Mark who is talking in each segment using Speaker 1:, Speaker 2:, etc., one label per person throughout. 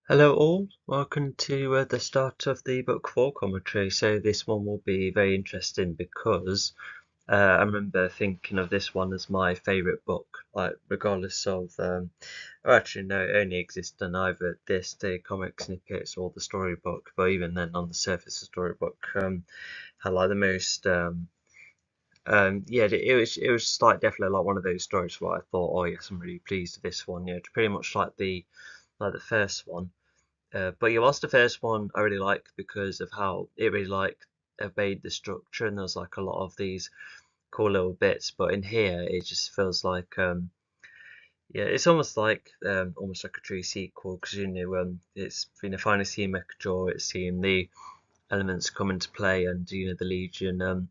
Speaker 1: Hello all, welcome to the start of the book 4 commentary. So this one will be very interesting because I remember thinking of this one as my favourite book, like regardless of, or actually no, it only exists on either the comic snippets or the storybook, but even then on the surface the storybook had like the most, yeah, it was just like definitely like one of those stories where I thought, oh yes, I'm really pleased with this one, pretty much like the first one. But yeah, whilst the first one I really liked because of how it really obeyed the structure and there's like a lot of these cool little bits. But in here, it just feels like yeah, it's almost like a true sequel because it's finally seeing Mechajaw, it's seeing the elements come into play, and the Legion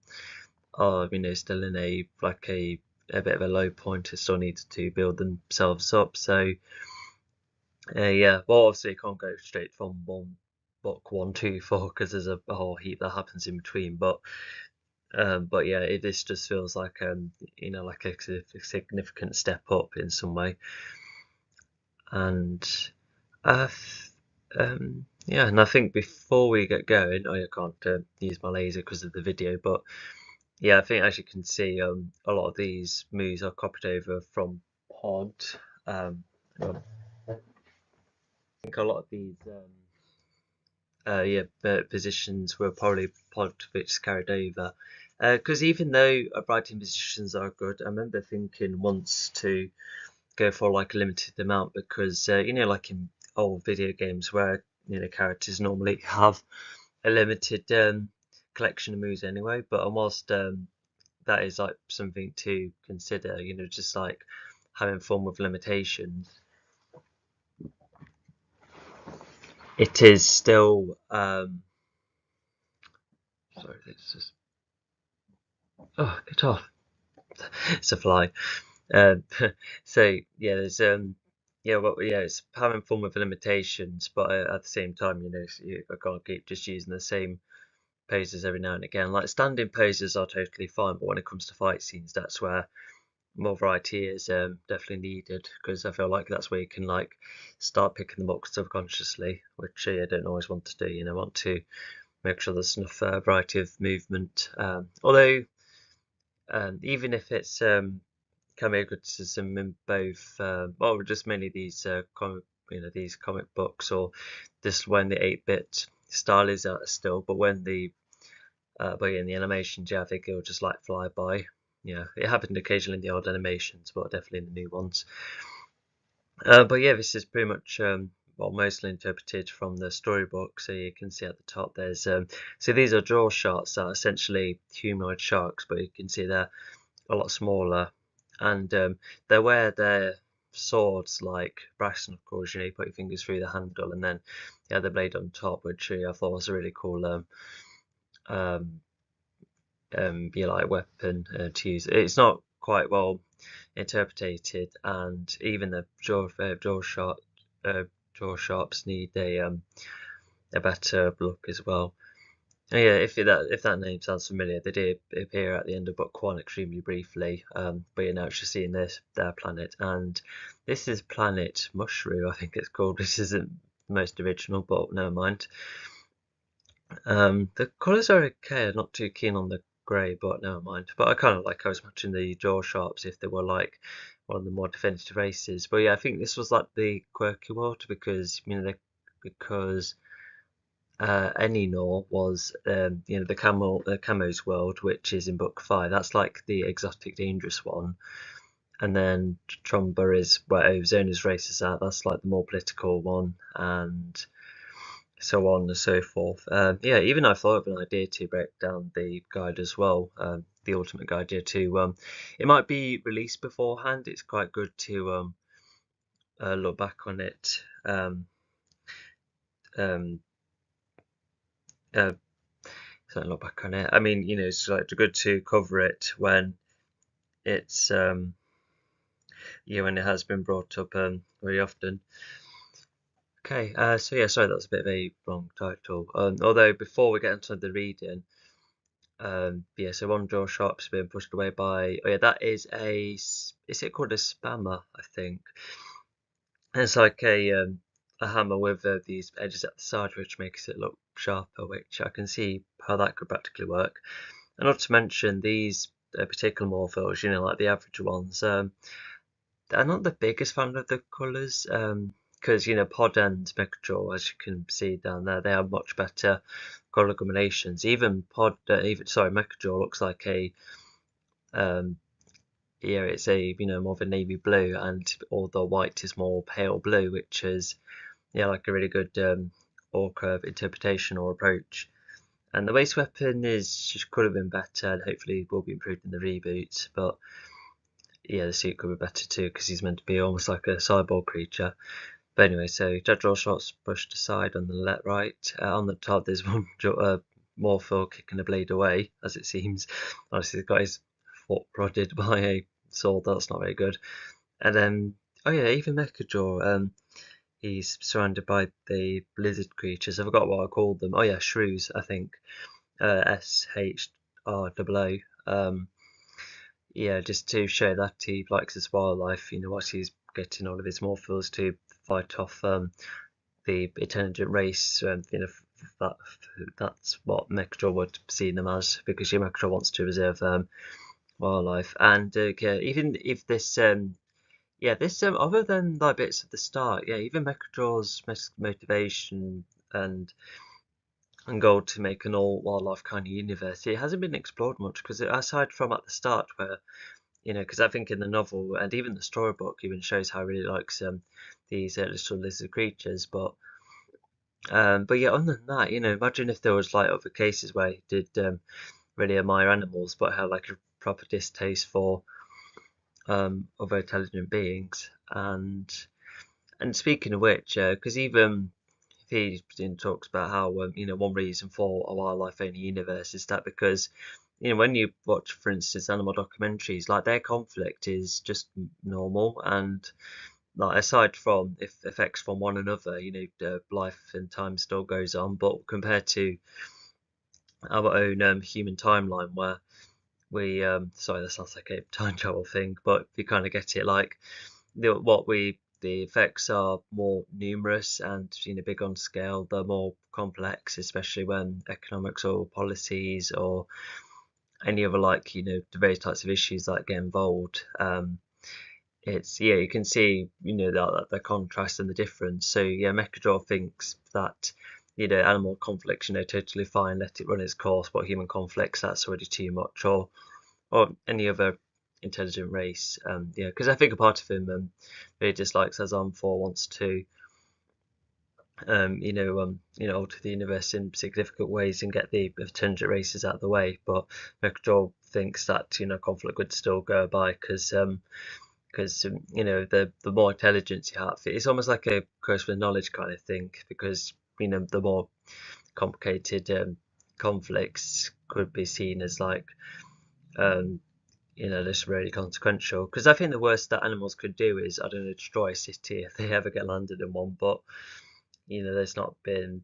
Speaker 1: are still in a bit of a low point. It still needs to build themselves up. So yeah, well, obviously, you can't go straight from one book one to four because there's a whole heap that happens in between. But yeah, this just feels like like a significant step up in some way. And uh, yeah, and I think before we get going, I can't use my laser because of the video, but yeah, I think as you can see, a lot of these moves are copied over from Pod. I think a lot of these. Yeah, positions were probably part of which carried over. Because even though writing positions are good, I remember thinking once to go for like a limited amount because like in old video games where characters normally have a limited collection of moves anyway. But whilst that is like something to consider, just like having fun with limitations, it is still sorry, it's just get off. It's a fly. Um, so yeah, there's yeah, well, yeah, it's having fun with the limitations, but at the same time, you can't keep just using the same poses every now and again. Like standing poses are totally fine, but when it comes to fight scenes, that's where more variety is definitely needed because I feel like that's where you can like start picking them up subconsciously, which I don't always want to do. I want to make sure there's enough variety of movement. Although even if it's can be a criticism in both, well, just mainly these these comic books, or just when the 8-bit style is out still, but when but yeah, in the animations, yeah, I think it'll just like fly by. Yeah, it happened occasionally in the old animations, but definitely in the new ones. But yeah, this is pretty much well, mostly interpreted from the storybook. So you can see at the top there's so these are jaw sharks that are essentially humanoid sharks, but you can see they're a lot smaller, and they wear their swords like brass knuckles. You put your fingers through the handle, and then you have the blade on top, which I thought was a really cool um, like weapon to use. It's not quite well interpreted, and even the uh, jaw sharps need a better look as well. Oh, yeah, if that name sounds familiar, they did appear at the end of book one extremely briefly. But you're now actually seeing their planet, and this is Planet Mushroom, I think it's called. This isn't the most original, but never mind. The colours are okay. I'm not too keen on the grey, but never mind. But I was watching the jaw sharps if they were like one of the more definitive races. But yeah, I think this was like the quirky world because because Eninor was, the Camo's world, which is in book 5. That's like the exotic, dangerous one. And then Tromba is where Arizona's race is at. That's like the more political one, and so on and so forth. Yeah, even I thought of an idea to break down the guide as well, the ultimate guide here too. It might be released beforehand. It's quite good to look back on it. Um, uh, so look back on it. I mean, it's like good to cover it when it's when it has been brought up very often. Okay, so yeah, sorry, that's a bit of a long title. Although before we get into the reading, yeah, so one jaw sharp's been pushed away by. Oh yeah, that is is it called a spammer? I think. And it's like a hammer with these edges at the side, which makes it look sharper, which I can see how that could practically work. And not to mention these particular morphos, like the average ones, I'm not the biggest fan of the colours, because Pod and Mechajaw, as you can see down there, they have much better colour combinations. Even Mechajaw looks like a it's a more of a navy blue, and all the white is more pale blue, which is like a really good orc interpretation or approach. And the waist weapon could have been better, and hopefully will be improved in the reboot. But the suit could be better too, because he's meant to be almost like a cyborg creature. But anyway, so Jadral shot's pushed aside on the left, right. On the top, there's one Morphil kicking a blade away, as it seems. Obviously, he's got his foot prodded by a sword. That's not very good. And then, even Mechajaw. He's surrounded by the blizzard creatures. I forgot what I called them. Oh yeah, shrews, I think. SHROO. Just to show that he likes his wildlife. What he's getting all of his morphils to fight off the intelligent race. That's what Mechajaw would see them as, because Mechajaw wants to reserve wildlife. And even if this other than like bits at the start, even Mechajaw's motivation and goal to make an all wildlife kind of universe, it hasn't been explored much, because aside from at the start where because I think in the novel and even the storybook even shows how he really likes these little lizard creatures, but other than that, imagine if there was like other cases where he did really admire animals but had like a proper distaste for other intelligent beings. And speaking of which, because even if he talks about how one reason for a wildlife only universe is that because when you watch, for instance, animal documentaries, like their conflict is just normal, and like aside from effects from one another, life and time still goes on. But compared to our own human timeline, where we sorry, that sounds like a time travel thing, but you kind of get it. Like the effects are more numerous and big on scale. They're more complex, especially when economics or policies or any other the various types of issues that get involved. It's you can see that the contrast and the difference. So Mechajaw thinks that animal conflicts totally fine, let it run its course, but human conflicts, that's already too much, or any other intelligent race. Because I think a part of him really dislikes Azam 4, wants to alter the universe in significant ways and get the intelligent races out of the way. But Mechajaw thinks that conflict would still go by, because the more intelligence you have, it's almost like a curse with knowledge kind of thing, because the more complicated conflicts could be seen as like this really consequential. Because I think the worst that animals could do is, I don't know, destroy a city if they ever get landed in one. But there's not been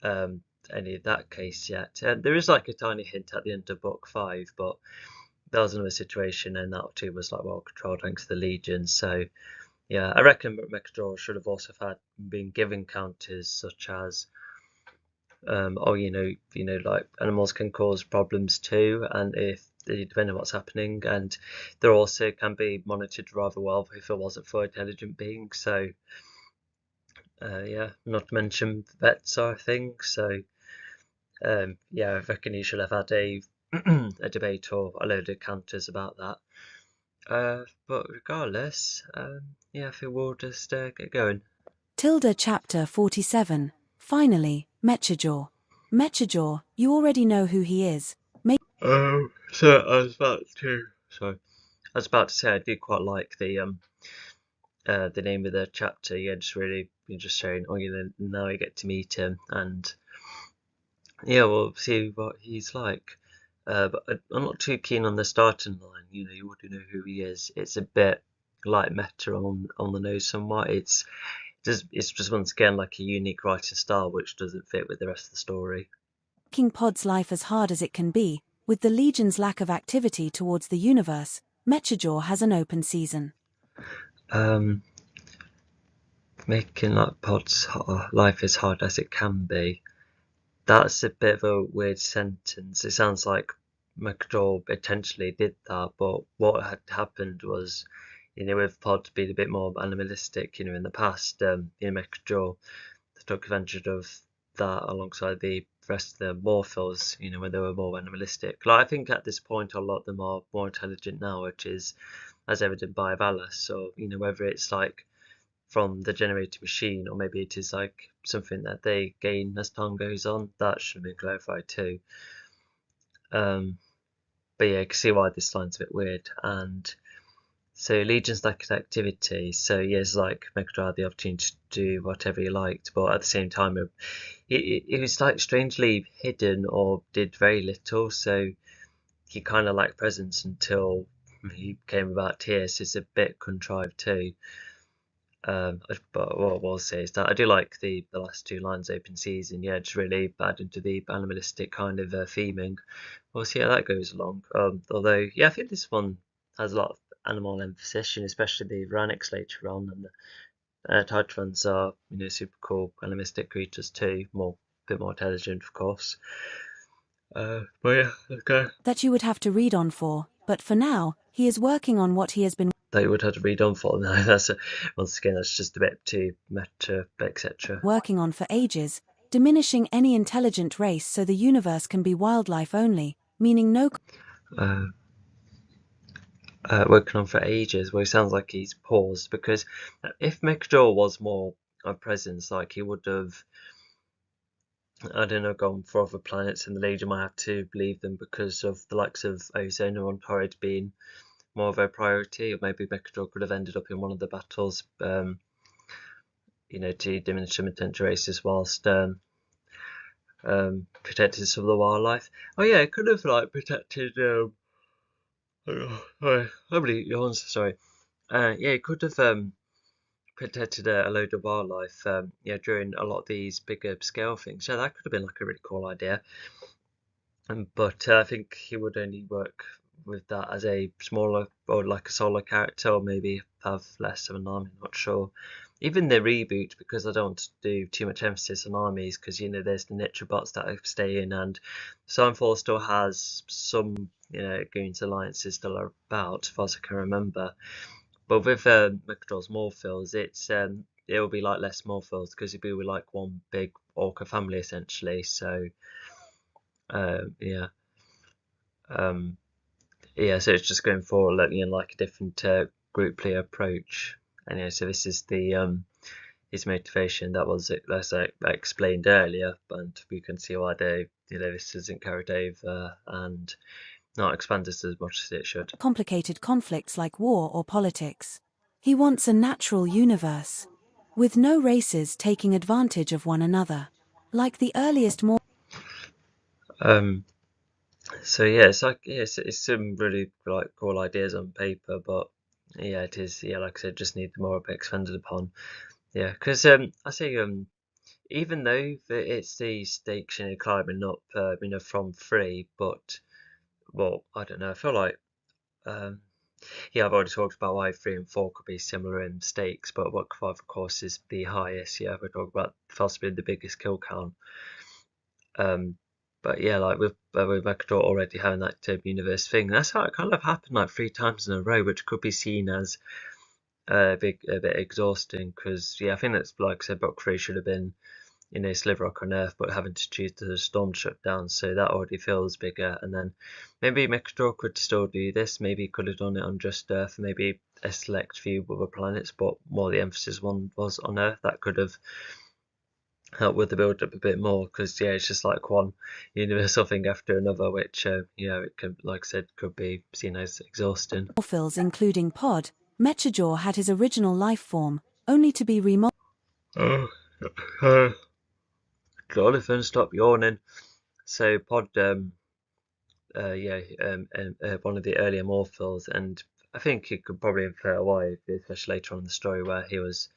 Speaker 1: any of that case yet. There is like a tiny hint at the end of book 5, but that was another situation, and that too was like well controlled thanks to the Legion. So I reckon Mechajaw should have also been given counters such as like animals can cause problems too, and if depending on what's happening, and they also can be monitored rather well if it wasn't for intelligent beings. So not to mention vets are a thing. So I reckon he should have had a a debate or a load of counters about that. But regardless, I think we'll just get going.
Speaker 2: Chapter 47. Finally, Mechajaw. Mechajaw, you already know who he is.
Speaker 1: So I was about to say I do quite like the name of the chapter. Just really just showing. Now you get to meet him, and we'll see what he's like. But I'm not too keen on the starting line. You already know who he is. It's a bit like meta on the nose somewhat. It's just once again like a unique writing style which doesn't fit with the rest of the story.
Speaker 2: Making Pod's life as hard as it can be, with the Legion's lack of activity towards the universe, Mechajaw has an open season.
Speaker 1: making like Pod's life as hard as it can be. That's a bit of a weird sentence. It sounds like McDowell potentially did that, but what had happened was, with Pod being a bit more animalistic, in the past, McDowell took advantage of that alongside the rest of the Morphils, when they were more animalistic. Like, I think at this point, a lot of them are more intelligent now, which is as evident by Valis. So, whether it's like from the generated machine, or maybe it is like something that they gain as time goes on. That should be clarified too. But yeah, you can see why this line's a bit weird. And so Legion's lack of activity. So yeah, it's like Megadra had the opportunity to do whatever he liked, but at the same time, it was like strangely hidden or did very little. So he kind of lacked presence until he came about here. So it's a bit contrived too. But what I will say is that I do like the last two lines open season. Yeah, it's really bad into the animalistic kind of theming. We'll see how that goes along. Although, yeah, I think this one has a lot of animal emphasis, especially the Raniks later on, and the Titrans are, super cool animalistic creatures too. A bit more intelligent, of course. But yeah, okay.
Speaker 2: That you would have to read on for, but for now, he is working on what he has been
Speaker 1: That you would have to read on for. No, once again, that's just a bit too meta, etc.
Speaker 2: working on for ages, diminishing any intelligent race so the universe can be wildlife only, meaning no
Speaker 1: Working on for ages. Well, it sounds like he's paused, because if McJaw was more a presence, like he would have, I don't know, gone for other planets, and the Legion might have to leave them because of the likes of Ozone and Torrid being more of a priority, or maybe McJaw could have ended up in one of the battles, to diminish some intelligent races whilst protecting some of the wildlife. Oh yeah, it could have like protected. Sorry, how many yawns? Sorry. Yeah, it could have protected a load of wildlife, during a lot of these bigger scale things. So that could have been like a really cool idea. But I think he would only work with that as a smaller, or like a solo character, or maybe have less of an army. Not sure. Even the reboot, because I don't want to do too much emphasis on armies, because there's the niche bots that stay in, and Signfall still has some Goons alliances still about, as far as I can remember. But with McDowell's Morphils, it'll be like less Morphils, because it'll be with like one big Orca family essentially. So yeah, so it's just going for like a different group play approach. And so this is the his motivation. That was it, as I explained earlier, and we can see why this isn't carried over and not expanded as much as it should.
Speaker 2: complicated conflicts like war or politics. He wants a natural universe, with no races taking advantage of one another. Like the earliest more
Speaker 1: So yeah, it's like it's some really like cool ideas on paper, but yeah, it is, like I said, just need more of it expanded upon. Yeah, because I say even though it's the stakes climbing up from 3, but well, I don't know, I feel like I've already talked about why 3 and 4 could be similar in stakes, but what 5 of course is the highest. Yeah, we're talking about possibly the biggest kill count. But yeah, like with Mechador already having that universe thing, that's how it kind of happened like 3 times in a row, which could be seen as a bit exhausting. Because I think that's, like I said, Book 3 should have been Sliverock on Earth, but having to choose the Storm Shutdown, so that already feels bigger. And then maybe Mechador could still do this. Maybe he could have done it on just Earth, maybe a select few other planets, but more the emphasis one was on Earth. That could have help with the build up a bit more, because it's just like one universal thing after another, which it could, like I said, could be seen as exhausting.
Speaker 2: Morphils including Pod, Mechajaw had his original life form, only to be remodeled.
Speaker 1: Oh, Jonathan, stop yawning. So Pod, one of the earlier Morphils, and I think it could probably have why, especially later on in the story where he was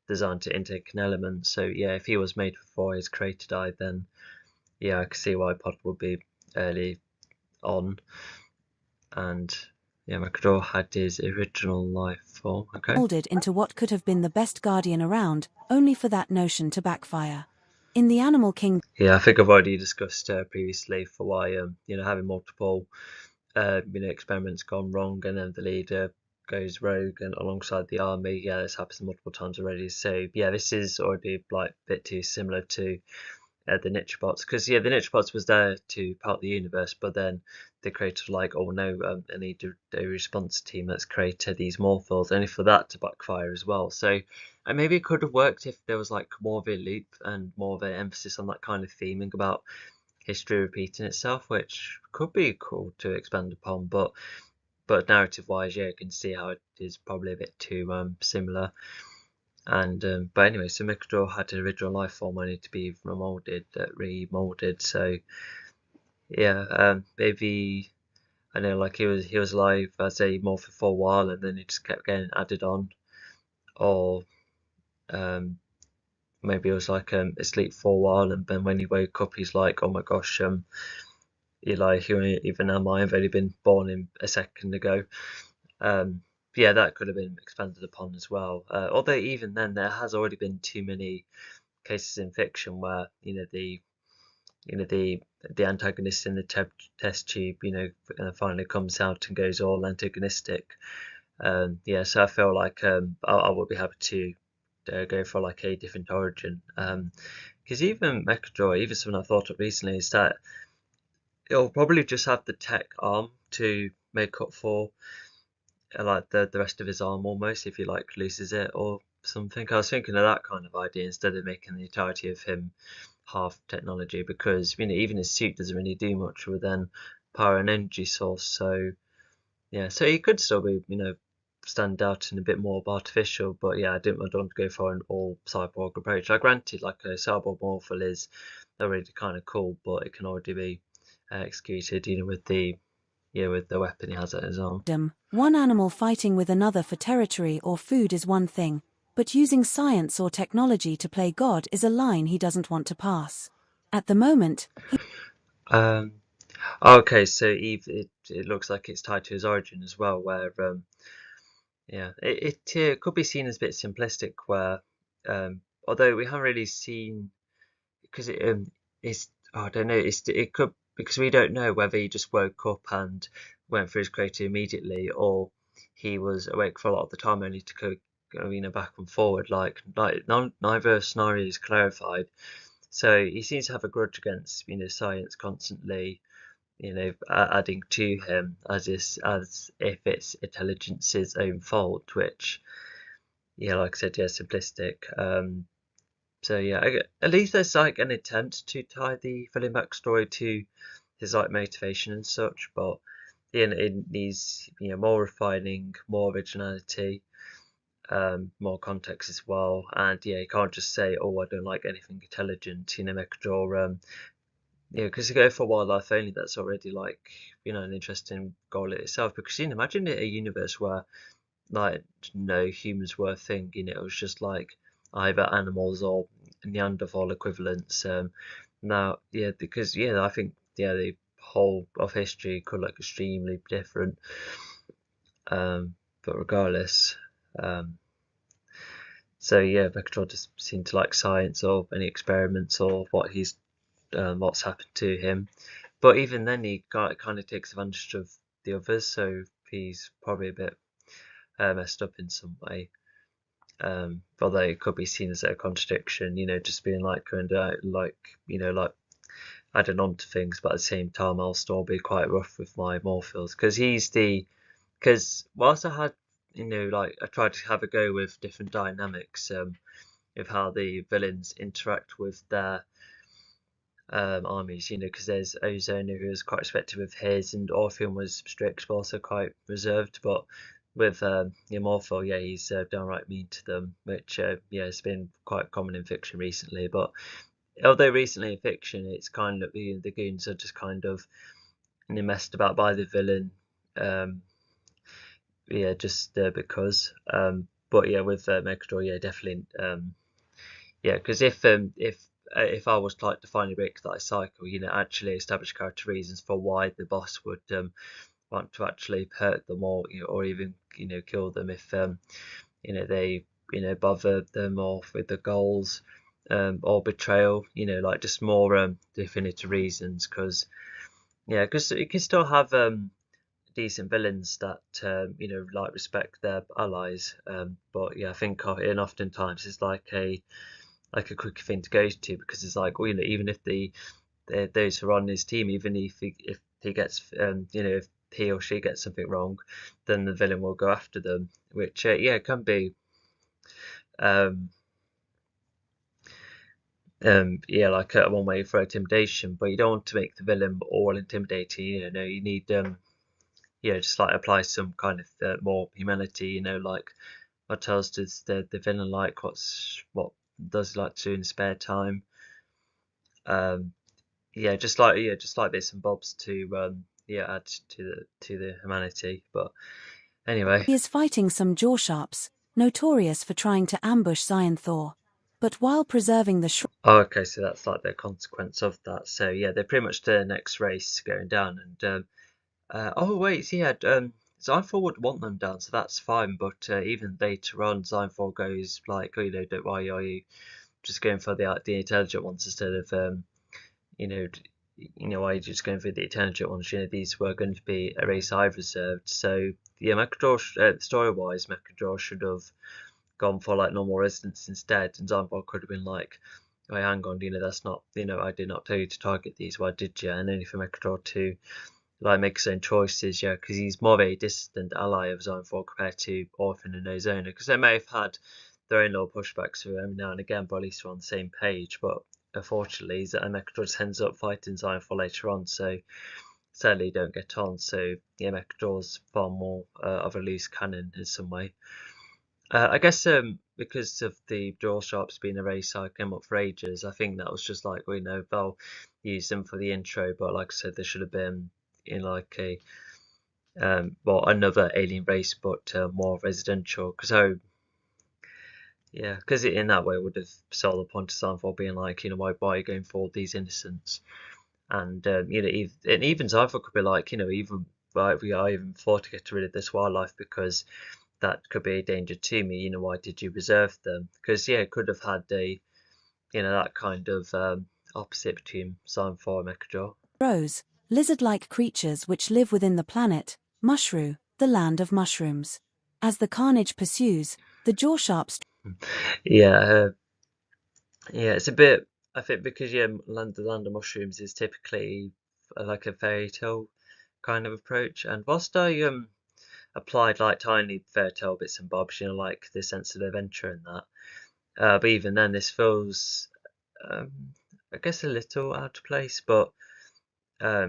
Speaker 1: designed to intake an element. So if he was made before his creator died, then I could see why Pod would be early on. And Yeah, Mercador had his original life form. Okay.
Speaker 2: Molded into what could have been the best guardian around, only for that notion to backfire. In the animal kingdom,
Speaker 1: Yeah, I think I've already discussed previously for why having multiple experiments gone wrong and then the leader goes rogue and alongside the army. Yeah, this happens multiple times already. So yeah, this is already like a bit too similar to the Nitrobots, because yeah, the Nitrobots was there to part the universe, but then the creator was like, oh no, I need a response team that's created these morphals, only for that to backfire as well. So and maybe it could have worked if there was like more of a loop and more of an emphasis on that kind of theming about history repeating itself, which could be cool to expand upon. But narrative wise, yeah, you can see how it is probably a bit too similar. And but anyway, so Mikador had an original life form only to be remolded. So yeah, maybe I know like he was alive as a morph for a while, and then he just kept getting added on, or um, maybe it was like asleep for a while, and then when he woke up, he's like, oh my gosh, Eli, even am I? I've only been born in a second ago. Um, yeah, that could have been expanded upon as well. Although even then, there has already been too many cases in fiction where the antagonist in the test tube finally comes out and goes all antagonistic. Yeah, so I feel like I would be happy to go for like a different origin. Because even Mechajoy, even something I thought of recently, is that it'll probably just have the tech arm to make up for like the rest of his arm almost if he like loses it or something. I was thinking of that kind of idea instead of making the entirety of him half technology, because even his suit doesn't really do much other than power and energy source. So yeah, so he could still be stand out and a bit more artificial, but yeah, I didn't want to go for an all cyborg approach. I granted like a cyborg morphal is already kind of cool, but it can already be executed with the weapon he has at his arm.
Speaker 2: one animal fighting with another for territory or food is one thing, but using science or technology to play God is a line he doesn't want to pass. At the moment,
Speaker 1: Um, okay, so Eve, it looks like it's tied to his origin as well, where yeah, it could be seen as a bit simplistic, where although we haven't really seen, because it's I don't know, it could, because we don't know whether he just woke up and went for his creator immediately, or he was awake for a lot of the time only to go back and forward. Like neither scenario is clarified. So he seems to have a grudge against science constantly adding to him as if it's intelligence's own fault, which yeah, like I said, yeah, simplistic. So yeah, at least there's like an attempt to tie the villain backstory to his like motivation and such, but it needs more refining, more originality, more context as well. And yeah, you can't just say, oh, I don't like anything intelligent, make a draw because to go for wildlife only, that's already like an interesting goal in itself. Because imagine a universe where like no humans were a thing. It was just like either animals or Neanderthal equivalents. Now, yeah, because I think the whole of history could look extremely different. But regardless, um, so yeah, Vector just seemed to like science or any experiments or what's happened to him. But even then, he kind of takes advantage of the others, so he's probably a bit messed up in some way. Although it could be seen as a contradiction, just being like kind of like adding on to things, but at the same time, I'll still be quite rough with my Morphils because whilst I had like I tried to have a go with different dynamics of how the villains interact with their armies, because there's Ozone who was quite respectful of his, and Orpheum was strict but also quite reserved. But with Morpho, yeah, he's downright mean to them, which yeah, has been quite common in fiction recently. But although recently in fiction, it's kind of the goons are just kind of messed about by the villain, um, yeah, just because. But yeah, with Megador, yeah, definitely, yeah, because if I was to like define a break that cycle, actually establish character reasons for why the boss want to actually hurt them or or even kill them if they bother them off with the goals or betrayal, like just more definitive reasons. Because you can still have decent villains that like respect their allies, but yeah, I think oftentimes it's like a quick thing to go to, because it's like, well, even if those who are on his team, even if he gets if he or she gets something wrong, then the villain will go after them, which can be um like a one way for intimidation, but you don't want to make the villain all intimidating. No, you need just like apply some kind of more humanity. Like what else does the villain like? What does he like to do in his spare time? Um, just like bits and bobs to add to the humanity. But anyway,
Speaker 2: He is fighting some Jawsharps, notorious for trying to ambush Thor. But while preserving the
Speaker 1: oh, okay, so that's like the consequence of that. So yeah, they're pretty much the next race going down, and oh wait, so yeah, Xynthor would want them down, so that's fine. But even later on, Xynthor goes like, why are you just going for the intelligent ones instead of you know, why are you just going for the intelligent ones? These were going to be a race I've reserved. So yeah, story-wise, Mechador should have gone for like normal residents instead, and Xynthor could have been like, oh, hang on, that's not, I did not tell you to target these. Why did you? And only for Mechador to like make his own choices, yeah, because he's more of a distant ally of Xynthor compared to Orphan and Ozona, because they may have had their own little pushbacks every now and again, but at least we're on the same page. But unfortunately, Mechador just ends up fighting Xynthor later on, so sadly don't get on. So yeah, Mechador's far more of a loose cannon in some way. I guess because of the Jaw Sharps being a race I came up for ages, I think that was just like, they'll use them for the intro, but like I said, there should have been in like a another alien race, but more residential. Because in that way it would have sold the point of Seinfeld being like, why are you going for all these innocents? And even Seinfeld could be like, even I even thought to get rid of this wildlife because that could be a danger to me. Why did you reserve them? Because it could have had a that kind of opposite between Seinfeld and Mechador.
Speaker 2: Rose, lizard-like creatures which live within the planet, Mushroom, the land of mushrooms. As the carnage pursues, the Jawsharps
Speaker 1: Yeah, it's a bit. I think because the land of mushrooms is typically like a fairy tale kind of approach, and whilst I applied like tiny fairy tale bits and bobs, like the sense of adventure and that, but even then, this feels um, I guess a little out of place, but I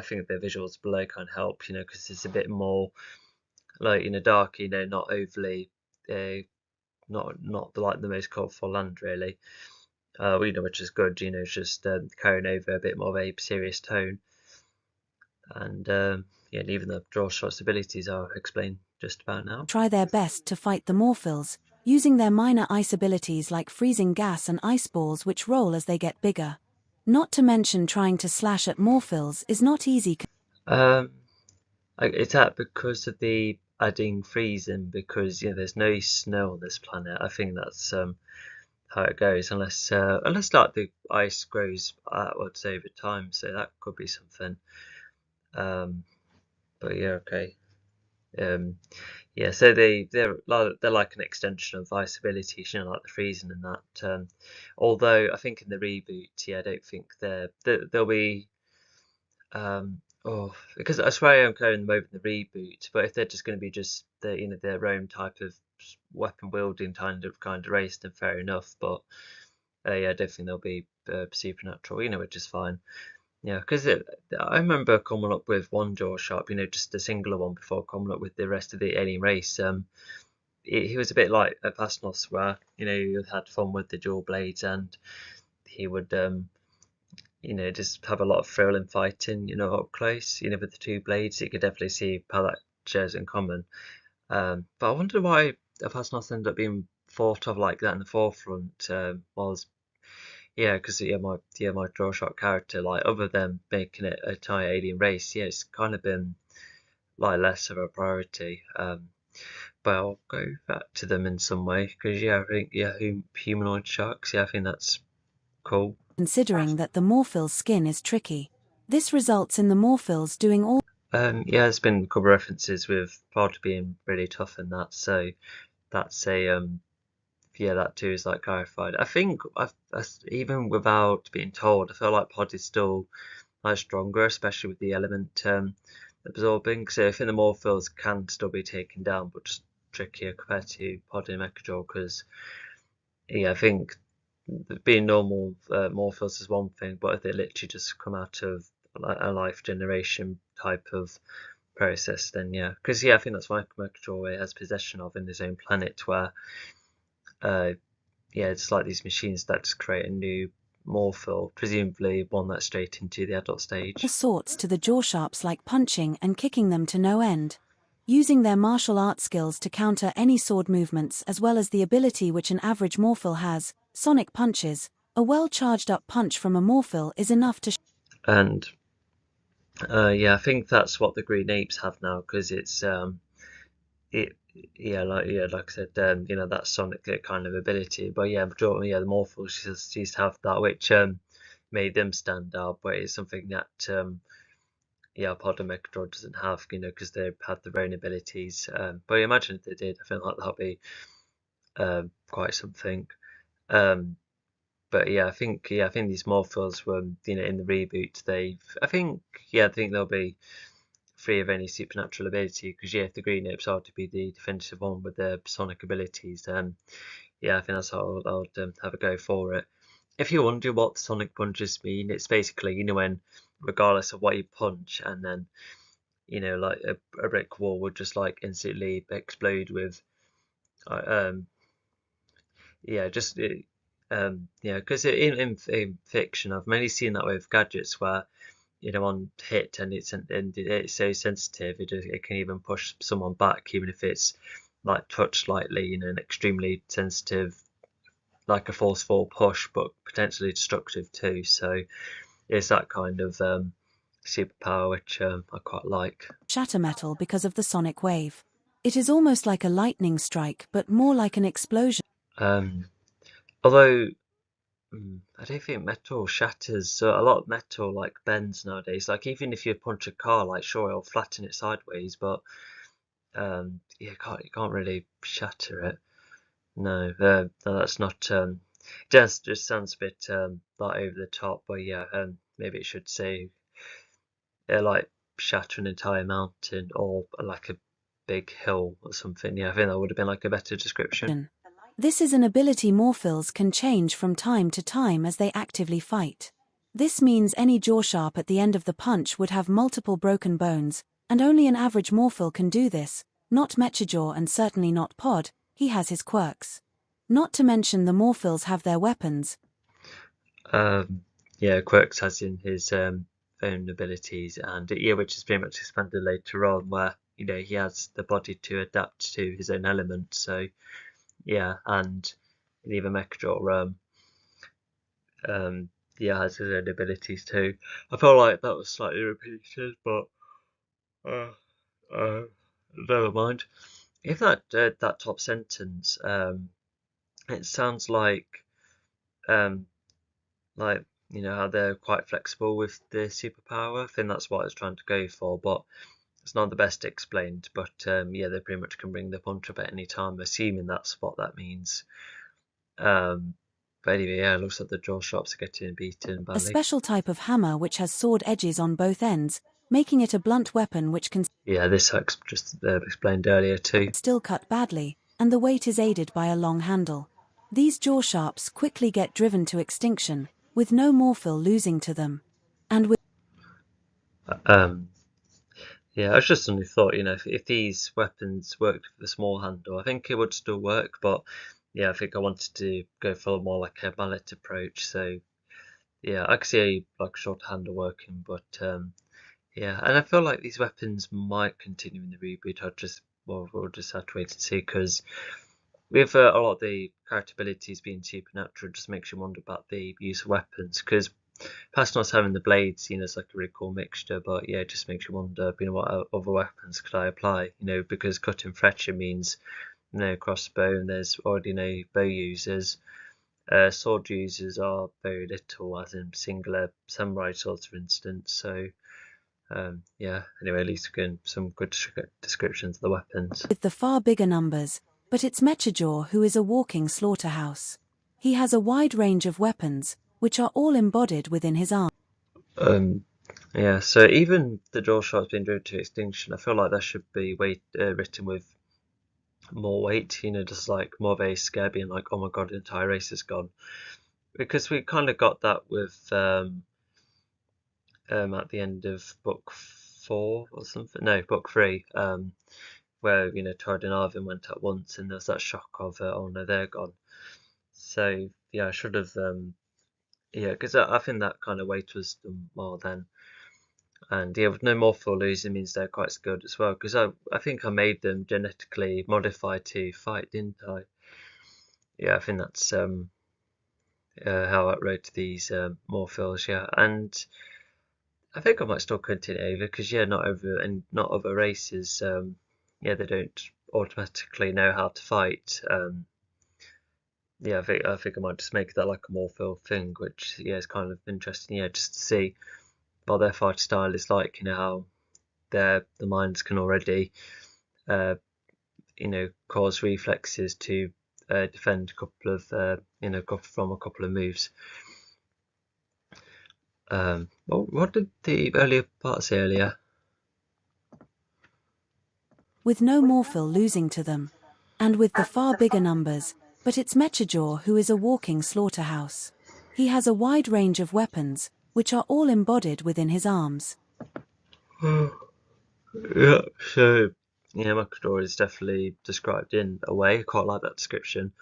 Speaker 1: think the visuals below kind of help, because it's a bit more like dark, not overly, not like the most colourful land really. Which is good, it's just carrying over a bit more of a serious tone, and and even the draw shots abilities are explained just about now.
Speaker 2: try their best to fight the Morphils, using their minor ice abilities like freezing gas and ice balls which roll as they get bigger. Not to mention trying to slash at Morphils is not easy.
Speaker 1: Um, it's that because of the adding freezing, because there's no snow on this planet. I think that's how it goes, unless like the ice grows outwards over time, so that could be something. Um, but yeah, okay. Um, yeah, so they're like an extension of ice abilities, like the freezing and that. Although I think in the reboot, I don't think they'll be. Because I swear I'm calling them over in the reboot, but if they're just going to be just their own type of weapon wielding kind of race, then fair enough. But I don't think they'll be supernatural, which is fine. Yeah, because I remember coming up with one jaw sharp, just a singular one before coming up with the rest of the alien race. He was a bit like a Pasnos, where you had fun with the jaw blades, and he would just have a lot of thrill in fighting, up close, with the two blades. You could definitely see how that shares in common. But I wonder why Pasnos ended up being thought of like that in the forefront. Was because my draw shot character, like other than making it a Thai alien race, it's kind of been like less of a priority. But I'll go back to them in some way because I think humanoid sharks. I think that's cool.
Speaker 2: considering that the morphil's skin is tricky. This results in the morphils doing all
Speaker 1: There's been a couple of references with pod being really tough and that, so that's that too is like clarified. I think even without being told, I feel like pod is still like stronger, especially with the element absorbing. So I think the morphils can still be taken down, but just trickier compared to pod and Mechajaw because I think being normal morphils is one thing, but if they literally just come out of a life generation type of process, then because I think that's why Mechajaw has possession of in his own planet, where it's like these machines that just create a new morphil, presumably one that's straight into the adult stage.
Speaker 2: sorts to the jaw sharps like punching and kicking them to no end. Using their martial arts skills to counter any sword movements as well as the ability which an average morphil has, sonic punches, a well-charged up punch from a morphil is enough to
Speaker 1: And I think that's what the green apes have now because it's it like I said, that sonic kind of ability. But the morphals used to have that, which made them stand out. But it's something that Pod and Mechadraw doesn't have, because they have their own abilities. But imagine if they did, I feel like that'd be quite something. But I think these morphals were, in the reboot, I think they'll be free of any supernatural ability because if the green apes are to be the definitive one with their sonic abilities, then I think that's how I'll have a go for it. If you wonder what sonic punches mean, it's basically when regardless of what you punch, and then like a brick wall would just like instantly explode with um just because in fiction I've mainly seen that with gadgets where on hit and it's so sensitive it can even push someone back even if it's like touched lightly, an extremely sensitive like a forceful push but potentially destructive too. So it's that kind of superpower which I quite like.
Speaker 2: shatter metal because of the sonic wave. It is almost like a lightning strike but more like an explosion.
Speaker 1: Um, Although I don't think metal shatters. So a lot of metal like bends nowadays. Like even if you punch a car, like sure it'll flatten it sideways, but you can't really shatter it. No, no, that's not. Just sounds a bit like over the top. But maybe it should say like shatter an entire mountain or like a big hill or something. I think that would have been like a better description.
Speaker 2: This is an ability morphils can change from time to time as they actively fight. This means any jaw sharp at the end of the punch would have multiple broken bones, and only an average morphil can do this, not Mechajaw and certainly not Pod, he has his quirks. Not to mention the morphils have their weapons.
Speaker 1: Quirks has in his own abilities, and which is pretty much expanded later on, where he has the body to adapt to his own element. So and even Mechajaw has his own abilities too. I felt like that was slightly repeated, but uh, uh, never mind. If that top sentence, it sounds um, like how they're quite flexible with the superpower. I think that's what I was trying to go for, but it's not the best explained. But they pretty much can bring the punch up at any time, assuming that's what that means. But anyway, it looks like the jaw sharps are getting beaten
Speaker 2: A
Speaker 1: badly.
Speaker 2: special type of hammer which has sword edges on both ends, making it a blunt weapon which can
Speaker 1: This I just explained earlier too.
Speaker 2: still cut badly, and the weight is aided by a long handle. These jaw sharps quickly get driven to extinction, with no morphil losing to them. And with
Speaker 1: Um, I was just suddenly thought, if these weapons worked with the small handle, I think it would still work. But I think I wanted to go for more like a mallet approach. So I could see like short handle working, but and I feel like these weapons might continue in the reboot. We'll just have to wait and see because with a lot of the character abilities being supernatural, it just makes you wonder about the use of weapons. Because Past having the blades, it's like a really cool mixture, but yeah, it just makes you wonder, what other weapons could I apply? Because cutting Fletcher means, crossbow, and there's already no bow users. Sword users are very little, as in singular samurai swords, for instance. So, yeah, anyway, at least we get some good descriptions of the weapons.
Speaker 2: With the far bigger numbers, but it's Mechajaw who is a walking slaughterhouse. He has a wide range of weapons, which are all embodied within his arm.
Speaker 1: Yeah, so even the jaw shark's been driven to extinction. I feel like that should be written with more weight, just like more of a scare, being like, oh my god, the entire race is gone. Because we kind of got that with at the end of book 4 or something. No, book 3, where Tord and Arvin went at once, and there's that shock of oh no, they're gone. So yeah, I should have yeah, because I think that kind of weight was done more then. And yeah, with no Morphle losing means they're quite skilled as well. Because I think I made them genetically modified to fight, didn't I? Yeah, I think that's how I wrote these Morphles. Yeah, and I think I might still continue over because yeah, not other races. Yeah, they don't automatically know how to fight. Yeah, I think I might just make that like a Morphle thing, which yeah is kind of interesting. Yeah, just to see what their fight style is like. How the minds can already uh, cause reflexes to defend a couple of from a couple of moves. What did the earlier part say earlier?
Speaker 2: With no Morphil losing to them. And with the far bigger numbers, but it's Mechajaw who is a walking slaughterhouse. He has a wide range of weapons, which are all embodied within his arms.
Speaker 1: Yeah, so yeah, Macador is definitely described in a way. I quite like that description.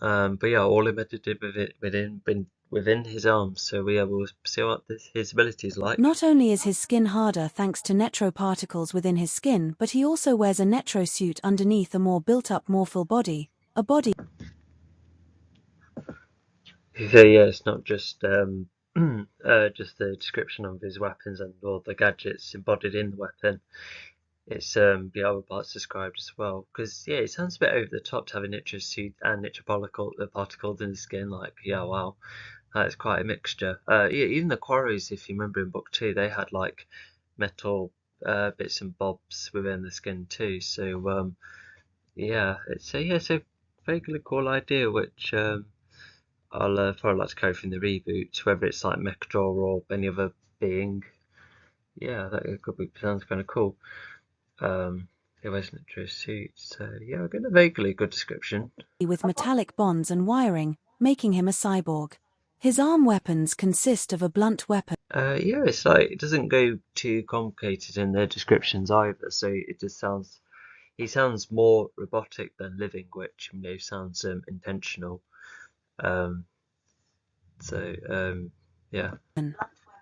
Speaker 1: But yeah, all embedded within his arms. So we'll see what his abilities like.
Speaker 2: Not only is his skin harder thanks to netroparticles within his skin, but he also wears a netro suit underneath a more built-up Morphil body, a body.
Speaker 1: So yeah, it's not just just the description of his weapons and all the gadgets embodied in the weapon. It's the other parts described as well. Because yeah, it sounds a bit over the top to have a nitro suit and particles in the skin. Like yeah, wow, that's quite a mixture. Yeah, even the quarries, if you remember in book 2, they had like metal bits and bobs within the skin too. So yeah, it's a vaguely cool idea, which I'll probably like to carry from the reboot, whether it's like Mechador or any other being. Yeah, that could be sounds kind of cool. It wasn't a true suit, so yeah, I get a vaguely good description.
Speaker 2: With metallic bonds and wiring, making him a cyborg. His arm weapons consist of a blunt weapon.
Speaker 1: Yeah, it's like it doesn't go too complicated in their descriptions either, so it just he sounds more robotic than living, which sounds intentional. Um, so yeah.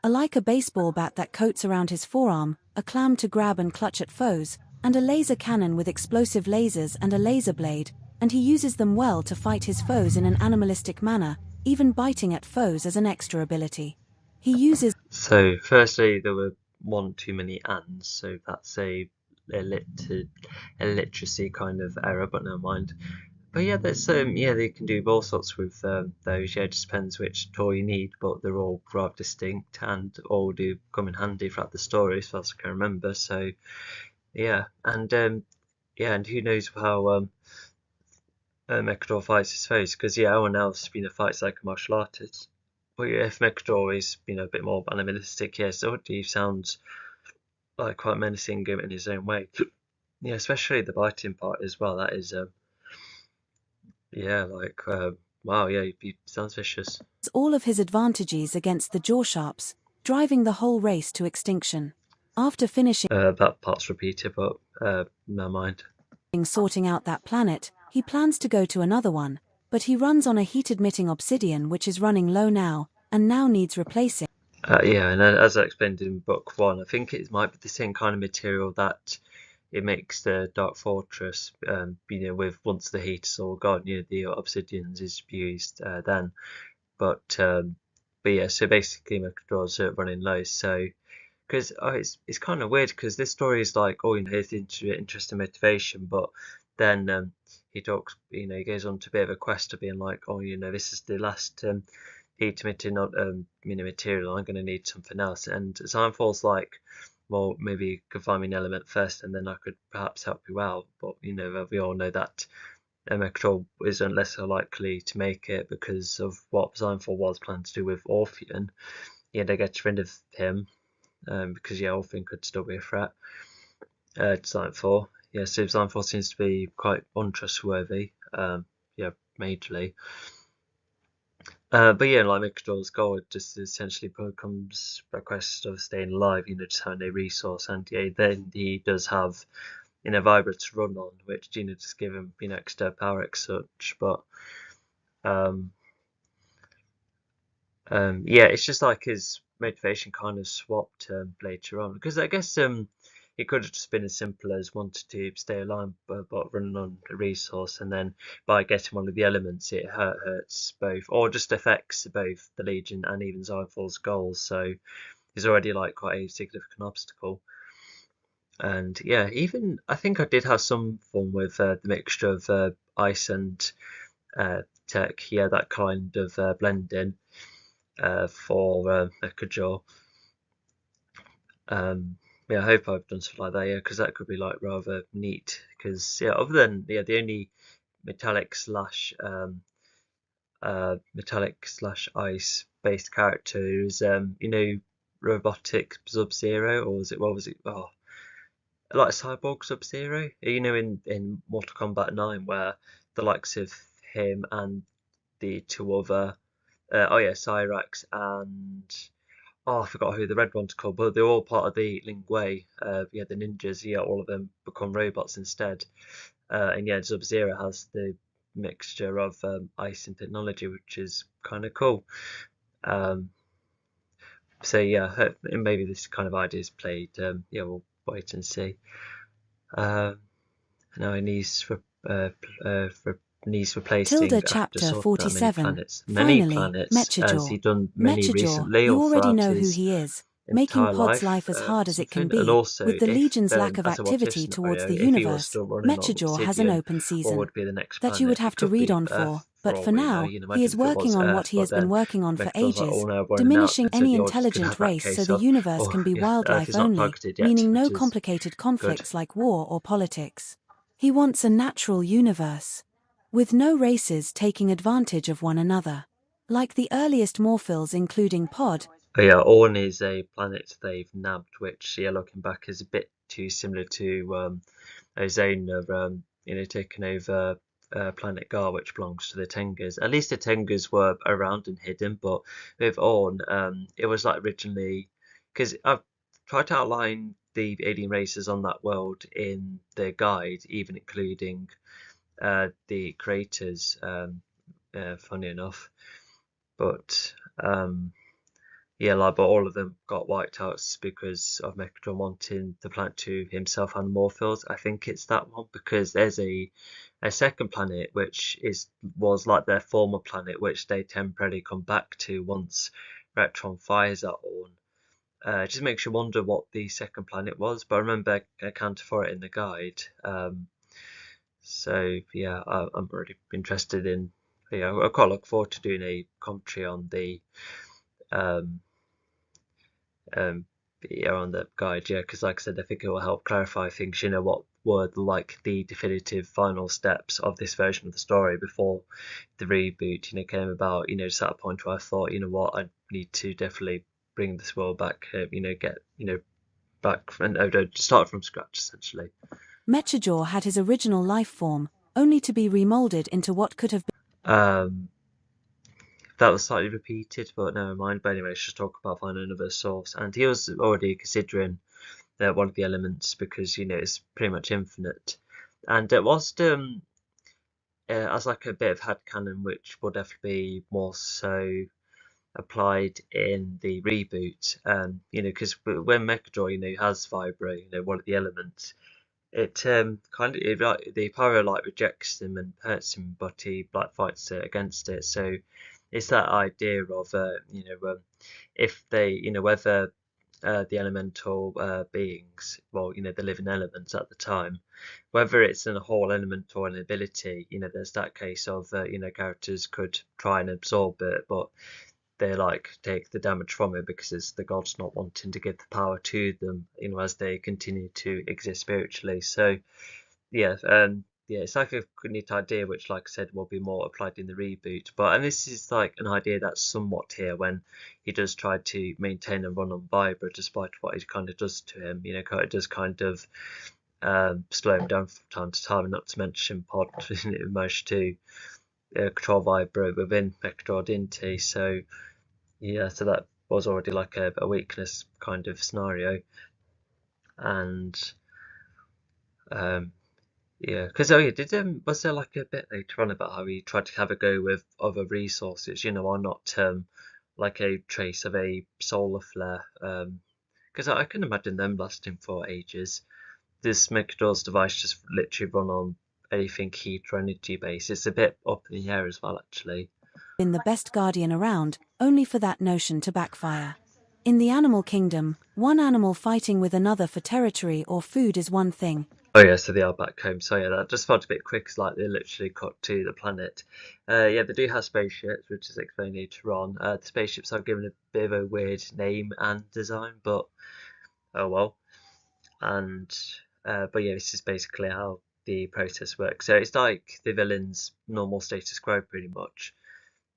Speaker 2: Like a baseball bat that coats around his forearm, a clam to grab and clutch at foes, and a laser cannon with explosive lasers and a laser blade, and he uses them well to fight his foes in an animalistic manner, even biting at foes as an extra ability. He uses.
Speaker 1: So firstly, there were one too many ands, so that's illiteracy kind of error, but never mind. But yeah, there's yeah, they can do all sorts with those. Yeah, it just depends which tool you need, but they're all rather distinct and all do come in handy throughout the story, as far as I can remember. So yeah, and who knows how Mechador fights his foes? Because yeah, everyone else fights like a martial artist. But yeah, if Mechador is a bit more animalistic, yeah, Zordie sounds like quite menacing in his own way. Yeah, especially the biting part as well. That is yeah, like, wow, yeah, he sounds vicious.
Speaker 2: All of his advantages against the Jawsharps, driving the whole race to extinction. After finishing
Speaker 1: That part's repeated, but never mind.
Speaker 2: sorting out that planet, he plans to go to another one, but he runs on a heat-emitting obsidian which is running low now, and now needs replacing.
Speaker 1: Yeah, and as I explained in book 1, I think it might be the same kind of material that it makes the Dark Fortress, with once the heat is all gone, the obsidians is used then. But but yeah, so basically Mechadra's running low. So because it's kind of weird because this story is like, oh, his interest and motivation, but then he talks, he goes on to a bit of a quest of being like, oh, this is the last heat emitting material. I'm going to need something else, and Signfall's like, well, maybe you could find me an element first, and then I could perhaps help you out. But we all know that Mechatol isn't less likely to make it because of what Signfall was planning to do with Orpheon. They get rid of him because Orpheon could still be a threat to Signfall. So Signfall seems to be quite untrustworthy. Majorly. But like Mechador's goal just essentially becomes a quest of staying alive, just having a resource, and then he does have Vibra to run on, which just give him extra power as such. But um, it's just like his motivation kind of swapped later on, because I guess it could have just been as simple as wanted to stay alive but running on a resource, and then by getting one of the elements it hurts both, or just affects both the Legion and even Zynfall's goals, so it's already like quite a significant obstacle. And even I think I did have some fun with the mixture of ice and tech, that kind of blending for Mechajaw. I hope I've done stuff like that, because that could be like rather neat. Because other than the only metallic slash ice based character is robotic Sub-Zero, or was it what was it? Oh, like Cyborg Sub-Zero. In Mortal Kombat 9, where the likes of him and the two other Cyrax and I forgot who the red one's called, but they're all part of the Ling Wei. The ninjas. All of them become robots instead. And Sub-Zero has the mixture of ice and technology, which is kind of cool. Um, maybe this kind of idea is played. We'll wait and see. Now he's
Speaker 2: Tilda
Speaker 1: replacing after
Speaker 2: chapter
Speaker 1: sorting out many
Speaker 2: 47.
Speaker 1: planets. Many
Speaker 2: Finally,
Speaker 1: planets. Has he
Speaker 2: Mechajaw.
Speaker 1: done many
Speaker 2: Mechajaw,
Speaker 1: recently
Speaker 2: you
Speaker 1: or
Speaker 2: already
Speaker 1: throughout
Speaker 2: know who
Speaker 1: his
Speaker 2: he is, making
Speaker 1: entire
Speaker 2: Pod's
Speaker 1: life,
Speaker 2: life as hard as it can
Speaker 1: something? And
Speaker 2: be.
Speaker 1: also,
Speaker 2: With the
Speaker 1: if
Speaker 2: Legion's lack of
Speaker 1: as a what if
Speaker 2: activity towards
Speaker 1: scenario,
Speaker 2: the
Speaker 1: if he was
Speaker 2: universe,
Speaker 1: still running on
Speaker 2: Mechajaw has an
Speaker 1: Obsidian,
Speaker 2: open
Speaker 1: what
Speaker 2: season
Speaker 1: would be the next
Speaker 2: that you would
Speaker 1: planet?
Speaker 2: have
Speaker 1: It
Speaker 2: to
Speaker 1: could
Speaker 2: read
Speaker 1: be
Speaker 2: on for,
Speaker 1: Earth, for
Speaker 2: but
Speaker 1: all
Speaker 2: for
Speaker 1: we know.
Speaker 2: now, he
Speaker 1: Imagine
Speaker 2: is
Speaker 1: if it
Speaker 2: working
Speaker 1: was
Speaker 2: on what
Speaker 1: Earth,
Speaker 2: he
Speaker 1: but
Speaker 2: has been
Speaker 1: then
Speaker 2: working on for
Speaker 1: Megatron's like,
Speaker 2: ages,
Speaker 1: oh no, running out,
Speaker 2: diminishing
Speaker 1: and so
Speaker 2: any
Speaker 1: the odds could
Speaker 2: intelligent
Speaker 1: have that
Speaker 2: race so
Speaker 1: case
Speaker 2: the
Speaker 1: of,
Speaker 2: universe
Speaker 1: oh
Speaker 2: can be
Speaker 1: Earth
Speaker 2: wildlife
Speaker 1: is not
Speaker 2: only,
Speaker 1: targeted yet,
Speaker 2: meaning
Speaker 1: which
Speaker 2: no
Speaker 1: is
Speaker 2: complicated
Speaker 1: good.
Speaker 2: conflicts like war or politics. He wants a natural universe, with no races taking advantage of one another. Like the earliest Morphils including Pod.
Speaker 1: But Orn is a planet they've nabbed, which, looking back, is a bit too similar to Ozona, taking over planet Gar, which belongs to the Tengas. At least the Tengas were around and hidden, but with Orn, it was like originally, because I've tried to outline the alien races on that world in the guide, even including the creators, funny enough, but but all of them got wiped out because of Megatron wanting the planet to himself and Morphils. I think it's that one, because there's a second planet which was like their former planet, which they temporarily come back to once Retron fires at Orn. It just makes you wonder what the second planet was, but I remember accounted for it in the guide. I'm really interested in. I quite look forward to doing a commentary on the um, on the guide, because like I said, I think it will help clarify things. What were the definitive final steps of this version of the story before the reboot came about. Just at a point where I thought, what, I need to definitely bring this world back. Get back and start from scratch essentially.
Speaker 2: Mechajaw had his original life form, only to be remolded into what could have been.
Speaker 1: That was slightly repeated, but never mind. But anyway, let's just talk about finding another source. And he was already considering one of the elements, because it's pretty much infinite. And it was as like a bit of headcanon, which will definitely be more so applied in the reboot. Because when Mechadraw, has Vibra, one of the elements, it the pyro rejects him and hurts him, but he fights against it. So it's that idea of if they, whether the elemental beings, well, the living elements at the time, whether it's in a whole element or an ability, there's that case of characters could try and absorb it, but they like take the damage from it because it's the gods not wanting to give the power to them, as they continue to exist spiritually. So yeah, yeah, it's like a neat idea, which, like I said, will be more applied in the reboot. And this is like an idea that's somewhat here when he does try to maintain and run on Vibra, despite what it kind of does to him. It does kind of slow him down from time to time. Not to mention Pod managed to control Vibra within Mechadraw, didn't he? So yeah, so that was already like a weakness kind of scenario, and um, yeah, because did was there like a bit later on about how he tried to have a go with other resources, or not like a trace of a solar flare? Because I can imagine them lasting for ages. This Megador's device just literally run on anything heat or energy based. It's a bit up in the air as well, actually.
Speaker 2: Been the best guardian around, only for that notion to backfire. In the animal kingdom, one animal fighting with another for territory or food is one thing.
Speaker 1: Oh yeah, so they are back home. So yeah, that just felt a bit quick, 'cause, like they literally got to the planet. Yeah, they do have spaceships, which is explained later on. The spaceships are given a bit of a weird name and design, but oh well. And but yeah, this is basically how the process works. So it's like the villain's normal status quo, pretty much.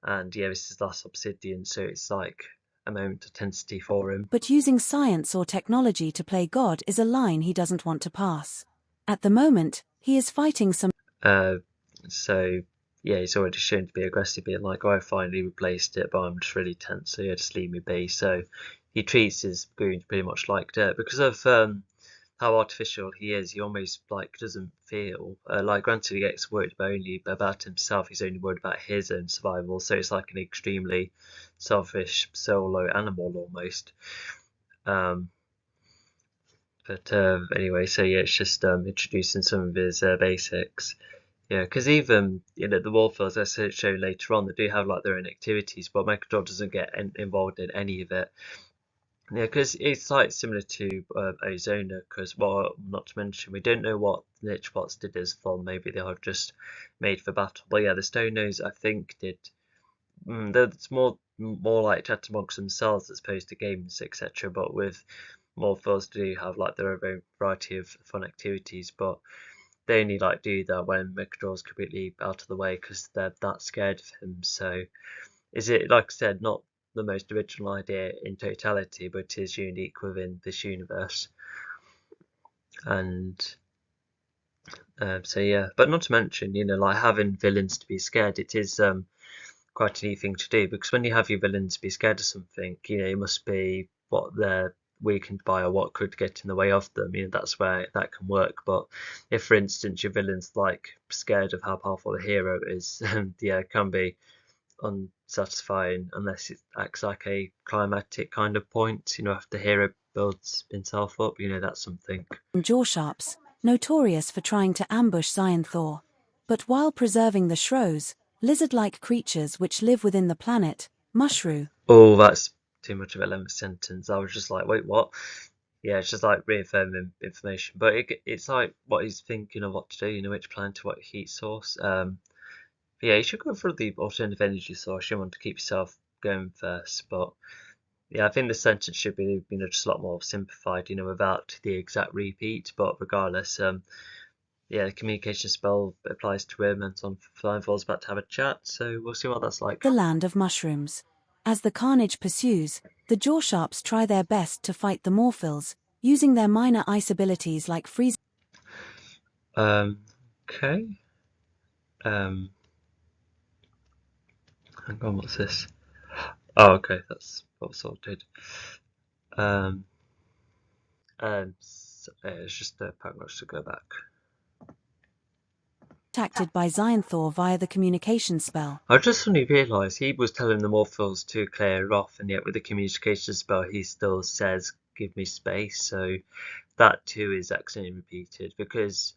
Speaker 1: And yeah, this is last Obsidian, so it's like a moment of intensity for him.
Speaker 2: But using science or technology to play God is a line he doesn't want to pass. At the moment, he is fighting some
Speaker 1: Uh, so yeah, he's already shown to be aggressive, being like, "Oh, I finally replaced it, but I'm just really tense, so yeah, just leave me be." So he treats his goons pretty much like dirt because of how artificial he is. He almost like doesn't feel like. Granted, he gets worried only about himself. He's only worried about his own survival. So it's like an extremely selfish solo animal almost. Um, but anyway, so yeah, it's just introducing some of his basics. Yeah, because even the Warfields, as shown later on, they do have like their own activities, but Mechadraw doesn't get involved in any of it. Yeah, because it's like similar to Ozona, because well, not to mention we don't know what Lichbots did as for. Maybe they are just made for battle. But yeah, the Stone Nose I think did. It's more like chat amongst themselves as opposed to games, etc. But with Morphos do have like their own variety of fun activities, but they only like do that when Mechadraw's completely out of the way because they're that scared of him. So is it, like I said, not the most original idea in totality, but it is unique within this universe. And so yeah, but not to mention, like having villains to be scared, it is quite a neat thing to do because when you have your villains be scared of something, it must be what they're weakened by or what could get in the way of them. That's where that can work. But if, for instance, your villain's like scared of how powerful the hero is, yeah, it can be unsatisfying unless it acts like a climatic kind of point. After the hero builds himself up, that's something.
Speaker 2: jaw sharps, notorious for trying to ambush Xyanthor. But while preserving the Shros, lizard-like creatures which live within the planet, Mushroom.
Speaker 1: Oh, that's too much of a lengthy sentence. I was just like, wait, what? Yeah, it's just like reaffirming information, but it's like what he's thinking of what to do. Which planet, what heat source. Yeah, you should go for the alternative energy source. You want to keep yourself going first, but yeah, I think the sentence should be just a lot more simplified. Without the exact repeat. But regardless, yeah, the communication spell applies to him, and on Flyingfall's about to have a chat, so we'll see what that's like.
Speaker 2: The land of mushrooms. As the carnage pursues, the jawsharps try their best to fight the Morphils, using their minor ice abilities like freeze.
Speaker 1: Okay. Hang on, what's this? Oh, okay, that's what sorted. So, it's just a paragraph to go back.
Speaker 2: Contacted by Xyanthor via the communication spell.
Speaker 1: I just suddenly realised he was telling the Morphils to clear off, and yet with the communication spell, he still says, "Give me space." So that too is accidentally repeated because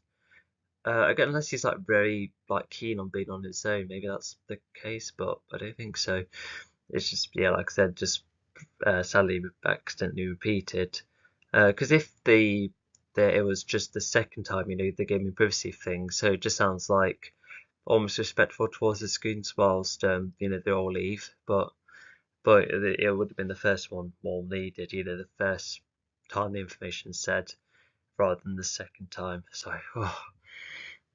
Speaker 1: again, unless he's like very like keen on being on his own, maybe that's the case, but I don't think so. It's just, yeah, like I said, just sadly accidentally repeated. Because if it was just the second time, they gave me privacy thing, so it just sounds like almost respectful towards the students whilst they all leave. But it would have been the first one more needed, the first time the information said rather than the second time. So,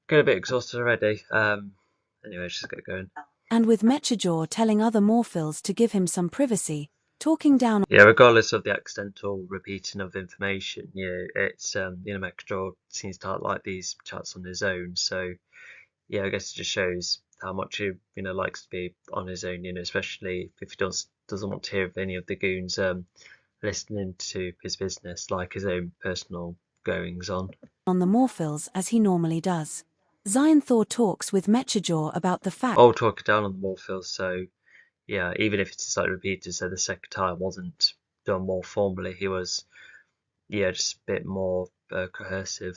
Speaker 1: getting a bit exhausted already. Anyway, just get going.
Speaker 2: And with Mechajaw telling other Morphils to give him some privacy, talking down.
Speaker 1: Yeah, regardless of the accidental repeating of information, it's Mechajaw seems to like these chats on his own. So yeah, I guess it just shows how much he likes to be on his own. Especially if he doesn't want to hear of any of the goons listening to his business, like his own personal goings
Speaker 2: on the Morphils as he normally does. Xionthor talks with Mechajaw about the fact.
Speaker 1: Oh, talking down on the Morphils, so yeah, even if it's like repeated, so the second time wasn't done more formally, he was, just a bit more coercive.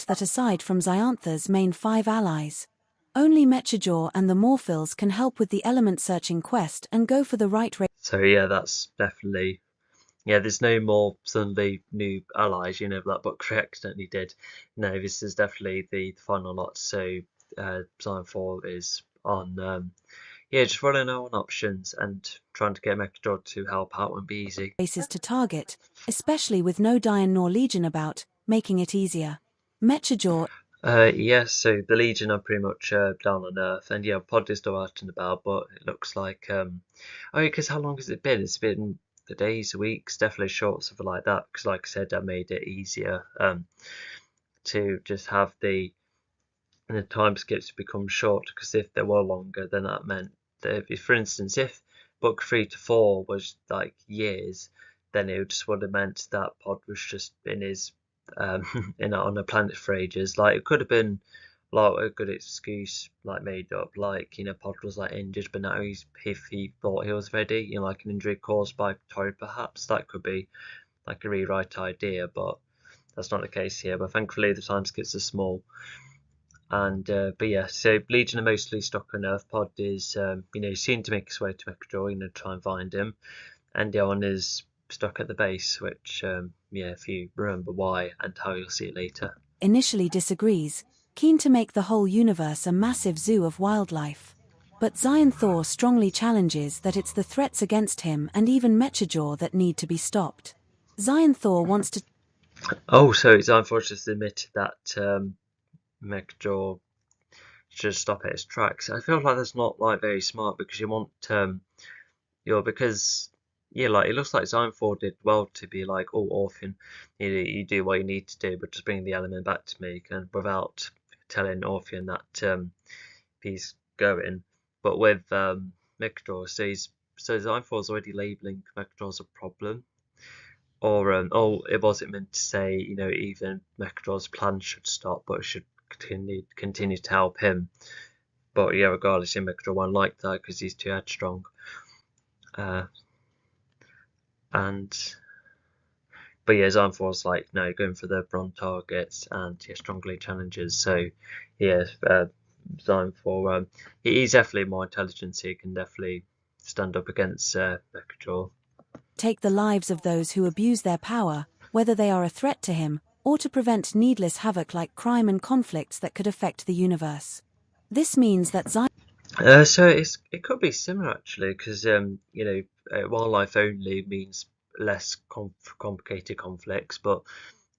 Speaker 2: That aside from Xionthor's main 5 allies, only Mechajaw and the Morphils can help with the element searching quest and go for the right rate.
Speaker 1: So yeah, that's definitely, there's no more suddenly new allies, that book accidentally did. No, this is definitely the final lot, so Zion 4 is on, just running our own options and trying to get Mechajaw to help out won't be easy.
Speaker 2: Races to target, especially with no Dian nor Legion about, making it easier. Mechajaw.
Speaker 1: Yes, so the Legion are pretty much down on Earth, and yeah, Pod is still out and about, but it looks like, because how long has it been? It's been the days, weeks, definitely short, something like that, because like I said, that made it easier to just have the time skips become short, because if they were longer, then that meant that, if, for instance, if book 3 to 4 was like years, then it just would have meant that Pod was just in his on a planet for ages. Like, it could have been like a good excuse, like made up, like Pod was like injured, but now if he thought he was ready, like an injury caused by Torrid, perhaps that could be like a rewrite idea, but that's not the case here. But thankfully the time skips are small. And but yeah, so Legion are mostly stuck on Earth. Pod is seen to make his way to Mechajaw, try and find him, and Dion is stuck at the base, which if you remember why and how, you'll see it later.
Speaker 2: Initially disagrees, keen to make the whole universe a massive zoo of wildlife. But Xionthor strongly challenges that it's the threats against him and even Mechajaw that need to be stopped. Xionthor wants to.
Speaker 1: Oh, so it's unfortunately admitted that Mechajaw should stop at its tracks. I feel like that's not like very smart, because you want because like it looks like Xionthor did well to be like, oh, Orphan, you do what you need to do, but just bring the element back to me, and without telling Orphan that he's going. But with Mechajaw, so Xionthor's already labelling Mechajaw as a problem. Or it wasn't meant to say, even Mechadraw's plan should stop, but it should continue to help him. But yeah, regardless, Mechadraw won't like that because he's too headstrong. But yeah, Xionthor's like, no, going for the bronze targets and strongly challenges. So yeah, Xionthor, he's definitely more intelligent, so he can definitely stand up against Mechadraw.
Speaker 2: Take the lives of those who abuse their power, whether they are a threat to him, or to prevent needless havoc like crime and conflicts that could affect the universe. This means that
Speaker 1: So it could be similar, actually, because wildlife only means less complicated conflicts, but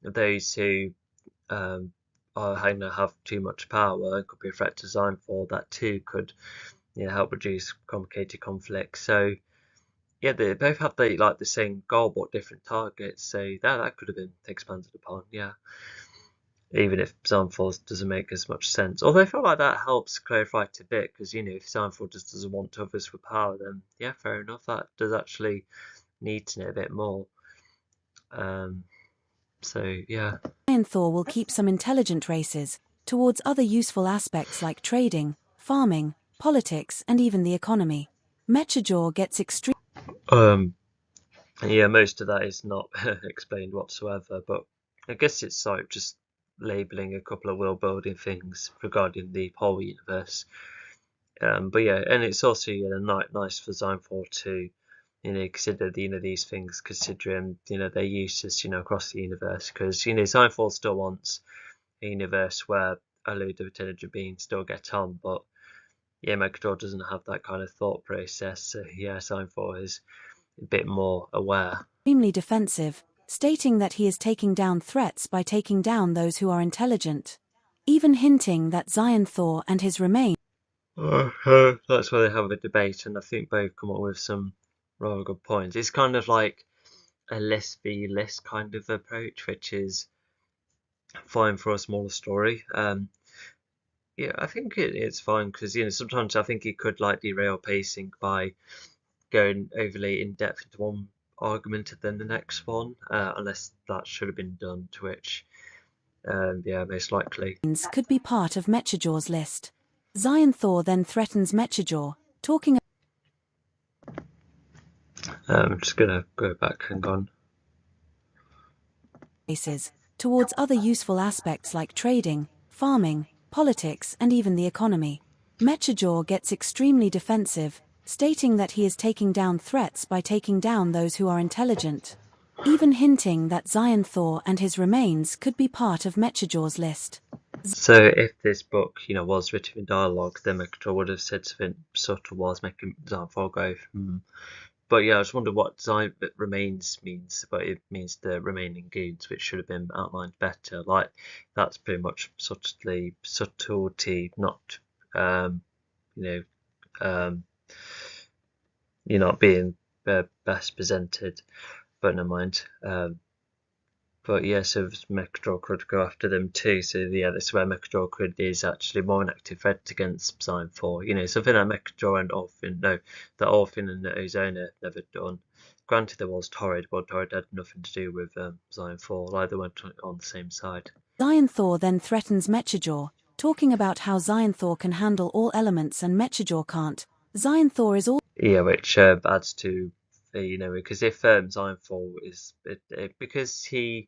Speaker 1: those who have too much power could be a threat to Xionthor. That too could help reduce complicated conflicts. So yeah, they both have the same goal but different targets. So that could have been expanded upon. Yeah. Even if Xionthor doesn't make as much sense. Although I feel like that helps clarify it a bit, because if Xionthor just doesn't want others with power, then yeah, fair enough. That does actually need to know a bit more. So yeah.
Speaker 2: Xionthor will keep some intelligent races towards other useful aspects like trading, farming, politics, and even the economy. Mechajaw gets extreme.
Speaker 1: Yeah, most of that is not explained whatsoever, but I guess it's like just labeling a couple of world building things regarding the whole universe. But yeah, and it's also nice for Zine4 to consider these things, considering their uses across the universe, because Zine4 still wants a universe where a load of intelligent beings still get on, but yeah, Megatron doesn't have that kind of thought process. So yeah, Zine4 is a bit more aware.
Speaker 2: Extremely defensive, stating that he is taking down threats by taking down those who are intelligent, even hinting that Zionthor and his remains
Speaker 1: That's why they have a debate, and I think both come up with some rather good points. It's kind of like a list v list kind of approach, which is fine for a smaller story. Yeah, I think it's fine because sometimes I think it could like derail pacing by going overly in depth into one argument and then the next one, unless that should have been done. To which, yeah, most likely.
Speaker 2: could be part of Mechajor's list. Zionthor then threatens Mechajor, talking
Speaker 1: I'm just gonna go back and on.
Speaker 2: places towards other useful aspects like trading, farming, politics, and even the economy. Mechajor gets extremely defensive, stating that he is taking down threats by taking down those who are intelligent, even hinting that Zionthor and his remains could be part of Mechajor's list.
Speaker 1: So if this book, was written in dialogue, then Mechatol would have said something subtle was making Zine4 go, But yeah, I just wonder what Zine remains means, but it means the remaining goons, which should have been outlined better. Like, that's pretty much subtlety, not, you know, you're not being best presented, but never mind. But yeah, so Mechatol could go after them too. So yeah, this is where Mechatol could is actually more an active threat against Zine4. Something that Mechatol and Orphan, no, that Orphan and Ozona never done. Granted, there was Torrid, but Torrid had nothing to do with Zine4. Like they weren't on the same side.
Speaker 2: Zionthor then threatens Mechajor, talking about how Zionthor can handle all elements and Mechajor can't. Zionthor is all
Speaker 1: Yeah, which adds to, because if Zine4 is because he.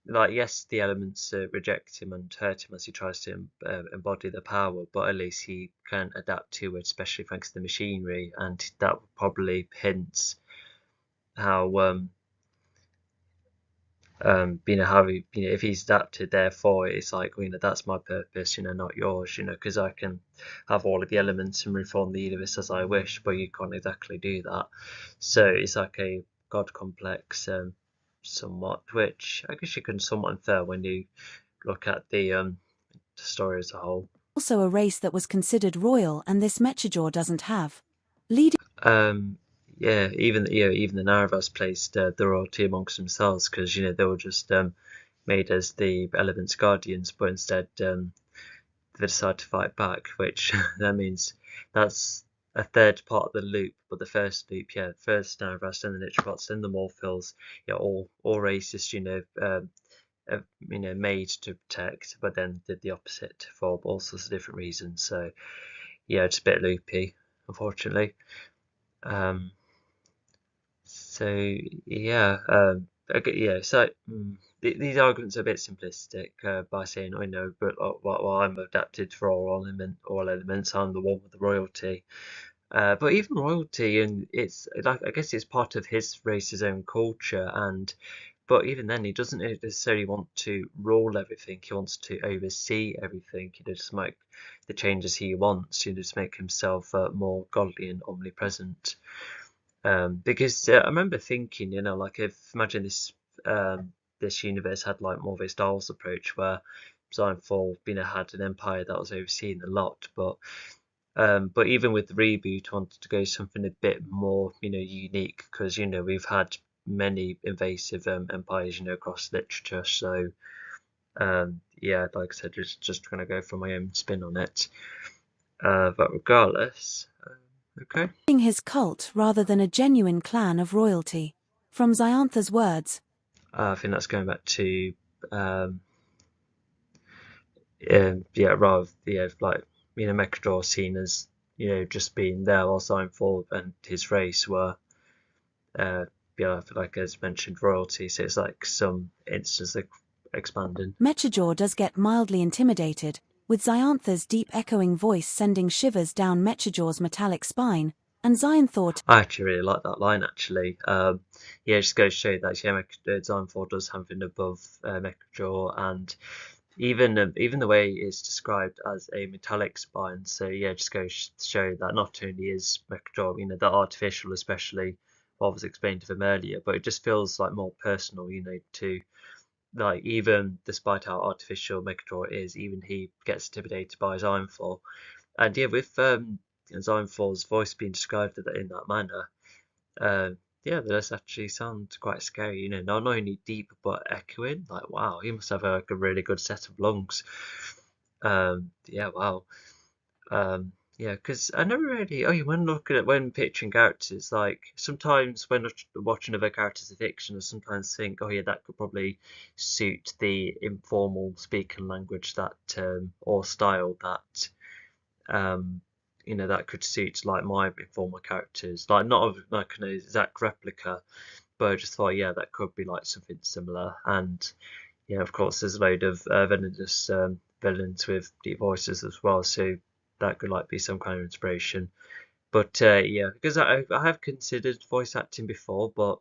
Speaker 1: Like, yes, the elements reject him and hurt him as he tries to embody the power, but at least he can adapt to it, especially thanks to the machinery, and that probably hints how how he, if he's adapted, therefore it's like, that's my purpose, not yours, because I can have all of the elements and reform the universe as I wish, but you can't exactly do that. So it's like a god complex, somewhat, which I guess you can somewhat infer when you look at the story as a whole.
Speaker 2: also a race that was considered royal and this Mechajor doesn't have. Leading
Speaker 1: Yeah, even the Naravas placed the royalty amongst themselves because they were just made as the Element's guardians, but instead they decided to fight back, which that means that's a third part of the loop. But the first loop, first Naravas, then the Nitrobots, then the Morphils, all races, made to protect, but then did the opposite for all sorts of different reasons. So yeah, it's a bit loopy, unfortunately. So yeah, So these arguments are a bit simplistic by saying I know, but I'm adapted for all elements. I'm the one with the royalty. But even royalty, and it's like I guess it's part of his race's own culture, but even then, he doesn't necessarily want to rule everything. He wants to oversee everything. Just make the changes he wants. Just make himself more godly and omnipresent. Because I remember thinking, like if imagine this universe had like more of a Star Wars approach where Zine4, had an empire that was overseeing a lot, but even with the reboot, I wanted to go something a bit more, unique because we've had many invasive empires, across literature. So yeah, like I said, just gonna go for my own spin on it. But regardless, okay.
Speaker 2: his cult rather than a genuine clan of royalty. From Zyantha's words,
Speaker 1: I think that's going back to rather like Mechador seen as just being there while Zine4 and his race were I feel like as mentioned royalty. So it's like some instance of expanding.
Speaker 2: Mechajaw does get mildly intimidated, with Xianthar's deep echoing voice sending shivers down Mechajaw's metallic spine, and Xyanthor
Speaker 1: I actually really like that line, actually. Yeah, it just goes to show that Xyanthor does have an above Mechajaw, and even the way it's described as a metallic spine. So yeah, just goes to show that not only is Mechajaw, the artificial, especially what was explained to him earlier, but it just feels like more personal, to like, even despite how artificial Mechajaw is, even he gets intimidated by Xyanthor. And yeah, with Xyanthor's voice being described in that manner, uh, yeah, that does actually sound quite scary. Not only deep but echoing. Like, wow, he must have like a really good set of lungs. Yeah, wow. Yeah, because I never really. Oh, yeah, when picturing characters, like sometimes when watching other characters of fiction, I sometimes think, oh yeah, that could probably suit the informal speaking language that or style that um, that could suit like my informal characters, like not like an exact replica, but I just thought, yeah, that could be like something similar. And yeah, of course, there's a load of villainous villains with deep voices as well, so that could like be some kind of inspiration. But yeah, because I have considered voice acting before, but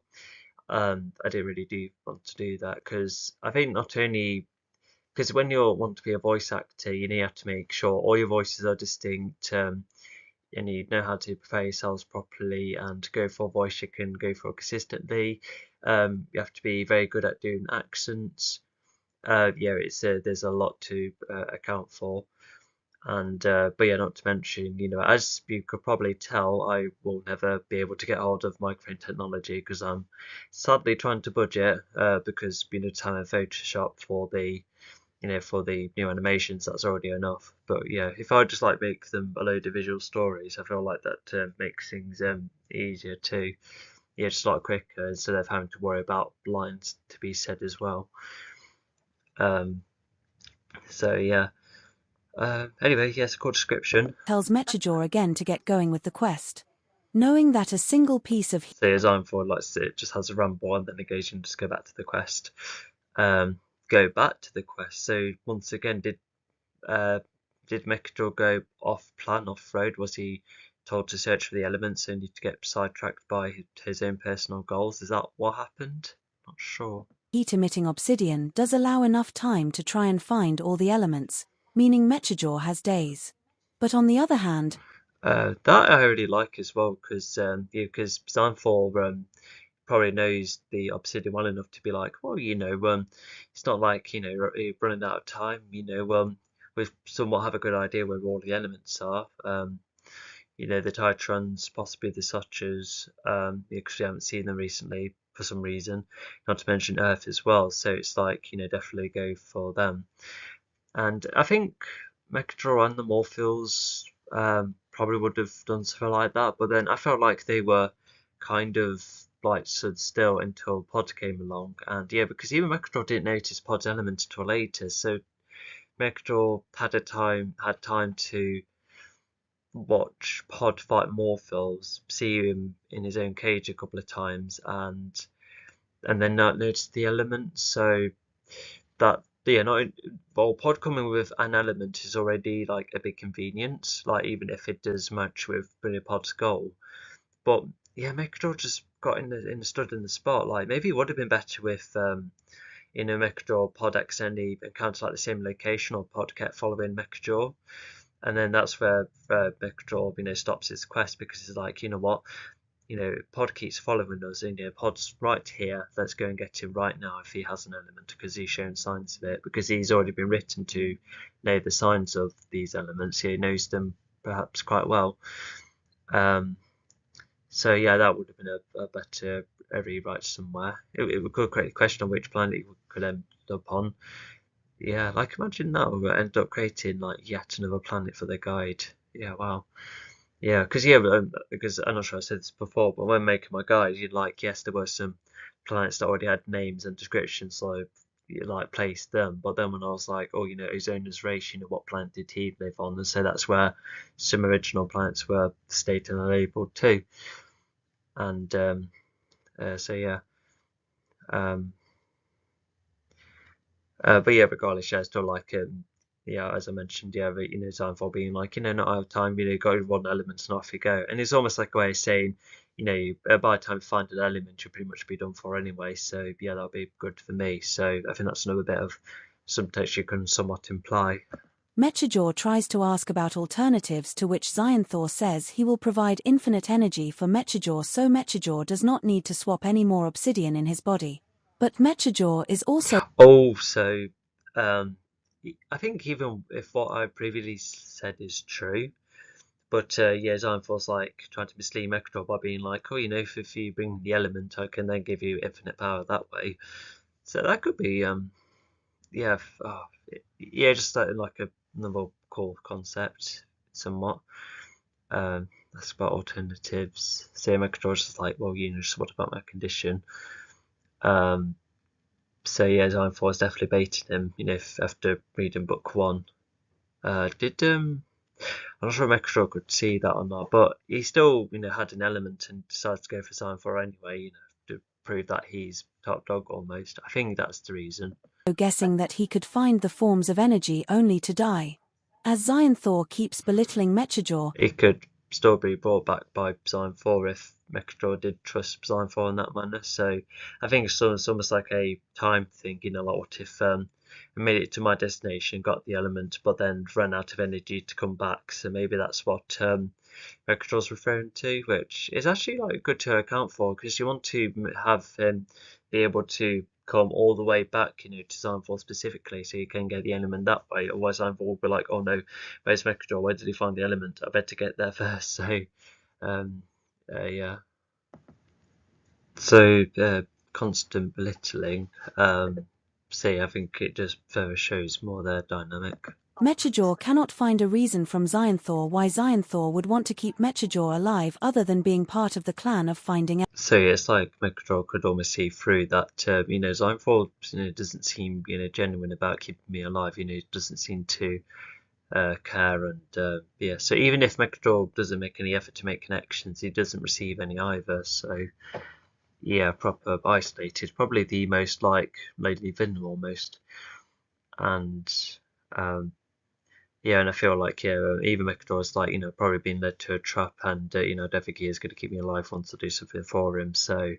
Speaker 1: I didn't really do want to do that because I think not only because when you want to be a voice actor, you have to make sure all your voices are distinct, and you know how to prepare yourselves properly and go for a voice you can go for consistently. You have to be very good at doing accents. Yeah, it's there's a lot to account for. And but yeah, not to mention, as you could probably tell, I will never be able to get hold of microphone technology because I'm sadly trying to budget because time in Photoshop for the new animations, that's already enough. But yeah, if I just like make them a load of visual stories, I feel like that makes things easier too. Yeah, just a lot quicker instead of having to worry about lines to be said as well. Um, so yeah. Anyway, yes, cool description.
Speaker 2: tells Mechajaw again to get going with the quest. Knowing that a single piece of
Speaker 1: So as I'm for like it just has a ramble and then it goes and just go back to the quest. Um, go back to the quest. So once again, did Mechador go off plan, off road? Was he told to search for the elements only to get sidetracked by his own personal goals? Is that what happened? Not sure.
Speaker 2: heat-emitting obsidian does allow enough time to try and find all the elements, meaning Mechajaw has days. But on the other hand,
Speaker 1: That I really like as well because because Xanthor probably knows the obsidian well enough to be like, well, it's not like you're running out of time. We somewhat have a good idea where all the elements are. The Titrons, possibly the Suchers, because we haven't seen them recently for some reason. Not to mention Earth as well. So it's like definitely go for them. And I think Mechadraw and the Morphils probably would have done something like that, but then I felt like they were kind of like stood still until Pod came along, and yeah, because even Mechadraw didn't notice Pod's element until later, so Mechadraw had time to watch Pod fight Morphils, see him in his own cage a couple of times, and then not notice the element, so that yeah, not well, Pod coming with an element is already like a big convenience, like even if it does match with Brilliant Pod's goal. But yeah, Mechador just got stood in the spot. Like maybe it would have been better with Mechador Pod accidentally encountered like the same location, or Pod kept following Mechador. And then that's where Mechador stops his quest because he's like, you know what, Pod keeps following us, and Pod's right here. Let's go and get him right now if he has an element, because he's shown signs of it. Because he's already been written to know the signs of these elements. He knows them perhaps quite well. So yeah, that would have been a better rewrite somewhere. It could create a question on which planet it could end up on. Yeah, like imagine that we end up creating like yet another planet for the guide. Yeah, wow. Yeah, because I'm not sure I said this before, but when making my guide, yes, there were some planets that already had names and descriptions, so you like placed them. But then when I was like, oh, his owner's race, what planet did he live on? And so that's where some original planets were stated and labeled too. And so yeah, um, But yeah, regardless, yeah, I still like yeah, as I mentioned, yeah, but, Xylophone being like, not out of time, go one element and off you go. And it's almost like a way of saying, by the time you find an element, you'll pretty much be done for anyway. So yeah, that'll be good for me. So I think that's another bit of subtext you can somewhat imply.
Speaker 2: Mechajaw tries to ask about alternatives, to which Xyanthor says he will provide infinite energy for Mechajaw, so Mechajaw does not need to swap any more obsidian in his body. But Mechajaw is also
Speaker 1: Also, I think even if what I previously said is true, but yeah, Xylophon's like trying to mislead Mechadraw by being like, oh, if you bring the element, I can then give you infinite power that way. So that could be, yeah, yeah, just like another cool concept, somewhat. That's about alternatives. Say Megadraw's just like, well, just what about my condition? Um, so yeah, Xylophon is definitely baiting him. After reading book one, did I'm not sure if Mechadraw could see that or not, but he still, had an element and decided to go for Xylophon anyway. To prove that he's top dog almost. I think that's the reason.
Speaker 2: guessing that he could find the forms of energy only to die. As Xyanthor keeps belittling Mechajaw,
Speaker 1: It could still be brought back by Psion 4 if Mechadraw did trust Psion 4 in that manner. So I think it's almost like a time thing, like what if I made it to my destination, got the element, but then ran out of energy to come back. So maybe that's what Mechadraw's referring to, which is actually like good to account for because you want to have be able to come all the way back, to Xylophon specifically, so you can get the element that way. Otherwise, Xylophon will be like, "Oh no, where's Mechadraw? Where did he find the element? I better get there first." So, um, yeah. So, constant belittling. See, I think it just further shows more their dynamic.
Speaker 2: Mechajaw cannot find a reason from Xyanthor why Xyanthor would want to keep Mechajaw alive other than being part of the clan of finding.
Speaker 1: So yeah, it's like Mechadraw could almost see through that. Xylophon, doesn't seem, genuine about keeping me alive. Doesn't seem to care, and yeah. So even if Mechadraw doesn't make any effort to make connections, he doesn't receive any either. So yeah, proper isolated. Probably the most like Lady Venom almost, and um, yeah, and I feel like even Mechadraw is like probably been led to a trap, and I don't think he is going to keep me alive once I do something for him. So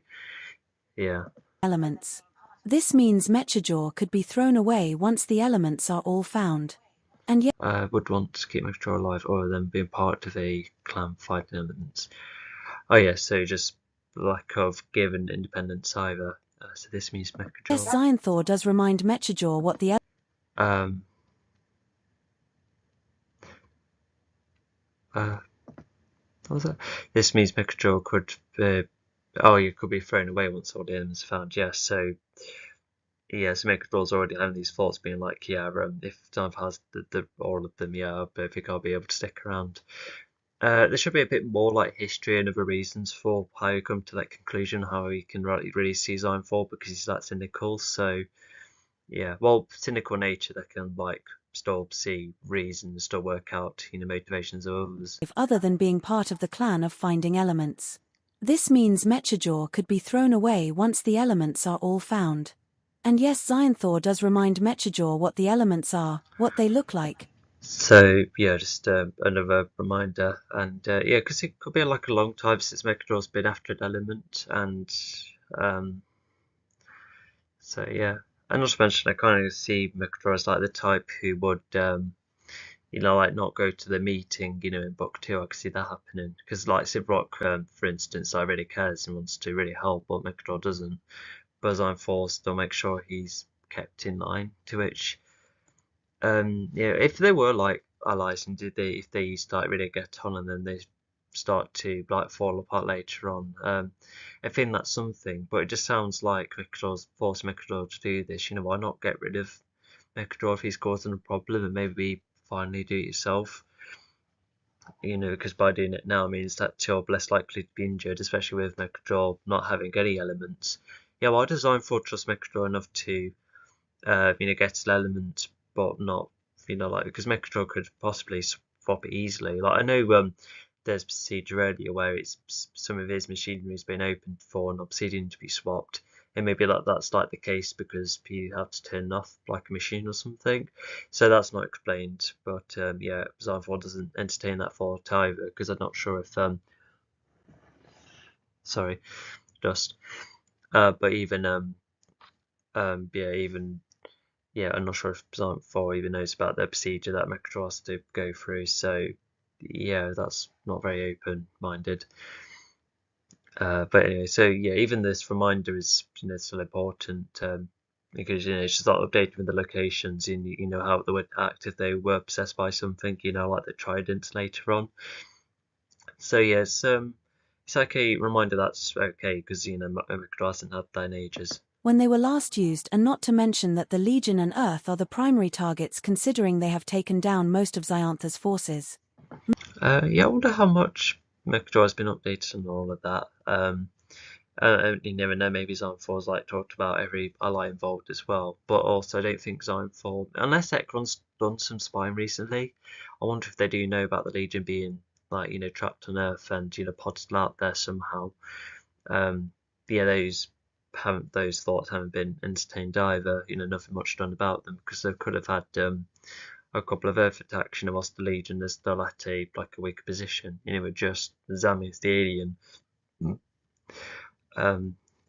Speaker 1: yeah.
Speaker 2: Elements. This means Mechajaw could be thrown away once the elements are all found. And yet,
Speaker 1: I would want to keep Megatron alive other than being part of a clan fighting elements. Oh yeah, so just lack of given independence either. So this means
Speaker 2: yes,
Speaker 1: Megatron.
Speaker 2: Xyanthor does remind Mechajaw what the
Speaker 1: Um, what was that? This means Megatron could you could be thrown away once all the elements are found. Yes, so yeah, so Megatron's already having these thoughts being like, yeah, if time has all of them, yeah, I don't think I'll be able to stick around. There should be a bit more like history and other reasons for how you come to that conclusion, how he can really see Xylophon because he's that cynical. So yeah, well, cynical nature that can like still see reasons, still work out motivations of others.
Speaker 2: other than being part of the clan of finding elements. This means Mechajaw could be thrown away once the elements are all found. And yes, Xyanthor does remind Mechajaw what the elements are, what they look like.
Speaker 1: So yeah, just another reminder, and yeah, because it could be like a long time since Megadraw's been after an element, and um, so yeah. And not to mention, I kind of see Megadraw as like the type who would like not go to the meeting, in book two. I could see that happening because, like, Sivrock, for instance, like really cares and wants to really help, but Megador doesn't. But I'm forced to make sure he's kept in line. To which, if they were like allies and if they start really get on and then they start to like fall apart later on, I think that's something. But it just sounds like Megador's forcing Megador to do this. Why not get rid of Megador if he's causing a problem and maybe finally do it yourself? Because by doing it now means that you're less likely to be injured, especially with Mechadraw not having any elements. Yeah, well, I designed for trust Mechadraw enough to, get an element, but not, because Mechadraw could possibly swap it easily. Like, I know there's procedure earlier where it's some of his machinery has been opened for an obsidian to be swapped, and maybe that's like the case because you have to turn off like a machine or something. So that's not explained. But yeah, Design 4 doesn't entertain that thought either because I'm not sure if sorry, dust. But even yeah, even yeah, I'm not sure if Design 4 even knows about the procedure that Mechatroll has to go through. So yeah, that's not very open-minded. But anyway, so yeah, even this reminder is still important because it's just like updating with the locations and how they would act if they were possessed by something, like the tridents later on. So yeah, it's like a reminder that's okay because Mechatroll hasn't had that in ages.
Speaker 2: When they were last used, and not to mention that the Legion and Earth are the primary targets considering they have taken down most of Xiantha's forces.
Speaker 1: Yeah, I wonder how much Mechatroll has been updated and all of that. You never know, maybe Zone 4's like talked about every ally involved as well. But also, I don't think Zone 4, unless Ekron's done some spying recently, I wonder if they do know about the Legion being like trapped on Earth and potted out there somehow. But yeah, those thoughts haven't been entertained either. Nothing much done about them because they could have had a couple of Earth attacks. Whilst the Legion is still at a weaker position. With just Zamius the alien.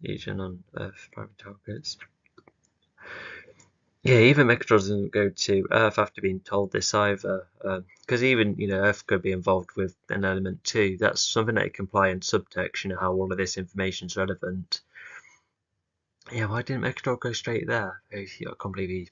Speaker 1: Legion on Earth primary targets. Yeah, even Megatron doesn't go to Earth after being told this either, because even Earth could be involved with an element too. That's something that can apply in subtext. How all of this information is relevant. Yeah, why didn't Megatron go straight there? I can't believe he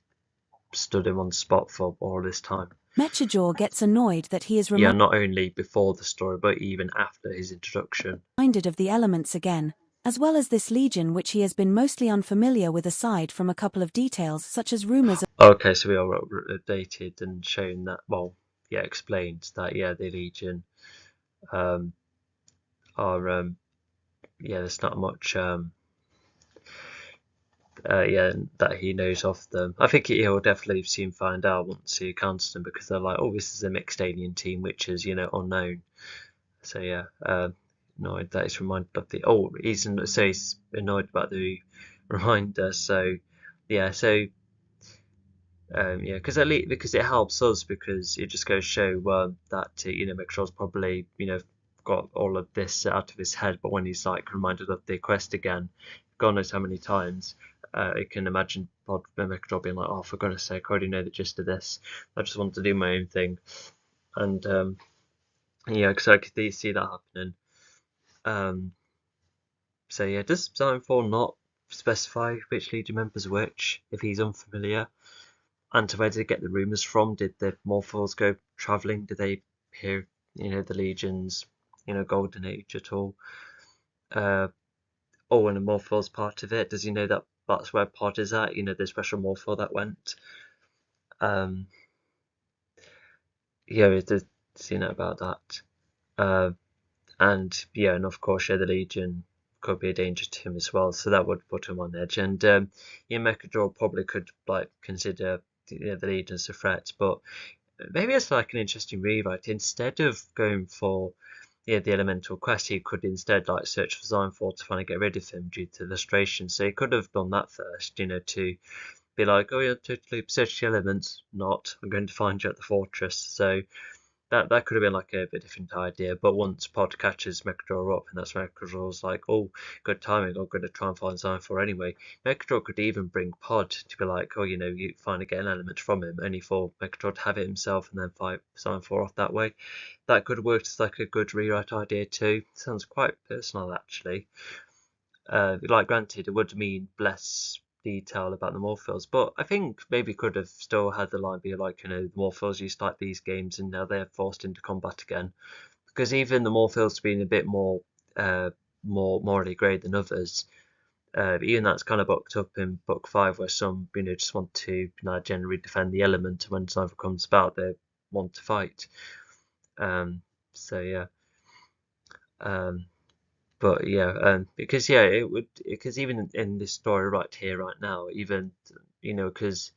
Speaker 1: stood him on the spot for all this time.
Speaker 2: Mechajaw gets annoyed that he is
Speaker 1: Yeah, not only before the story, but even after his introduction.
Speaker 2: reminded of the elements again, as well as this Legion which he has been mostly unfamiliar with aside from a couple of details such as rumors of
Speaker 1: Okay, so we are updated and shown that, well, yeah, explained that, yeah, the Legion are, yeah, there's not much, yeah, that he knows of them. I think he'll definitely soon find out once he encounters them because they're like, oh, this is a mixed alien team, which is, unknown. So yeah, annoyed that he's reminded of the, oh, he's annoyed about the reminder. So yeah, so yeah, because at least because it helps us because it just goes to show that McShaw's probably got all of this out of his head, but when he's like reminded of the quest again, God knows how many times, I can imagine McShaw being like, oh, for goodness sake, I already know the gist of this. I just want to do my own thing, and yeah, because I could see that happening. Um, so yeah, does Silent 4 not specify which Legion members are which if he's unfamiliar? And where did they get the rumours from? Did the Morphals go travelling? Did they hear, the Legion's, golden age at all? Uh, oh, and the Morphal's part of it. Does he know that that's where Pod is at? The special Morphal that went. Um, yeah, does he know about that? Uh, and yeah, and of course, yeah, the Legion could be a danger to him as well, so that would put him on edge. And yeah, Mechadraw probably could consider the Legion as a threat, but maybe it's like an interesting rewrite. Instead of going for the elemental quest, he could instead search for Zionfall to finally get rid of him due to frustration. So he could have done that first, to be like, oh yeah, totally search the elements. Not, I'm going to find you at the fortress. So that could have been like a bit different idea. But once Pod catches Mechadraw up, and that's when Mechadraw's like, oh, good timing, I'm going to try and find Zionfall anyway. Mechadraw could even bring Pod to be like, oh, you finally get an element from him, only for Mechadraw to have it himself and then fight Zionfall off that way. That could have worked as like a good rewrite idea too. Sounds quite personal actually. Granted, it would mean less detail about the Morphals, but I think maybe could have still had the line be like, the Morphals used to like these games and now they're forced into combat again. Because even the Morphals being a bit more morally grey than others, even that's kind of booked up in book 5 where some, just want to generally defend the element and when time comes about they want to fight. So yeah. But yeah, because yeah, it would because even in this story right here, right now, even because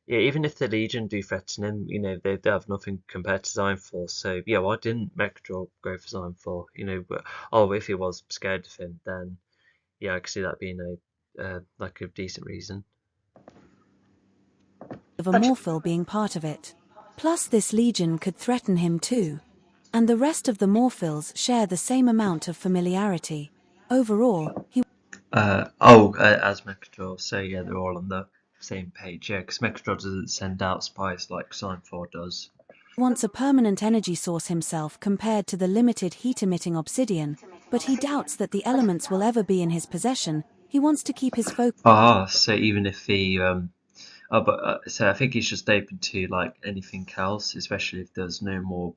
Speaker 1: yeah, even if the Legion do threaten him, they have nothing compared to Zionfall. So yeah, why didn't Mechador go for Zionfall? But if he was scared of him, then yeah, I could see that being like a decent reason.
Speaker 2: Of a Morphil being part of it. Plus this legion could threaten him too. And the rest of the Morphils share the same amount of familiarity. Overall, he
Speaker 1: As Mechador, so yeah, they're all on the same page, yeah, because Mechador doesn't send out spies like Sign4 does.
Speaker 2: wants a permanent energy source himself compared to the limited heat-emitting obsidian, but he doubts that the elements will ever be in his possession. He wants to keep his focus
Speaker 1: So even if he, so I think he's just open to like anything else, especially if there's no more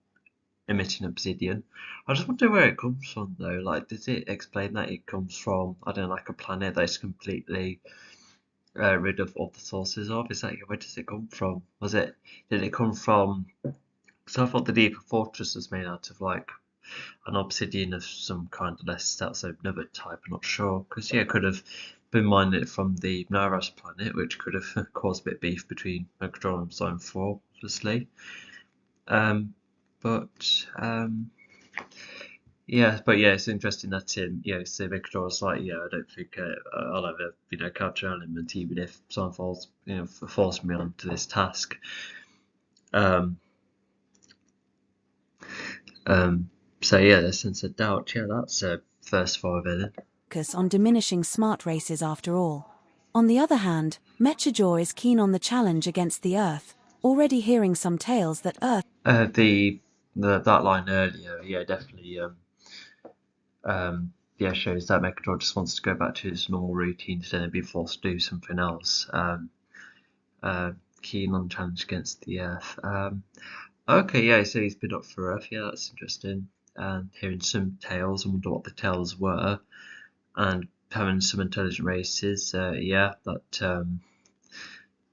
Speaker 1: emitting obsidian. I just wonder where it comes from though. Like, does it explain that it comes from, I don't know, like a planet that's completely rid of all the sources of? Is that where does it come from? Did it come from? So I thought the Deeper Fortress was made out of like an obsidian of some kind, unless that's another type. I'm not sure because yeah, it could have been mined from the Naras planet, which could have caused a bit of beef between Megatron and Zone 4, obviously. Um, but yeah, it's interesting that so Megatron's like, yeah, I don't think I'll have a counter element, even if Zone 4's forced me onto this task. Um, so yeah, there's sense of doubt. Yeah, that's first 4 villain.
Speaker 2: on diminishing smart races after all. On the other hand, Mechajaw is keen on the challenge against the Earth, already hearing some tales that Earth
Speaker 1: That line earlier, yeah, definitely shows that Megatron just wants to go back to his normal routine instead of being forced to do something else. Keen on challenge against the Earth. Okay, yeah, so he's been up for Earth. Yeah, that's interesting. And hearing some tales, I wonder what the tales were. And having some intelligent races, yeah, that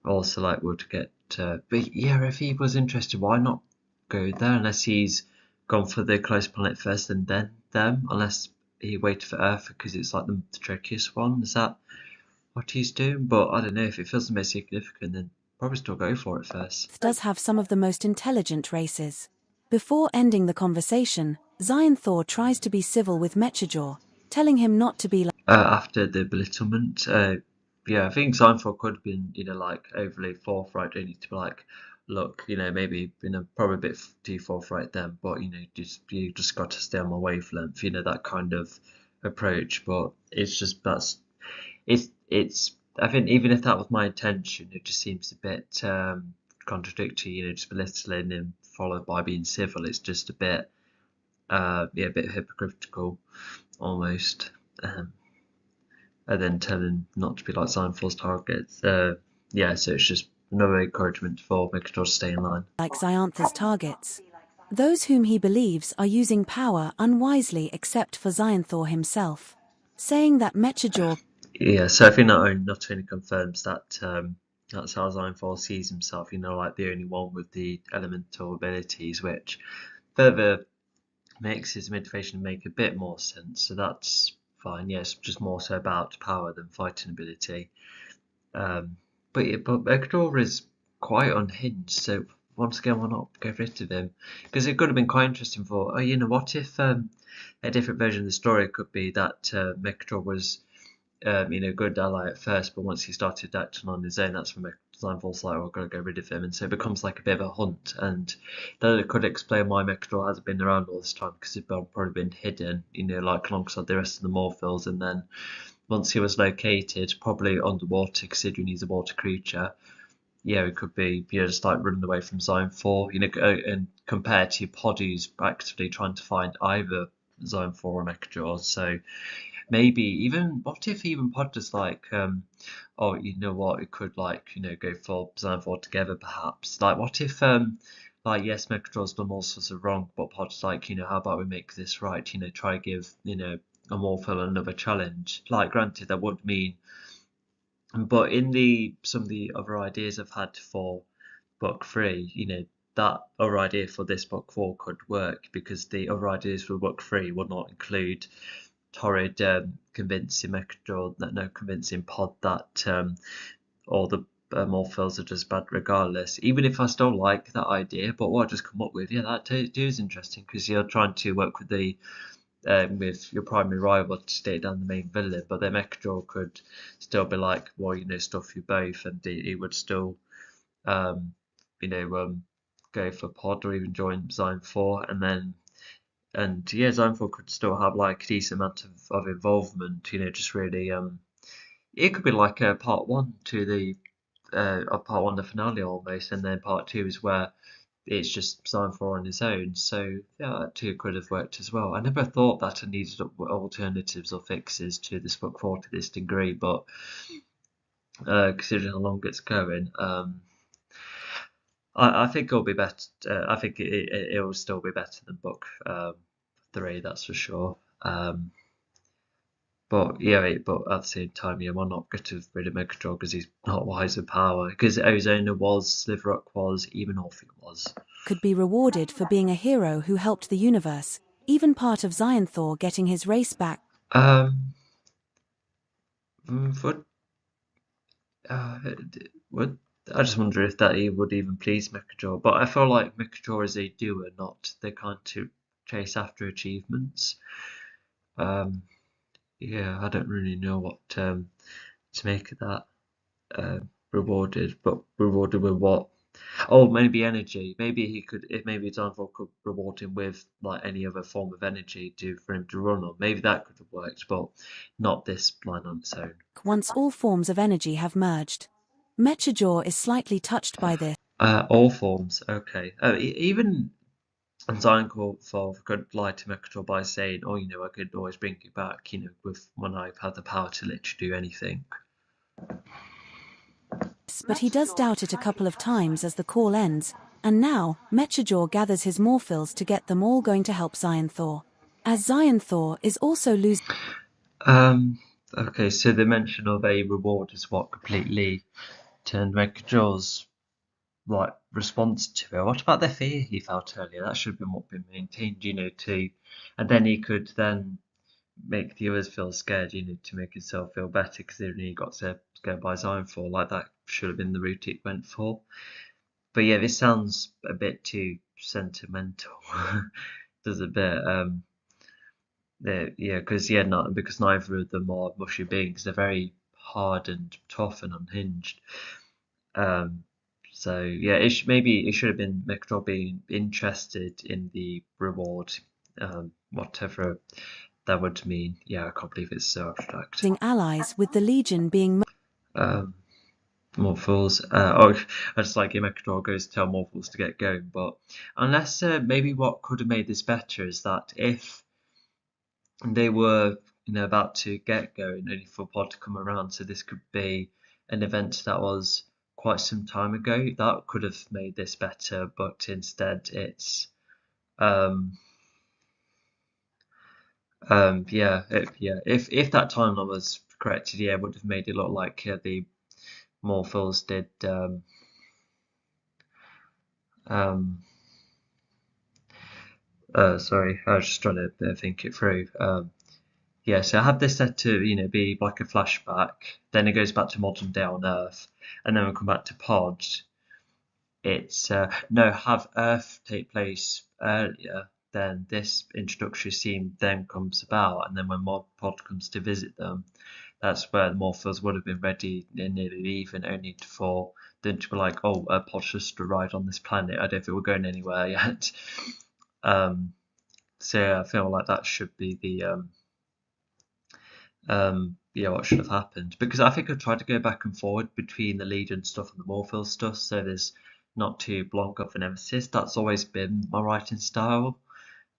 Speaker 1: also like would get. But yeah, if he was interested, why not go there? Unless he's gone for the close planet first and then them. Unless he waited for Earth because it's like the trickiest one. Is that what he's doing? But I don't know, if it feels the most significant, then probably still go for it first.
Speaker 2: does have some of the most intelligent races. Before ending the conversation, Thor tries to be civil with Mechajaw, telling him not to be
Speaker 1: After the belittlement, yeah, I think Seinfeld could have been, like overly forthright. Don't need to be like, look, maybe, probably a bit too forthright then, but you just got to stay on my wavelength, that kind of approach. But it's just it's. I think even if that was my intention, it just seems a bit contradictory. Just belittling him followed by being civil. It's just a bit, a bit hypocritical almost. And then tell him not to be like Seinfeld's targets. So it's just another encouragement for Megatron to stay in line.
Speaker 2: like Xanth's targets. Those whom he believes are using power unwisely except for Xanthor himself, saying that Mechajaw
Speaker 1: Yeah, so I think not only confirms that that's how Seinfeld sees himself, like the only one with the elemental abilities, which further makes his motivation make a bit more sense. So that's fine. Yes, just more so about power than fighting ability. But Ecuador is quite unhinged, so once again, why not get rid of him? Because it could have been quite interesting for, what if a different version of the story could be that Mechatron was, good ally at first, but once he started acting on his own, that's when Steinfall's like, oh, I've got to get rid of him, and so it becomes like a bit of a hunt, and that could explain why Mechatron hasn't been around all this time, because he'd probably been hidden, like alongside the rest of the Morphils, and then once he was located, probably underwater, considering he's a water creature, it could be, just like running away from Zone 4, and compared to Pod, who's actively trying to find either Zone 4 or Mechajaw. So maybe even, what if even Pod just like, oh, you know what, it could like, go for Zone 4 together perhaps. Like, what if, yes, Mechadraw's done all sorts of wrong, but Pod's like, how about we make this right? Try to give, a Morphil another challenge. Like, granted, that would mean, but in some of the other ideas I've had for book 3, that other idea for this book 4 could work, because the other ideas for book 3 would not include Torrid convincing Mechador, no, convincing Pod that all the Morphils are just bad regardless. Even if I still like that idea, but what I just come up with, that too is interesting, because you're trying to work with the with your primary rival to stay down the main villain, but then Mechadraw could still be like, well, stuff you both, and he would still, um, you know, um, go for Pod or even join Zine 4, and yeah, Zine 4 could still have like a decent amount of involvement, just really, it could be like a part one to a part one, the finale almost, and then part two is where it's just Zine 4 on his own. So yeah, that too could have worked as well. I never thought that I needed alternatives or fixes to this book 4 to this degree, but considering how long it's going, I think it'll be better. I think it will still be better than book 3, that's for sure. But yeah, but at the same time, why not get rid of Megatron because he's not wise with power? Because Ozona was, Sliverock was, even Orpheum was.
Speaker 2: Could be rewarded for being a hero who helped the universe, even part of Xyanthor getting his race back.
Speaker 1: Um, would would I just wonder if that he would even please Mechajaw. But I feel like Mechajaw is a doer, not the kind to chase after achievements. Um, yeah, I don't really know what to make of that. Rewarded, but rewarded with what? Oh, maybe energy. Maybe he could, if maybe Downfall could reward him with like any other form of energy for him to run on. Maybe that could have worked, but not this line on its own.
Speaker 2: Once all forms of energy have merged. Mechajaw is slightly touched by this.
Speaker 1: All forms, okay. Even Zion could lie to Mechatron by saying, "Oh, I could always bring you back, with when I've had the power to let you do anything."
Speaker 2: But he does doubt it a couple of times as the call ends, and now, Mechajaw gathers his Morphils to get them all going to help Xyanthor. As Xyanthor is also losing.
Speaker 1: Okay, so the mention of a reward is what completely turned Mechajaw's response to it. What about the fear he felt earlier? That should have been what been maintained, and then he could then make the others feel scared, to make himself feel better because he got scared by Xyanthor. Like that should have been the route it went for. But yeah, this sounds a bit too sentimental. Does a bit, because neither of them are mushy beings. They're very hard and tough and unhinged. So yeah, maybe it should have been Megatron being interested in the reward, whatever that would mean. Yeah, I can't believe it's so abstract.
Speaker 2: Allies with the Legion being.
Speaker 1: Morphals. I just like Megatron goes to tell Morphals to get going, but unless maybe what could have made this better is that if they were about to get going, only for Pod to come around, so this could be an event that was quite some time ago. That could have made this better, but instead it's if that timeline was corrected, it would have made it look like the Morphals did sorry, I was just trying to think it through. Yeah, so I have this set to be like a flashback. Then it goes back to modern day on Earth, and then we come back to Pod. It's no, have Earth take place earlier. Then this introductory scene then comes about, and then when Pod comes to visit them, that's where the Morphers would have been ready and nearly leaving, only for them to be like, "Oh, Pod's just arrived on this planet. I don't think we're going anywhere yet." So yeah, I feel like that should be the what should have happened, because I think I've tried to go back and forward between the Legion stuff and the Morphle stuff, so there's not too long of an emphasis. That's always been my writing style.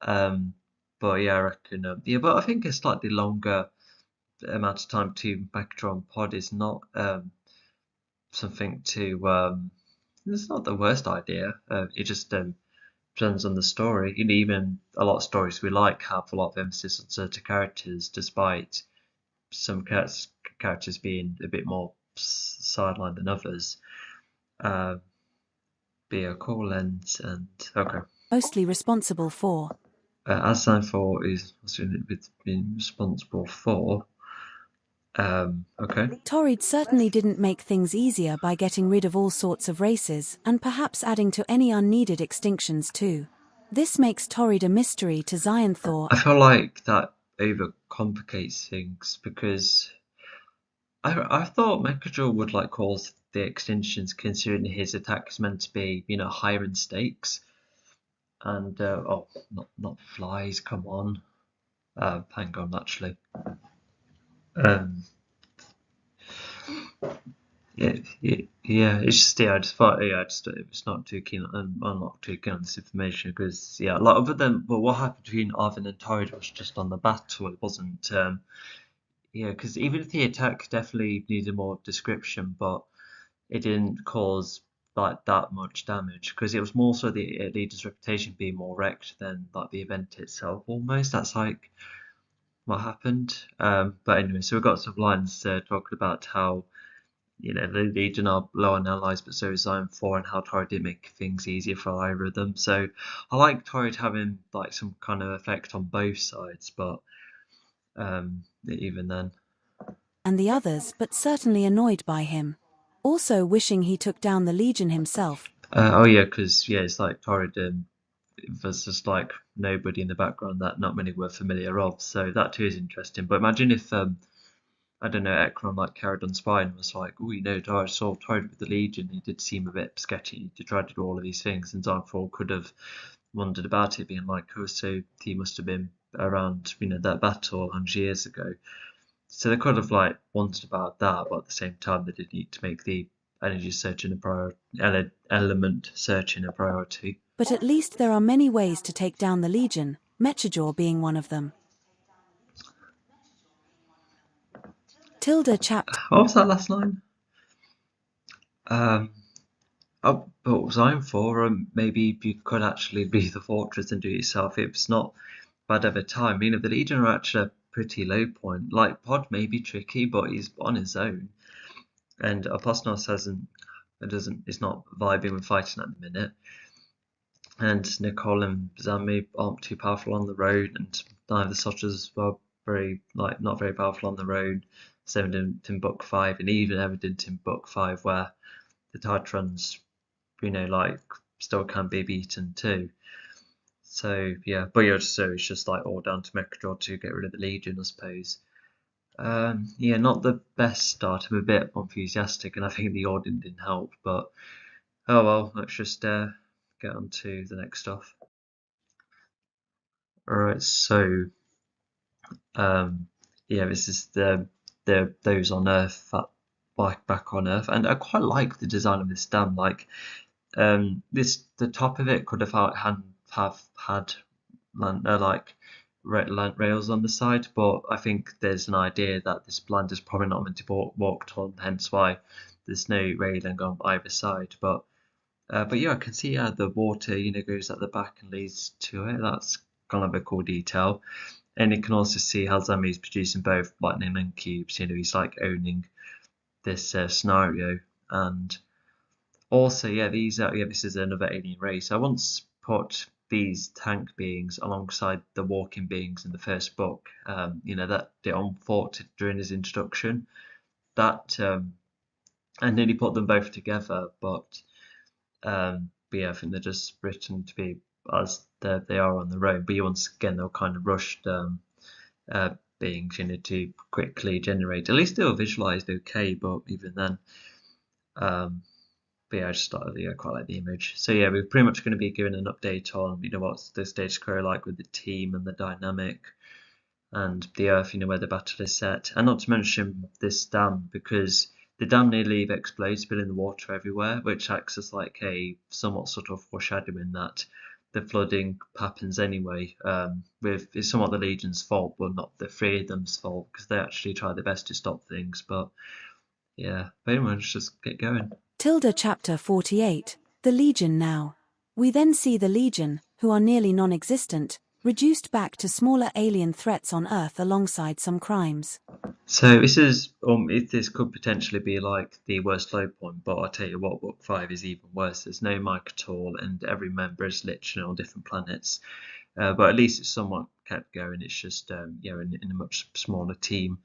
Speaker 1: But yeah, I reckon but I think a slightly longer amount of time to Megatron Pod is not something to it's not the worst idea. It just depends on the story. Even a lot of stories we like have a lot of emphasis on certain characters, despite some characters being a bit more sidelined than others. Be a cool lens and okay.
Speaker 2: Mostly responsible for.
Speaker 1: As Sanford is been responsible for. Okay.
Speaker 2: Torrid certainly didn't make things easier by getting rid of all sorts of races and perhaps adding to any unneeded extinctions too. This makes Torrid a mystery to Xyanthor.
Speaker 1: I feel like that overcomplicates things because I thought Mechadrill would like cause the extinctions considering his attack is meant to be, higher in stakes. And not flies, come on. Hang on, actually. Um, yeah, it's just I just thought it's not too keen. I'm not too keen on this information because a lot other than what happened between Arvin and Torrid was just on the battle. It wasn't because even if the attack definitely needed more description, but it didn't cause like that much damage because it was more so the leader's reputation being more wrecked than like the event itself. Almost that's like what happened. But anyway, so we've got some lines talking about how the Legion are low on allies, but so is Zone 4, and how Torrid did make things easier for either of them. So I like Torrid having like some kind of effect on both sides, but even then.
Speaker 2: And the others, but certainly annoyed by him. Also wishing he took down the Legion himself.
Speaker 1: Because it's like Torrid there's just like nobody in the background that not many were familiar of, so that too is interesting. But imagine if I don't know, Ekron like carried on spying and was like, I saw Torrid with the Legion. He did seem a bit sketchy to try to do all of these things, and Darkfall could have wondered about it, being like, so he must have been around, that battle 100 years ago. So they could have like wondered about that, but at the same time, they did need to make the energy searching a priority, element searching a priority.
Speaker 2: But at least there are many ways to take down the Legion, Mechajaw being one of them. Tilda chapter.
Speaker 1: What was that last line? But what was I for? Maybe you could actually be the fortress and do it yourself. It's not bad of a time. The Legion are actually a pretty low point. Like, Pod may be tricky, but he's on his own. And Apostos is not vibing with fighting at the minute. And Nicole and Zami aren't too powerful on the road, and neither Sotters were not very powerful on the road. It's evident in Book 5, and even evident in Book 5 where the Titrons, still can be beaten too. So so it's just like all down to Mechadrill to get rid of the Legion, I suppose. Not the best start. I'm a bit enthusiastic, and I think the audience didn't help. But oh well, let's just get on to the next stuff. All right, so this is the those on Earth back on Earth, and I quite like the design of this dam. Like the top of it could have had rails on the side, but I think there's an idea that this land is probably not meant to be walked on, hence why there's no railing on either side. But I can see how the water goes at the back and leads to it. That's kind of a cool detail. And you can also see how Zami is producing both lightning and cubes. He's like owning this scenario. And also, this is another alien race. I once put these tank beings alongside the walking beings in the first book. That Dion fought during his introduction. That I nearly put them both together, but I think they're just written to be as they are on their own. But once again, they're kind of rushed beings, to quickly generate. At least they were visualized okay, but even then. I just thought I quite like the image. So we're pretty much going to be giving an update on what's the status quo like with the team and the dynamic, and the Earth, where the battle is set, and not to mention this dam, because the dam nearly explodes, spilling the water everywhere, which acts as like a somewhat sort of foreshadowing that the flooding happens anyway. It's somewhat the Legion's fault, but not the three of them's fault, because they actually try their best to stop things. But pretty much just get going.
Speaker 2: Tilda chapter 48, the Legion now. We then see the Legion, who are nearly non-existent, reduced back to smaller alien threats on Earth alongside some crimes.
Speaker 1: So this could potentially be like the worst low point, but I'll tell you what, Book 5 is even worse. There's no Mike at all, and every member is literally on different planets. But at least it's somewhat kept going. It's just in a much smaller team.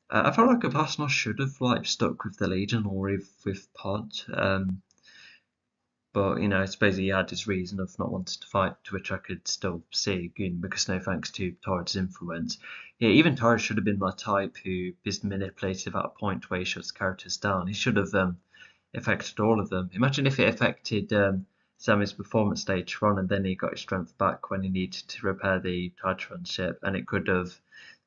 Speaker 1: I felt like Apostos should have stuck with the Legion or with Pod. But I suppose he had his reason of not wanting to fight, to which I could still see, because no thanks to Torres' influence. Yeah, even Torres should have been the type who is manipulative at a point where he shuts characters down. He should have affected all of them. Imagine if it affected Sammy's performance later on, and then he got his strength back when he needed to repair the Titran ship, and it could have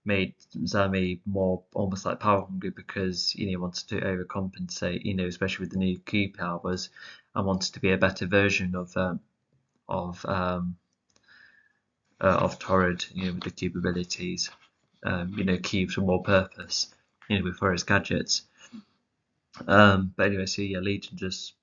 Speaker 1: made Zami more almost like power hungry because he wanted to overcompensate, especially with the new key powers, and wanted to be a better version of Torrid, with the capabilities, key for more purpose, for his gadgets. But anyway, so yeah, Legion just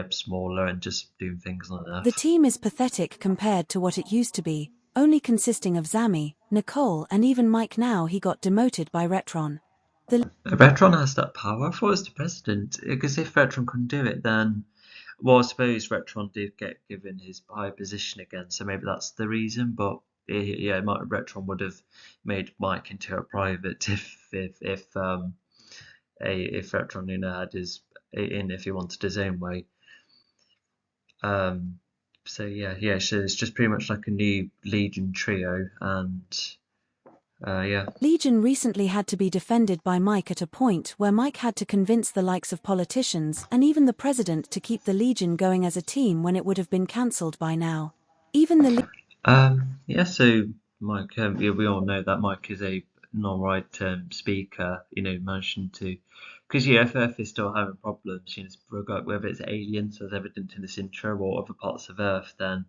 Speaker 1: smaller and just doing things on Earth.
Speaker 2: The team is pathetic compared to what it used to be, only consisting of Zami, Nicole, and even Mike. Now he got demoted by Retron.
Speaker 1: Retron has that power. I thought it was the president, because if Retron couldn't do it, then, well, I suppose Retron did get given his high position again, so maybe that's the reason. But yeah, Retron would have made Mike into a private if Retron had his if he wanted his own way. So yeah, so it's just pretty much like a new Legion trio, and yeah.
Speaker 2: Legion recently had to be defended by Mike at a point where Mike had to convince the likes of politicians and even the president to keep the Legion going as a team when it would have been cancelled by now. Even the
Speaker 1: Yeah, so Mike, yeah, we all know that Mike is a non-right speaker, mentioned to, because Earth is still having problems, whether it's aliens, as evident in this intro, or other parts of Earth, then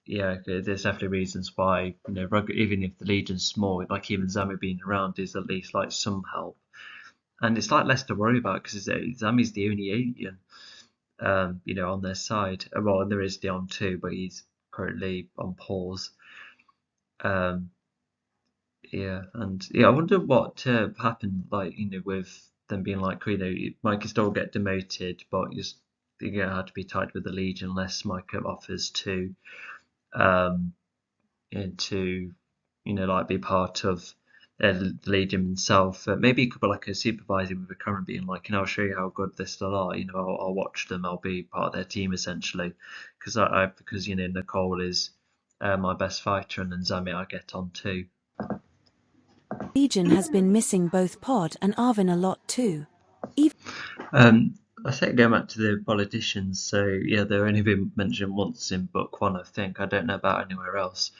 Speaker 1: yeah, there's definitely reasons why, even if the Legion's small, like even Zami being around is at least like some help. And it's like less to worry about because Zami's the only alien, on their side. Well, and there is Dion too, but he's currently on pause. Yeah, and yeah, I wonder what happened, like, with them being like, Mike can still get demoted, but you had to be tied with the Legion unless Mike offers to um to like be part of the Legion himself. Maybe he could be like a supervisor with a current being like, I'll show you how good they still are. I'll watch them. I'll be part of their team essentially, because because Nicole is my best fighter, and then Zami I get on too.
Speaker 2: Legion has been missing both Pod and Arvin a lot too.
Speaker 1: I think going back to the politicians, so yeah, they've only been mentioned once in book one, I think. I don't know about anywhere else,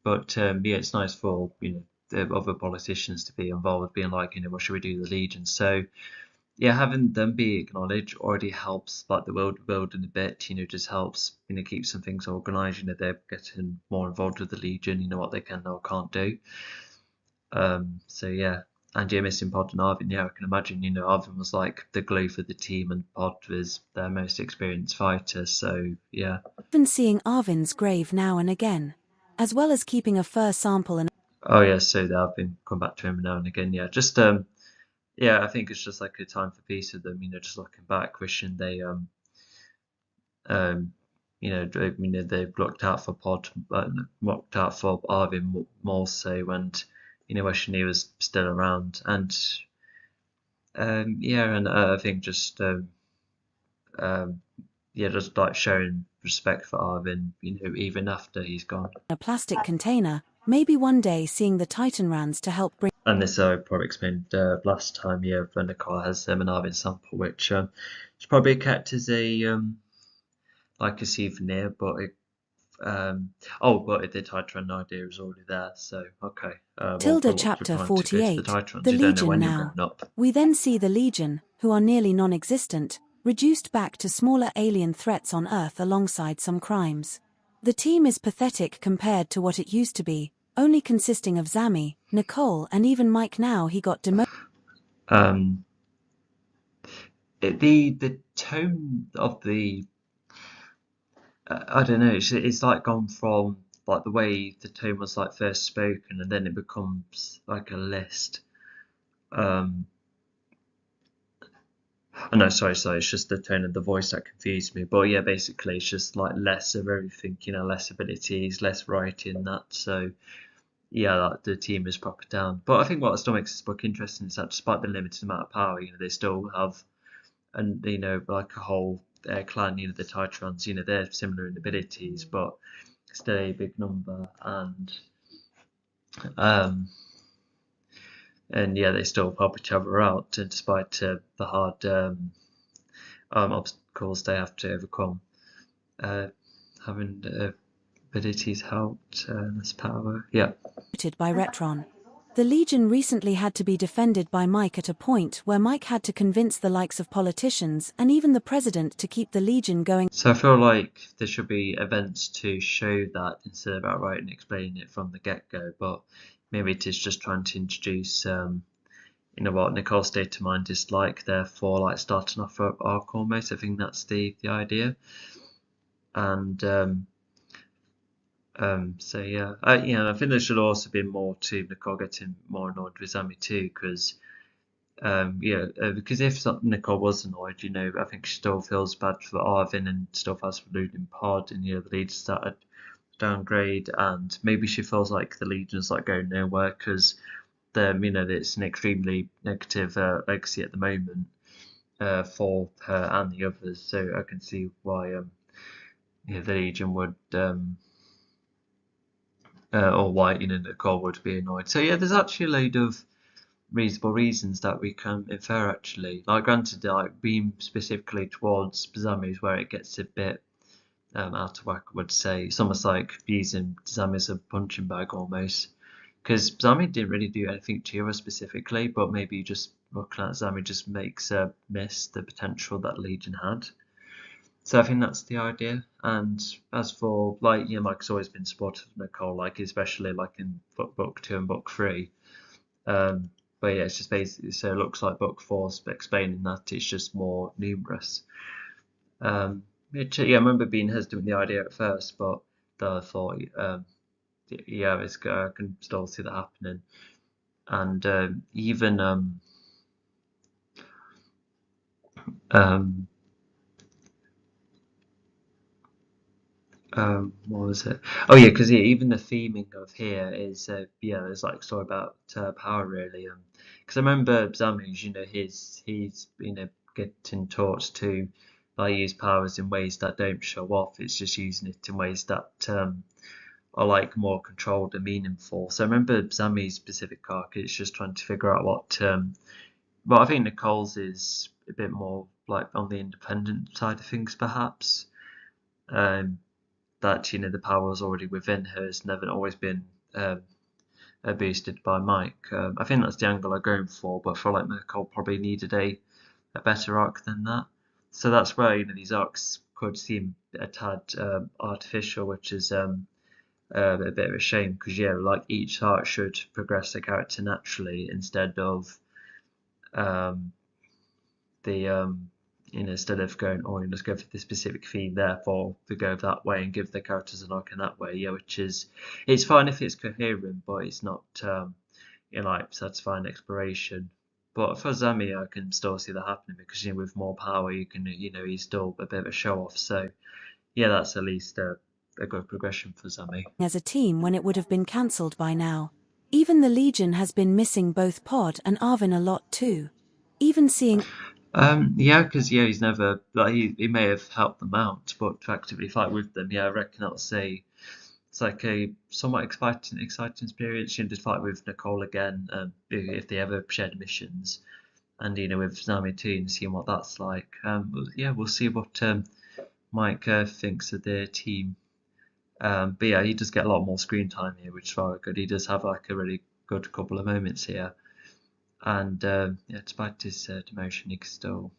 Speaker 1: but yeah, it's nice for the other politicians to be involved, being like, what should we do with the Legion? So yeah, having them be acknowledged already helps, like the world building a bit. Just helps keep some things organised. They're getting more involved with the Legion. What they can or can't do. So yeah. And you're missing Pod and Arvin. Yeah, I can imagine. Arvin was like the glue for the team, and Pod was their most experienced fighter. So yeah.
Speaker 2: Even seeing Arvin's grave now and again, as well as keeping a fur sample and.
Speaker 1: Oh yeah, so I've been come back to him now and again. Yeah, just yeah, I think it's just like a time for peace with them. Just looking back, wishing they they've looked out for Pod, looked out for Arvin more so, and wishing he was still around. And yeah, and I think just yeah, just like showing respect for Arvin, even after he's gone.
Speaker 2: A plastic container, maybe one day seeing the Titanrans to help bring.
Speaker 1: And this I probably explained last time. Yeah, when Nicole has an Arvin sample, which is probably kept as a like a souvenir, but it but the Titran idea is already there, so okay.
Speaker 2: Tilda chapter 48, the
Speaker 1: you don't know
Speaker 2: Legion
Speaker 1: when
Speaker 2: now.
Speaker 1: you're going up.
Speaker 2: We then see the Legion, who are nearly non-existent, reduced back to smaller alien threats on Earth alongside some crimes. The team is pathetic compared to what it used to be, only consisting of Zami, Nicole, and even Mike. Now he got demoted.
Speaker 1: The tone of the I don't know. It's like gone from like the way the tone was like first spoken, and then it becomes like a list. Oh no, sorry. It's just the tone of the voice that confused me. But yeah, basically, it's just like less of everything. Less abilities, less writing. That so yeah, like the team is proper down. But I think what still makes this book interesting is that despite the limited amount of power, they still have, and like a whole clan, the Titrons, they're similar in abilities, but still a big number, um, and yeah, they still help each other out, despite the hard obstacles they have to overcome. Having abilities helped this power, yeah.
Speaker 2: By Retron. The Legion recently had to be defended by Mike at a point where Mike had to convince the likes of politicians and even the president to keep the Legion going.
Speaker 1: So I feel like there should be events to show that instead of outright and explaining it from the get-go, but maybe it is just trying to introduce what Nicole's state of mind is like, therefore like starting off her arc almost. I think that's the idea. And so yeah, I think there should also be more to Nicole getting more annoyed with Zami too, because because if Nicole was annoyed, I think she still feels bad for Arvin and still feels for losing Pod, and the leader started downgrade, and maybe she feels like the Legion's like going nowhere because it's an extremely negative legacy at the moment for her and the others. So I can see why the Legion would or why Nicole would be annoyed. So yeah, there's actually a load of reasonable reasons that we can infer actually. Like granted, like being specifically towards Zami is where it gets a bit out of whack. I would say it's almost like using Zami as a punching bag almost, because Zami didn't really do anything to her specifically, but maybe just looking at Zami just makes her miss the potential that Legion had. So I think that's the idea. And as for Mike's always been supportive of Nicole, like especially like in book 2 and book 3. But yeah, it's just basically so it looks like book 4's explaining that it's just more numerous. I remember being hesitant with the idea at first, but then I thought, yeah, I can still see that happening. And even what was it? Oh yeah, because even the theming of here is there's like a story about power really. Because I remember Zamu's, he's getting taught to use powers in ways that don't show off. It's just using it in ways that are like more controlled and meaningful. So I remember Zami's specific arc. It's just trying to figure out what. But I think Nicole's is a bit more like on the independent side of things, perhaps. That the power was already within her, has never always been boosted by Mike. I think that's the angle I'm going for, but I feel like Nicole probably needed a better arc than that. So that's where these arcs could seem a tad artificial, which is a bit of a shame because like each arc should progress the character naturally instead of the instead of going, oh, let's go for this specific theme, therefore we go that way and give the characters an arc in that way. Yeah, which is, it's fine if it's coherent, but it's not like satisfying exploration. But for Zami, I can still see that happening because with more power, you can he's still a bit of a show off. So yeah, that's at least a good progression for Zami.
Speaker 2: As a team when it would have been cancelled by now. Even the Legion has been missing both Pod and Arvin a lot too. Even seeing
Speaker 1: yeah, because he's never like he may have helped them out, but to actively fight with them, I reckon I'll say it's like a somewhat exciting experience. To fight with Nicole again, if they ever shared missions, and with Zami too, and seeing what that's like. We'll see what Mike thinks of their team. But yeah, he does get a lot more screen time here, which is very good. He does have like a really good couple of moments here. And despite his demotion, he can still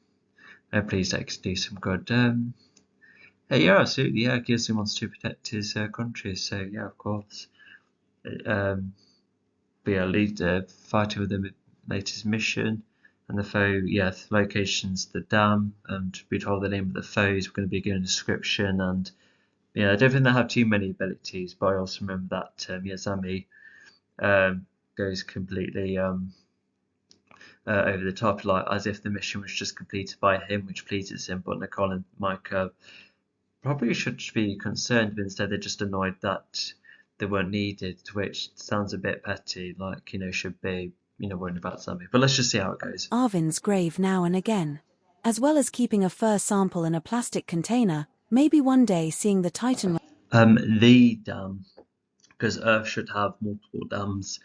Speaker 1: pleased that he can do some good. Yeah, absolutely. Yeah, Gilson wants to protect his country, so yeah, of course. But yeah, fighting with the latest mission, and the foe. Yeah, the location's the dam, and we told the name of the foes. We're going to be given a description, and I don't think they have too many abilities, but I also remember that Zami goes completely over the top, like as if the mission was just completed by him, which pleases him. But Nicole and Mike probably should be concerned, but instead they're just annoyed that they weren't needed, which sounds a bit petty, like should be worrying about something. But let's just see how it goes.
Speaker 2: Arvin's grave now and again. As well as keeping a fur sample in a plastic container, maybe one day seeing the Titan
Speaker 1: The dam, because Earth should have multiple dams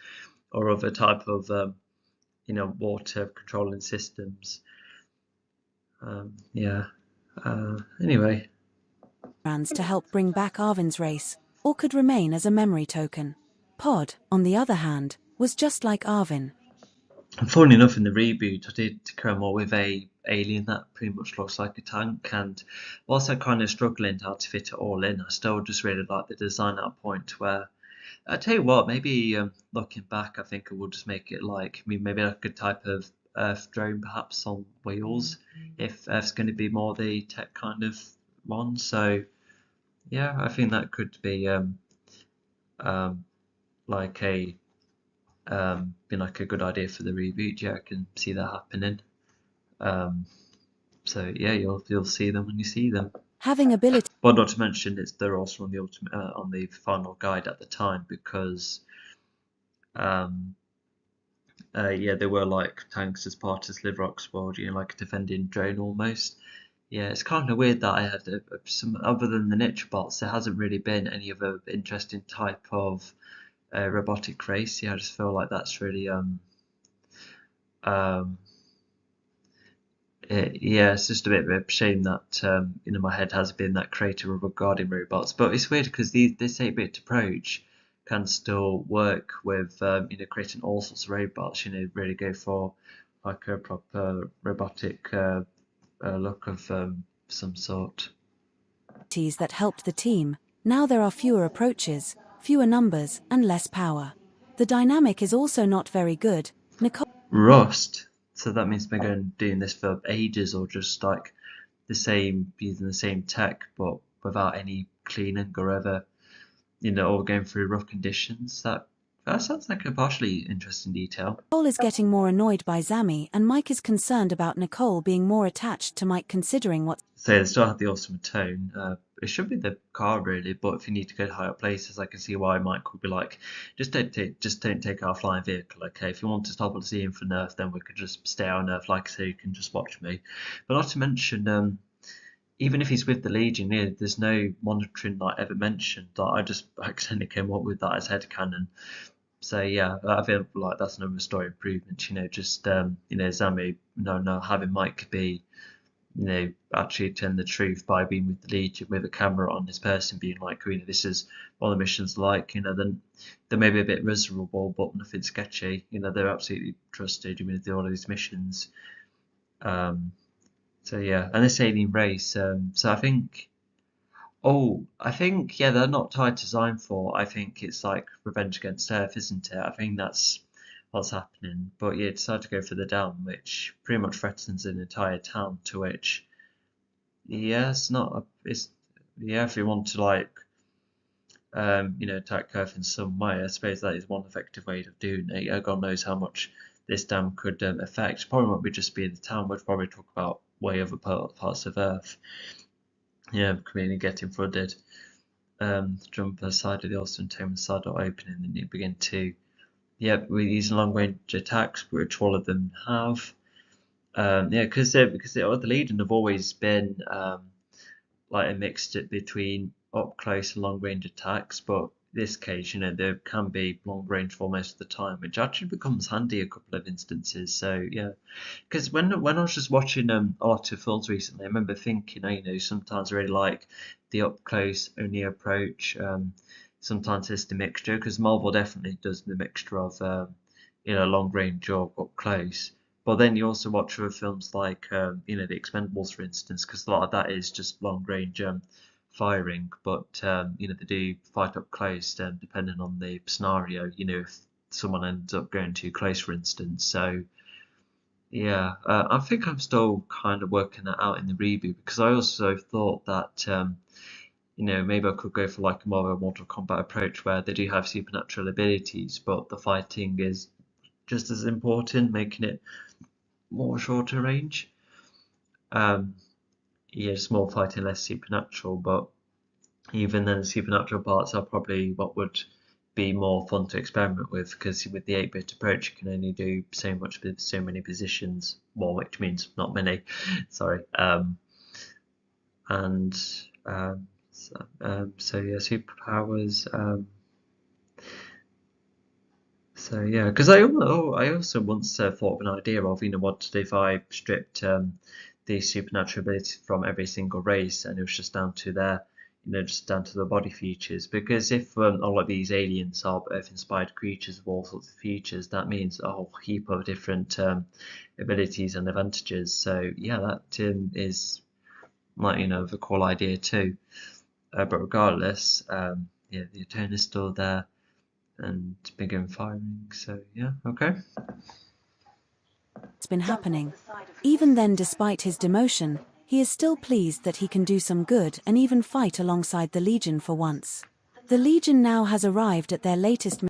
Speaker 1: or other type of water controlling systems. Yeah. Anyway,
Speaker 2: runs to help bring back Arvin's race, or could remain as a memory token. Pod, on the other hand, was just like Arvin.
Speaker 1: and funny enough, in the reboot, I did come up with a alien that pretty much looks like a tank, and whilst I'm kind of struggling how to fit it all in, I still just really like the design at a point where I tell you what, maybe looking back, I think I will just make it like maybe like a type of Earth drone, perhaps on wheels, if Earth's going to be more the tech kind of one. So yeah, I think that could be um, like a be like a good idea for the reboot. Yeah, I can see that happening. Um, so yeah, you'll see them when you see them.
Speaker 2: Having ability
Speaker 1: Well, not to mention they're also on the ultimate on the final guide at the time because um, yeah, they were like tanks as part of Slivrok's world, like a defending drone almost. Yeah, it's kind of weird that I had some other than the niche bots, there hasn't really been any other interesting type of robotic race. Yeah, I just feel like that's really um yeah, it's just a bit of a shame that my head has been that creator of regarding robots. But it's weird because this 8-bit approach can still work with creating all sorts of robots. Really go for like a proper robotic look of some sort.
Speaker 2: that helped the team, now there are fewer approaches, fewer numbers, and less power. The dynamic is also not very good. Nicole
Speaker 1: Rust. So that means they're going doing this for ages, or just like using the same tech, but without any cleaning or ever or going through rough conditions. That sounds like a partially interesting detail.
Speaker 2: is getting more annoyed by Zami, and Mike is concerned about Nicole being more attached to Mike considering what.
Speaker 1: So they still have the awesome tone. It should be the car really, but if you need to go to higher places, I can see why Mike would be like, just don't take our flying vehicle. Okay, if you want to stop at the scene for Earth, then we could just stay on Earth, like so you can just watch me. But not to mention, even if he's with the Legion, there's no monitoring like ever mentioned. Like, I just accidentally came up with that as headcanon. So yeah, I feel like that's another story improvement. Just Zami, no, having Mike be, actually tell the truth by being with the Legion with a camera on this person, being like, this is what the mission's like. Then they may be a bit miserable, but nothing sketchy. They're absolutely trusted. They do all of these missions. So yeah, and this alien race. So I think. Oh, I think yeah, they're not tied to Zynfor. I think it's like Revenge Against Earth, isn't it? I think that's what's happening. But yeah, decided to go for the dam, which pretty much threatens an entire town. To which, yeah, it's not. It's yeah, if you want to like, attack Earth in some way, I suppose that is one effective way of doing it. Yeah, God knows how much this dam could affect. Probably won't be just be in the town. We'd probably talk about way other parts of Earth. Yeah, community getting flooded. Jump aside of the Austin Tome side are open, and then you begin to, we're using long range attacks, which all of them have. Because the Legion have always been like a mixture between up close and long range attacks, but this case, there can be long range for most of the time, which actually becomes handy a couple of instances. So yeah, because when I was just watching a lot of films recently, I remember thinking, sometimes I really like the up close only approach. Sometimes it's the mixture, because Marvel definitely does the mixture of long range or up close. But then you also watch other films like the Expendables, for instance, because a lot of that is just long range firing. But they do fight up close, depending on the scenario. If someone ends up going too close, for instance. So yeah, I think I'm still kind of working that out in the reboot, because I also thought that maybe I could go for like a more of a Mortal Kombat approach where they do have supernatural abilities, but the fighting is just as important, making it more shorter range. Um, yeah, just more fighting, less supernatural, but even then, the supernatural parts are probably what would be more fun to experiment with, because with the 8-bit approach you can only do so much with so many positions, well, which means not many. Sorry. And so yeah, superpowers. So yeah, because I also once thought of an idea of, what if I stripped the supernatural ability from every single race, and it was just down to just down to the body features. Because if all of these aliens are Earth-inspired creatures with all sorts of features, that means a whole heap of different abilities and advantages. So yeah, that is a cool idea too. But regardless, yeah, the Attorney is still there and begin firing. So yeah, okay.
Speaker 2: It's been happening. Even then, despite his demotion, he is still pleased that he can do some good and even fight alongside the Legion for once. The Legion now has arrived at their latest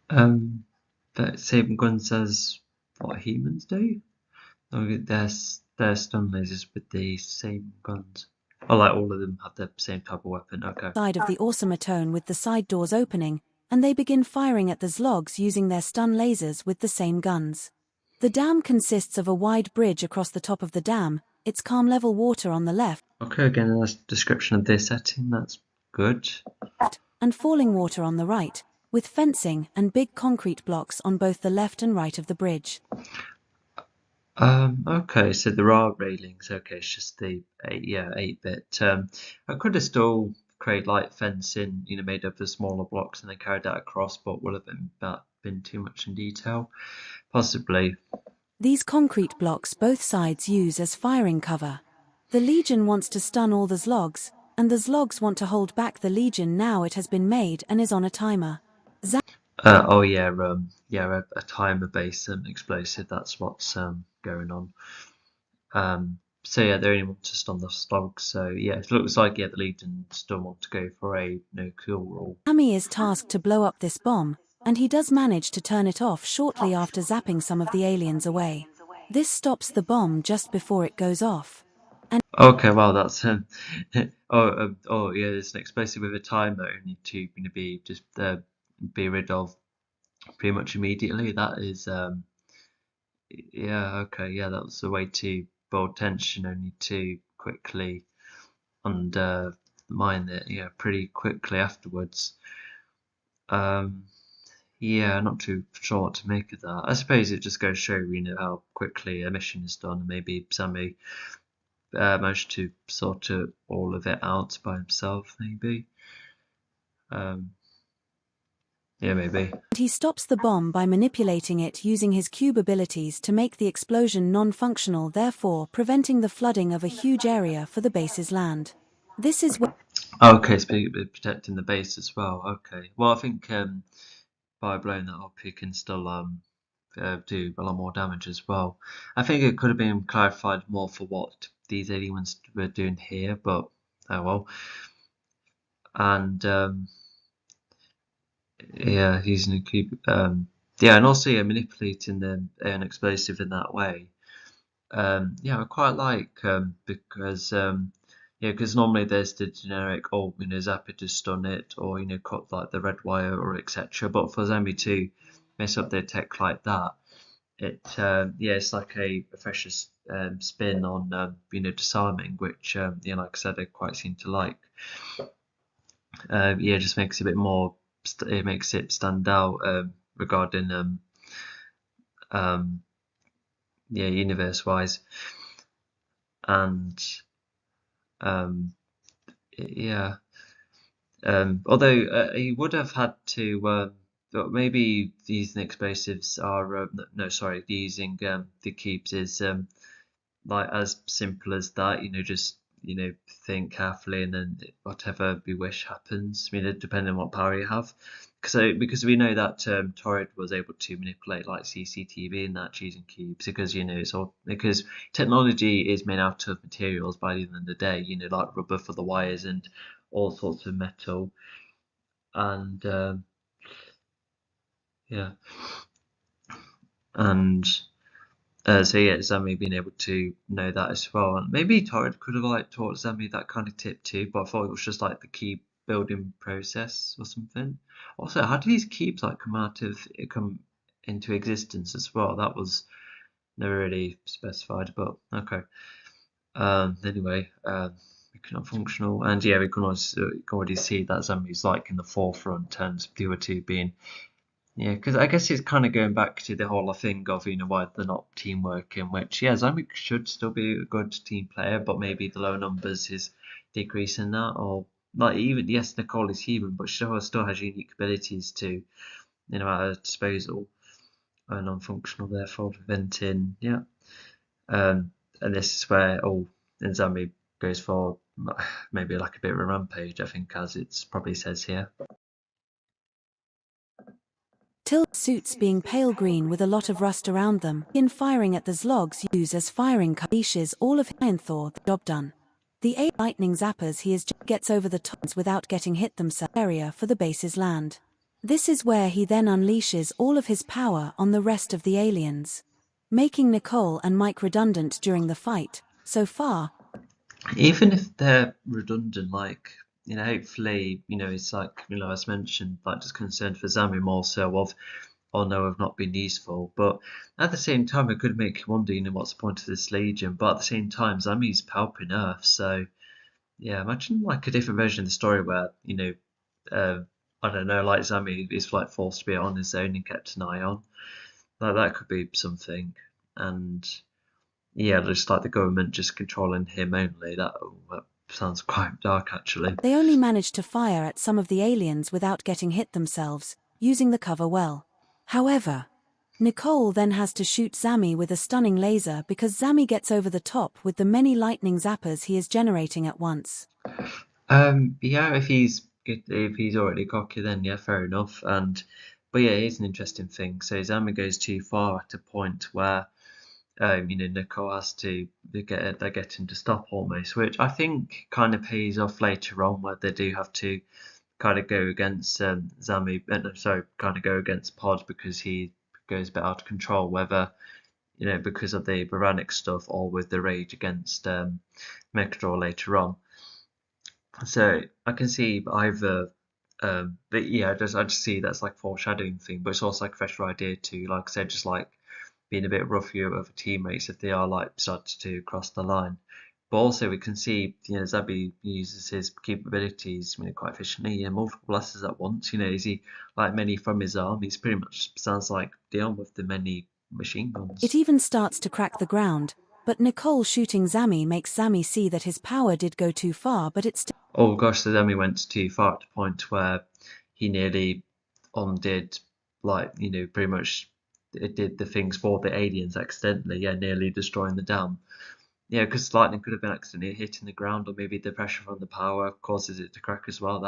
Speaker 1: But Saban Gun says what humans do. They're stun lasers with the same guns. Oh, like all of them have the same type of weapon. Okay.
Speaker 2: side of the Automaton with the side doors opening, and they begin firing at the Zlogs using their stun lasers with the same guns. The dam consists of a wide bridge across the top of the dam, its calm level water on the left,
Speaker 1: Okay, again, a nice description of this setting. That's good.
Speaker 2: and falling water on the right, with fencing and big concrete blocks on both the left and right of the bridge.
Speaker 1: Okay, so there are railings. Okay, it's just the 8-bit. I could have still created like fencing, made up of smaller blocks and then carried that across, but would have been too much in detail, possibly.
Speaker 2: These concrete blocks both sides use as firing cover. The Legion wants to stun all the Zlogs, and the Zlogs want to hold back the Legion now it has been made and is on a timer.
Speaker 1: Oh yeah, a timer-based explosive. That's what's going on. So yeah, they only want to stun the Slogs. So yeah, it looks like the Legion still want to go for a no-kill rule.
Speaker 2: Sammy is tasked to blow up this bomb, and he does manage to turn it off shortly after zapping some of the aliens away. This stops the bomb just before it goes off.
Speaker 1: Okay, well that's oh yeah, there's an explosive with a timer only to be rid of pretty much immediately. That is yeah, okay, yeah, that was the way to build tension, only to quickly undermine it, pretty quickly afterwards. Yeah, not too sure what to make of that. I suppose it just goes to show, how quickly a mission is done, and maybe Sammy managed to sort all of it out by himself, maybe. Yeah, maybe.
Speaker 2: He stops the bomb by manipulating it using his cube abilities to make the explosion non-functional, therefore preventing the flooding of a huge area for the base's land. This is where
Speaker 1: Okay, so protecting the base as well. Okay. Well, I think by blowing that up, you can still do a lot more damage as well. I think it could have been clarified more for what these aliens were doing here, but oh well. And yeah, using a cube. Yeah, and also manipulating an explosive in that way. Yeah, I quite like because yeah, because normally there's the generic, zap it to stun it, or cut like the red wire or etc. But for Zombie to mess up their tech like that, yeah, it's like a fresher spin on disarming, which like I said, I quite seem to like. Yeah, just makes it a bit more. It makes it stand out regarding yeah, universe wise, and yeah. Although he would have had to maybe using explosives are no, sorry, using the cubes is like as simple as that. Just think carefully, and then whatever you wish happens. Depending on what power you have. Because we know that Torrid was able to manipulate like CCTV and that using cubes, because it's all because technology is made out of materials by the end of the day. Like rubber for the wires and all sorts of metal, and yeah, and so yeah, Zami being able to know that as well, and maybe Torrid could have like taught Zami that kind of tip too, but I thought it was just like the key building process or something. Also, how do these keeps like come into existence as well? That was never really specified, but okay. Anyway, not functional, and yeah, we can already see that Zambi's like in the forefront, and the other two being. Yeah, because I guess it's kind of going back to the whole thing of, why they're not team working, which, yeah, Zambi should still be a good team player, but maybe the low numbers is decreasing that, or, like, even, yes, Nicole is human, but she still has unique abilities to, at her disposal, and non-functional, therefore preventing, yeah. And this is where, and Zambi goes for maybe like a bit of a rampage, I think, as it probably says here.
Speaker 2: Tilt suits being pale green with a lot of rust around them. In firing at the Zlogs use as firing leashes all of Thor, the job done. The 8 lightning zappers he gets over the tops without getting hit themselves area for the base's land. This is where he then unleashes all of his power on the rest of the aliens, making Nicole and Mike redundant during the fight. So far,
Speaker 1: Even if they're redundant, like, hopefully, it's like, as mentioned, like, just concerned for Zami more so of, or no, have not been useful. But at the same time, it could make you wonder, what's the point of this Legion? But at the same time, Zami's helping Earth, so yeah, imagine like a different version of the story where, I don't know, like Zami is like forced to be on his own and kept an eye on. Like that could be something. And yeah, just like the government just controlling him only. That sounds quite dark, actually.
Speaker 2: they only managed to fire at some of the aliens without getting hit themselves, using the cover well. However, Nicole then has to shoot Zami with a stunning laser because Zami gets over the top with the many lightning zappers he is generating at once.
Speaker 1: Yeah, if he's already cocky, then yeah, fair enough. But yeah, it's an interesting thing. So Zami goes too far at a point where Nicole has to they're getting to stop almost, which I think kind of pays off later on, where they do have to kind of go against Zami, sorry, kind of go against Pod because he goes a bit out of control, whether because of the Baranic stuff or with the rage against Mechadraw later on. So I can see either, but yeah, I just see that's like foreshadowing thing, but it's also like a fresh idea too. Like I said, just like being a bit rough with your other teammates if they are like started to cross the line. But also we can see, Zabi uses his capabilities, quite efficiently. Multiple blasters at once. Is he like many from his arm? He's pretty much sounds like Dion with the many machine guns.
Speaker 2: It even starts to crack the ground, but Nicole shooting Zami makes Zami see that his power did go too far, but it's still.
Speaker 1: Oh gosh, so then we went too far at the point where he nearly undid, like, pretty much it did the things for the aliens accidentally, yeah, nearly destroying the dam. Yeah, because lightning could have been accidentally hitting the ground, or maybe the pressure from the power causes it to crack as well.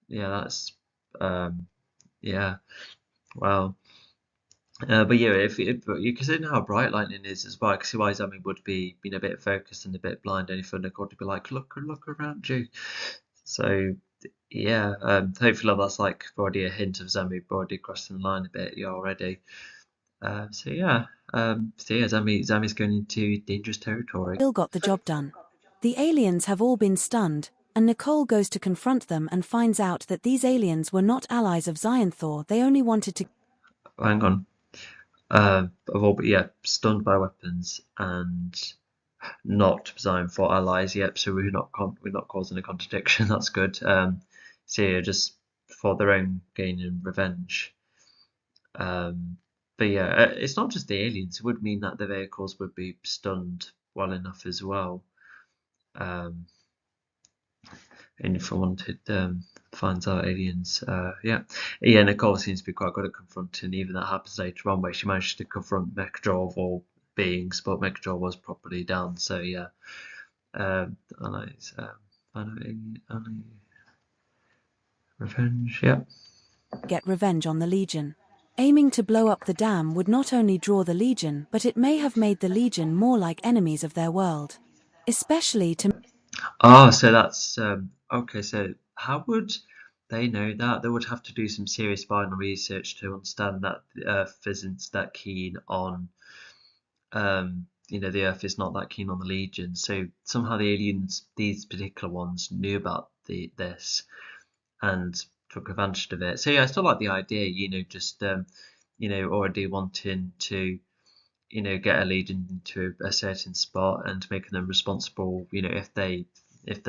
Speaker 1: Yeah, that's, yeah, wow. But yeah, if you consider how bright lightning is as well, I can see why Zami would be being a bit focused and a bit blind, only for Nicole to be like, look around you. So yeah, hopefully that's like already a hint of Zami already crossing the line a bit, yeah, already. So yeah, Zami's going into dangerous territory.
Speaker 2: Still got the job done. The aliens have all been stunned, and Nicole goes to confront them and finds out that these aliens were not allies of Thor, they only wanted to.
Speaker 1: Hang on. Of all, but yeah, stunned by weapons and not for allies. Yep. So we're not causing a contradiction. That's good. So yeah, just for their own gain and revenge. But yeah, it's not just the aliens. It would mean that the vehicles would be stunned well enough as well. And if I wanted finds out aliens, yeah, Nicole seems to be quite good at confronting even that happens later on where she managed to confront Mechadraw of all beings, but Mechadraw was properly down. So yeah, I know it's I know revenge. Yeah.
Speaker 2: Get revenge on the Legion. Aiming to blow up the dam would not only draw the Legion, but it may have made the Legion more like enemies of their world. Especially to.
Speaker 1: So that's okay. So how would they know that? They would have to do some serious final research to understand that the Earth isn't that keen on, the Earth is not that keen on the Legion. So somehow the aliens, these particular ones, knew about this and took advantage of it. So yeah, I still like the idea, just already wanting to get a Legion into a certain spot and making them responsible, if the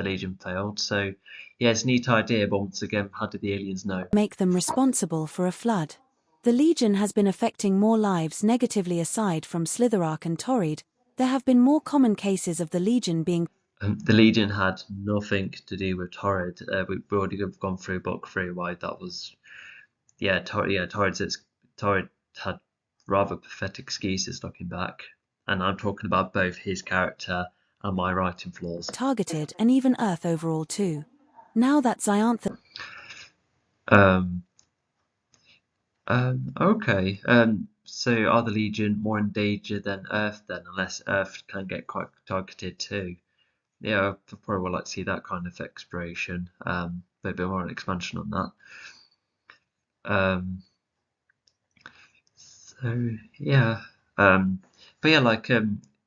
Speaker 1: Legion failed. So yeah, it's a neat idea, but once again, how did the aliens know?
Speaker 2: Make them responsible for a flood. The Legion has been affecting more lives negatively. Aside from Slitherark and Torrid, there have been more common cases of the Legion being
Speaker 1: The Legion had nothing to do with Torrid. We've already gone through book 3 why that was. Torrid had rather pathetic excuses looking back, and I'm talking about both his character and my writing flaws.
Speaker 2: targeted, and even Earth overall too. Now that Xyanthus
Speaker 1: Um, okay. So are the Legion more in danger than Earth then, unless Earth can get quite targeted too? Yeah, I probably would like to see that kind of exploration. Maybe more an expansion on that. Um, so yeah. But yeah,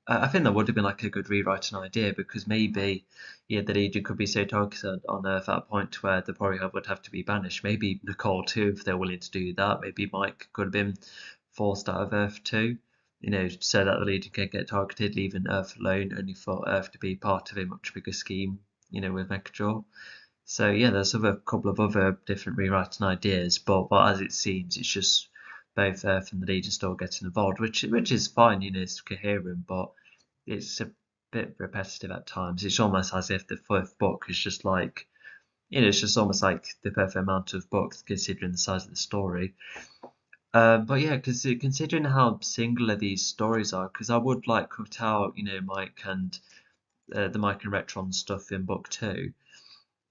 Speaker 1: I think that would have been like a good rewriting idea because maybe, the Legion could be so targeted on Earth at a point where they probably would have to be banished. Maybe Nicole too, if they're willing to do that. Maybe Mike could have been forced out of Earth too. So that the Legion can get targeted, leaving Earth alone, only for Earth to be part of a much bigger scheme. With Mechajaw. So yeah, there's a couple of other different rewriting ideas, but as it seems, it's just both Earth and the Legion still getting involved, which is fine, it's coherent, but it's a bit repetitive at times. It's almost as if the fourth book is just like, it's just almost like the perfect amount of books considering the size of the story. But yeah, because considering how singular these stories are, because I would like cut out, Mike and the Mike and Retron stuff in book 2.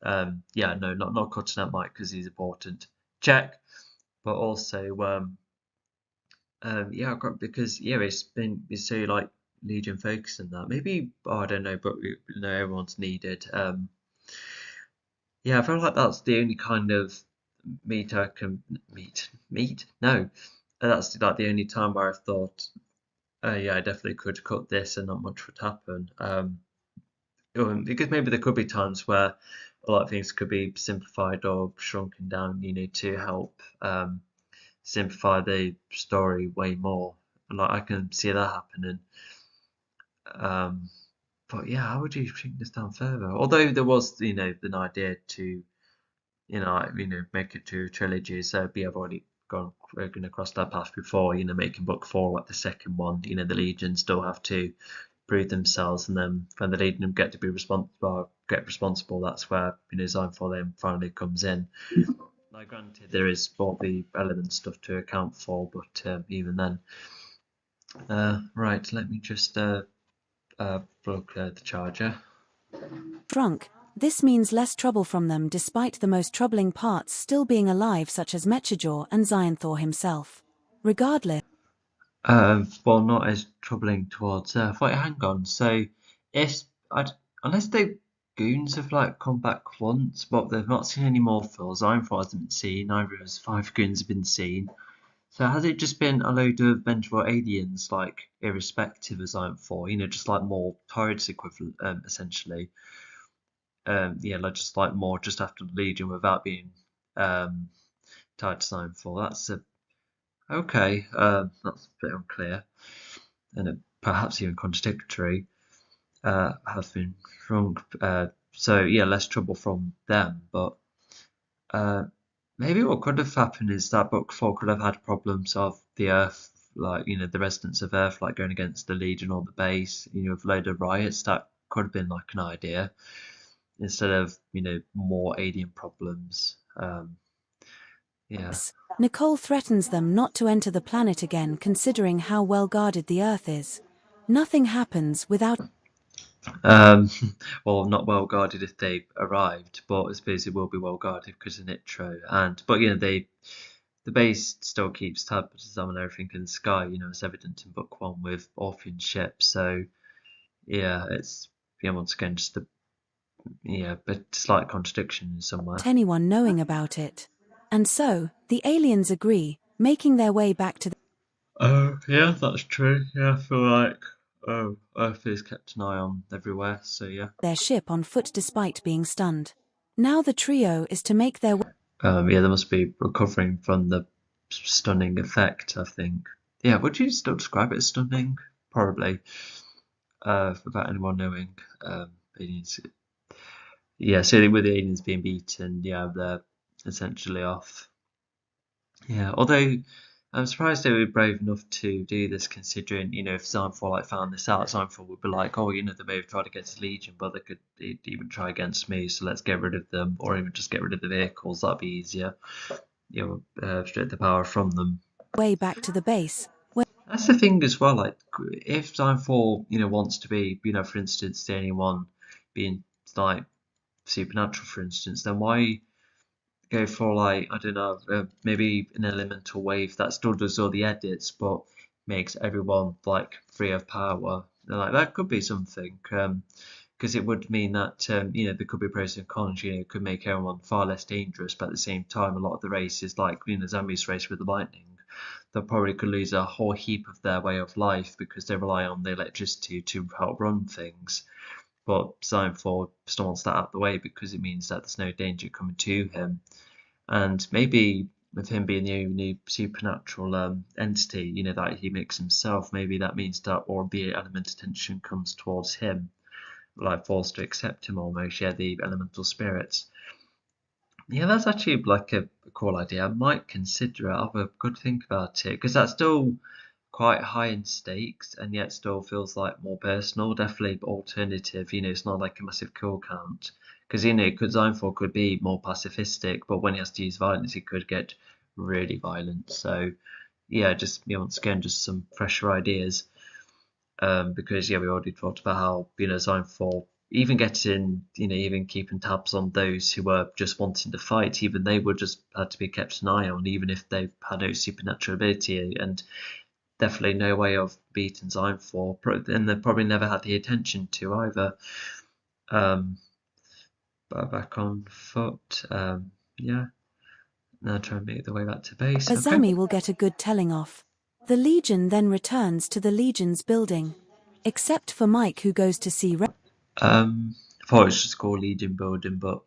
Speaker 1: Yeah, no, not cutting out Mike because he's important. Check. But also, yeah, because it's so like Legion focused on that. Maybe I don't know, but everyone's needed. Yeah, I feel like that's the only kind of meat I can meat. No, that's like the only time where I thought, yeah, I definitely could cut this and not much would happen. Because maybe there could be times where a lot of things could be simplified or shrunken down, to help simplify the story way more. Like I can see that happening. Um, but yeah, how would you shrink this down further? Although there was, an idea to, make it to a trilogy. So we have already gone across that path before. Making book 4 like the second one. The Legion still have to prove themselves, and then when the Legion get to be responsible, that's where Design for them finally comes in. Now, granted, there is all the relevant stuff to account for, but even then. Right, let me just plug the charger.
Speaker 2: shrunk. This means less trouble from them despite the most troubling parts still being alive, such as Mechajaw and Xyanthor himself. Regardless,
Speaker 1: Well, not as troubling towards Earth. Wait, hang on. So, if unless the goons have like come back once, but they've not seen any more fills. Ironfall hasn't been seen. Neither has 5 goons have been seen. So has it just been a load of vengeful aliens, like irrespective of Ironfall? Just like more Torrid's equivalent, essentially. Yeah, like just like more just after the Legion without being tied to Ironfall. That's okay. That's a bit unclear and perhaps even contradictory. Have been wrong. So yeah, less trouble from them. But maybe what could have happened is that book 4 could have had problems of the Earth, like the residents of Earth, like going against the Legion or the base. With a load of riots. That could have been like an idea instead of more alien problems. Yeah.
Speaker 2: Nicole threatens them not to enter the planet again, considering how well guarded the Earth is. Nothing happens without
Speaker 1: Um, well, not well guarded if they arrived, but I suppose it will be well guarded because of Nitro. But the base still keeps tabs on everything in the sky. It's evident in book 1 with Orphean ships. So yeah, it's once again just but slight contradiction somewhere.
Speaker 2: anyone knowing about it. And so, the aliens agree, making their way back to
Speaker 1: Oh, yeah, that's true. Yeah, I feel like Earth is kept an eye on everywhere. So yeah.
Speaker 2: their ship on foot despite being stunned. Now the trio is to make their
Speaker 1: Yeah, they must be recovering from the stunning effect, I think. Yeah, would you still describe it as stunning? Probably. Without anyone knowing. Aliens. Yeah, so with the aliens being beaten, yeah, they're essentially off. Yeah, although I'm surprised they were brave enough to do this, considering, if Xynthor like found this out, Xynthor would be like, oh, they may have tried against Legion, but they could even try against me, so let's get rid of them, or even just get rid of the vehicles. That'd be easier. Strip the power from them.
Speaker 2: way back to the base, where
Speaker 1: That's the thing as well. Like, if Xynthor, wants to be, for instance, the only one being like supernatural, for instance, then why go for, like, I don't know, maybe an elemental wave that still does all the edits but makes everyone like free of power? And, like, that could be something, because it would mean that there could be pros and cons. It could make everyone far less dangerous, but at the same time, a lot of the races, like Zambi's race with the lightning, they probably could lose a whole heap of their way of life because they rely on the electricity to help run things. But Xynthor still wants that out of the way because it means that there's no danger coming to him. And maybe with him being the only supernatural entity, that he makes himself, maybe that means that all the element attention comes towards him, like forced to accept him almost, the elemental spirits. Yeah, that's actually like a cool idea. I might consider it. I'll have a good think about it because that's still quite high in stakes and yet still feels like more personal. Definitely alternative. It's not like a massive kill count because Xynthor could be more pacifistic, but when he has to use violence, he could get really violent. So yeah, just once again, just some fresher ideas. Because we already talked about how Xynthor even getting even keeping tabs on those who were just wanting to fight, even they would just had to be kept an eye on, even if they had no supernatural ability and definitely no way of beating Xynthor, and they probably never had the attention to either. But back on foot, yeah. Now try and make the way back to base. Okay.
Speaker 2: Azami will get a good telling off. The Legion then returns to the Legion's building. Except for Mike, who goes to see
Speaker 1: I thought it was just called Legion building, but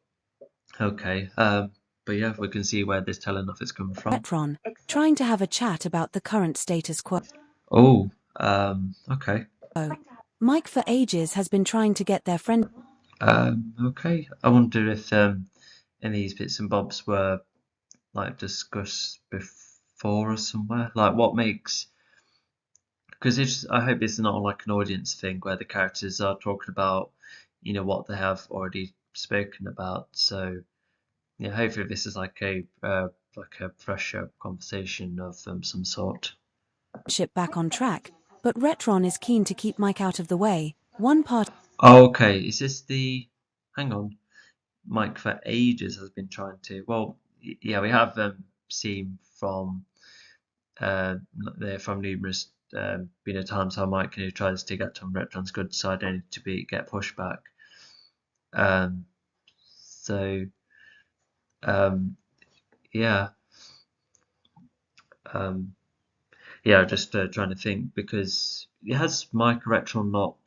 Speaker 1: okay. But yeah, we can see where this telling off is coming from.
Speaker 2: Retron, trying to have a chat about the current status quo.
Speaker 1: Oh, okay.
Speaker 2: Mike for ages has been trying to get their friend
Speaker 1: Okay. I wonder if any of these bits and bobs were like discussed before or somewhere. Like what makes, because I hope it's not like an audience thing where the characters are talking about what they have already spoken about. So yeah, hopefully this is like a fresher conversation of some sort.
Speaker 2: ship back on track, but Retron is keen to keep Mike out of the way. One part
Speaker 1: Oh, okay. Is this the? Hang on. Mike for ages has been trying to. Well, yeah, we have seen from numerous times how Mike tries to get on Retron's good side only to get pushback. Um, so yeah, um, yeah, just trying to think because has Mike Retron not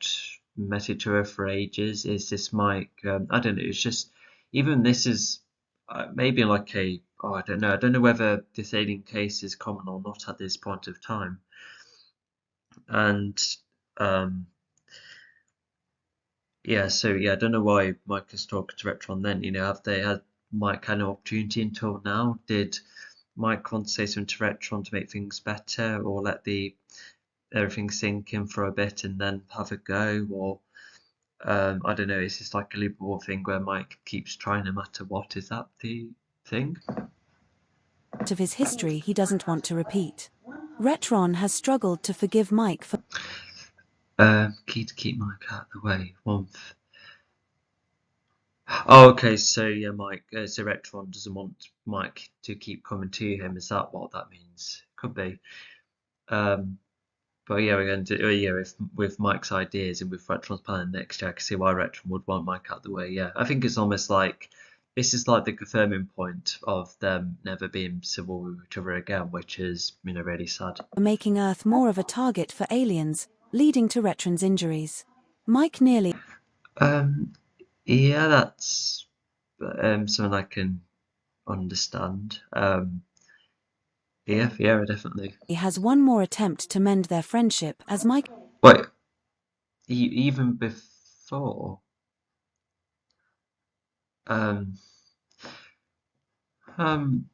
Speaker 1: met each other for ages? Is this Mike? I don't know. It's just even this is maybe like a. Oh, I don't know. I don't know whether this alien case is common or not at this point of time. And um, yeah, so yeah, I don't know why Mike is talking to Retron then. Have they had Mike had an opportunity until now? Did Mike want to say something to Retron to make things better, or let the everything sink in for a bit and then have a go? Or I don't know. It's just like a loopable thing where Mike keeps trying no matter what. Is that the thing?
Speaker 2: of his history he doesn't want to repeat. Retron has struggled to forgive Mike for
Speaker 1: Key to keep Mike out of the way. Oh, okay. So yeah, Mike. So Retron doesn't want Mike to keep coming to him. Is that what that means? Could be. Um, but yeah, we're going to yeah with Mike's ideas and with Retron's plan next year, I can see why Retron would want Mike out of the way. Yeah, I think it's almost like this is like the confirming point of them never being civil with each other again, which is really sad.
Speaker 2: making Earth more of a target for aliens, leading to Retron's injuries. Mike nearly
Speaker 1: Um, yeah, that's something I can understand. Yeah, definitely.
Speaker 2: He has one more attempt to mend their friendship as Mike
Speaker 1: Wait, even before, um, um,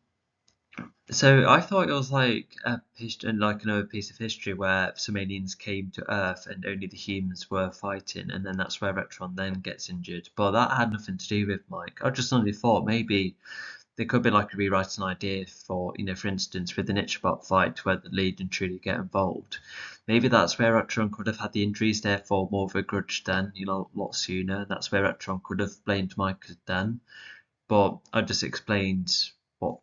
Speaker 1: so I thought it was like a history, like another piece of history where some aliens came to Earth and only the humans were fighting, and then that's where Retron then gets injured. But that had nothing to do with Mike. I just suddenly thought maybe there could be like a rewriting idea for, for instance, with the Nichbot fight where the Legion truly get involved. Maybe that's where Retron could have had the injuries, therefore more of a grudge then, a lot sooner. That's where Retron could have blamed Mike then. But I just explained what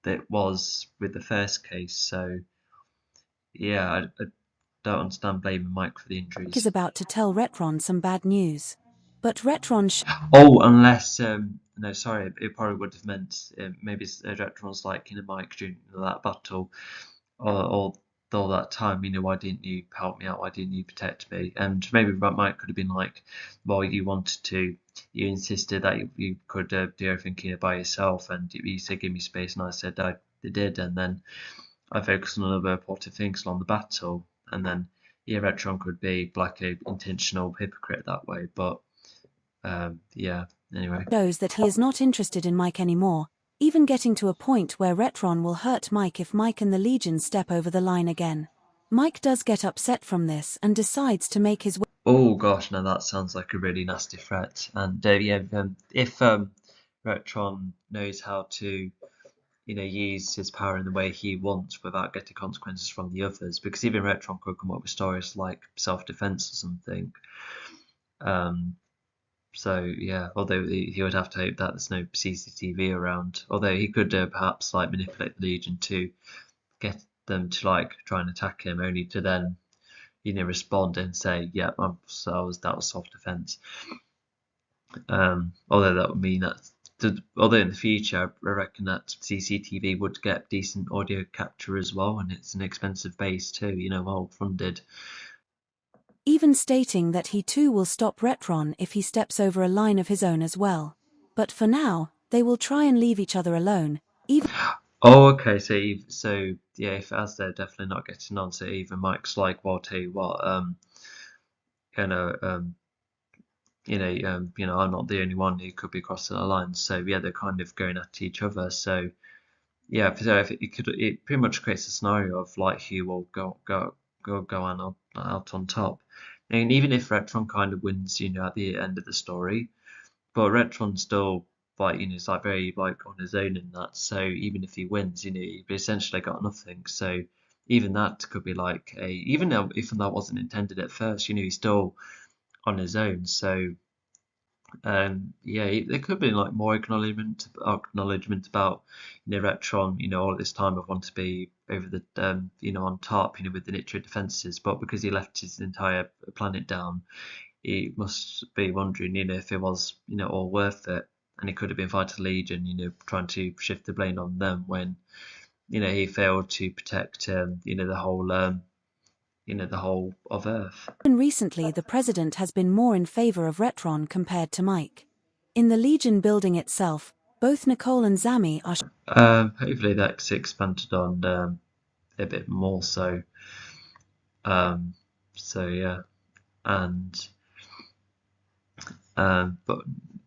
Speaker 1: it was with the first case. So yeah, I don't understand blaming Mike for the
Speaker 2: is
Speaker 1: injuries.
Speaker 2: about to tell Retron some bad news. But Retron
Speaker 1: Oh, unless no, sorry, it probably would have meant maybe Retron's like Mike during that battle, or all that time. Why didn't you help me out? Why didn't you protect me? And maybe Mike could have been like, well, you wanted to, you insisted that you could do everything by yourself, and you said give me space, and I said I did, and then I focused on other important things along the battle, and then yeah, Retron could be like a intentional hypocrite that way, but yeah. Anyway.
Speaker 2: shows that he is not interested in Mike anymore, even getting to a point where Retron will hurt Mike if Mike and the Legion step over the line again. Mike does get upset from this and decides to make his way.
Speaker 1: Oh gosh, now that sounds like a really nasty threat. And yeah, if Retron knows how to, use his power in the way he wants without getting consequences from the others, because even Retron could come up with stories like self-defense or something. Um, so yeah, although he would have to hope that there's no CCTV around. Although he could perhaps like manipulate the Legion to get them to like try and attack him, only to then respond and say, "Yeah, that was self-defense." Although that would mean that, although in the future, I reckon that CCTV would get decent audio capture as well, and it's an expensive base too, well funded.
Speaker 2: Even stating that he too will stop Retron if he steps over a line of his own as well. But for now, they will try and leave each other alone, even
Speaker 1: Oh, okay. So yeah, if as they're definitely not getting on, so even Mike's like, well, I'll tell you what, you know, um, I'm not the only one who could be crossing the lines. So yeah, they're kind of going at each other. So yeah, so if it pretty much creates a scenario of like who will go out on top. And even if Retron kind of wins, at the end of the story, but Retron's still like it's like very like on his own in that. So even if he wins, he essentially got nothing. So even that could be like even though that wasn't intended at first, he's still on his own. So yeah, there could be like more acknowledgement about Retron. All this time I've wanted to be over the on top, with the Nitro defenses, but because he left his entire planet down, he must be wondering, if it was all worth it, and he could have been fighting Legion, trying to shift the blame on them when he failed to protect the whole of Earth.
Speaker 2: recently the president has been more in favor of Retron compared to Mike. In the Legion building itself, both Nicole and Zami are
Speaker 1: Hopefully that's expanded on a bit more. Um, so yeah, and but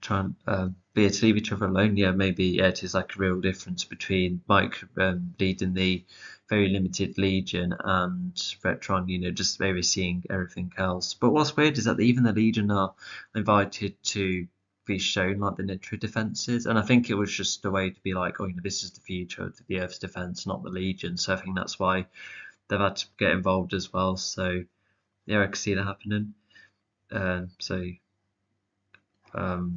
Speaker 1: try and be able to leave each other alone. Yeah, maybe yeah, it is like a real difference between Mike leading the very limited Legion and Retron, just overseeing everything else. But what's weird is that even the Legion are invited to be shown like the Nitro defenses, and I think it was just a way to be like, oh, this is the future of the Earth's defense, not the Legion. So I think that's why they've had to get involved as well. So yeah, I can see that happening. So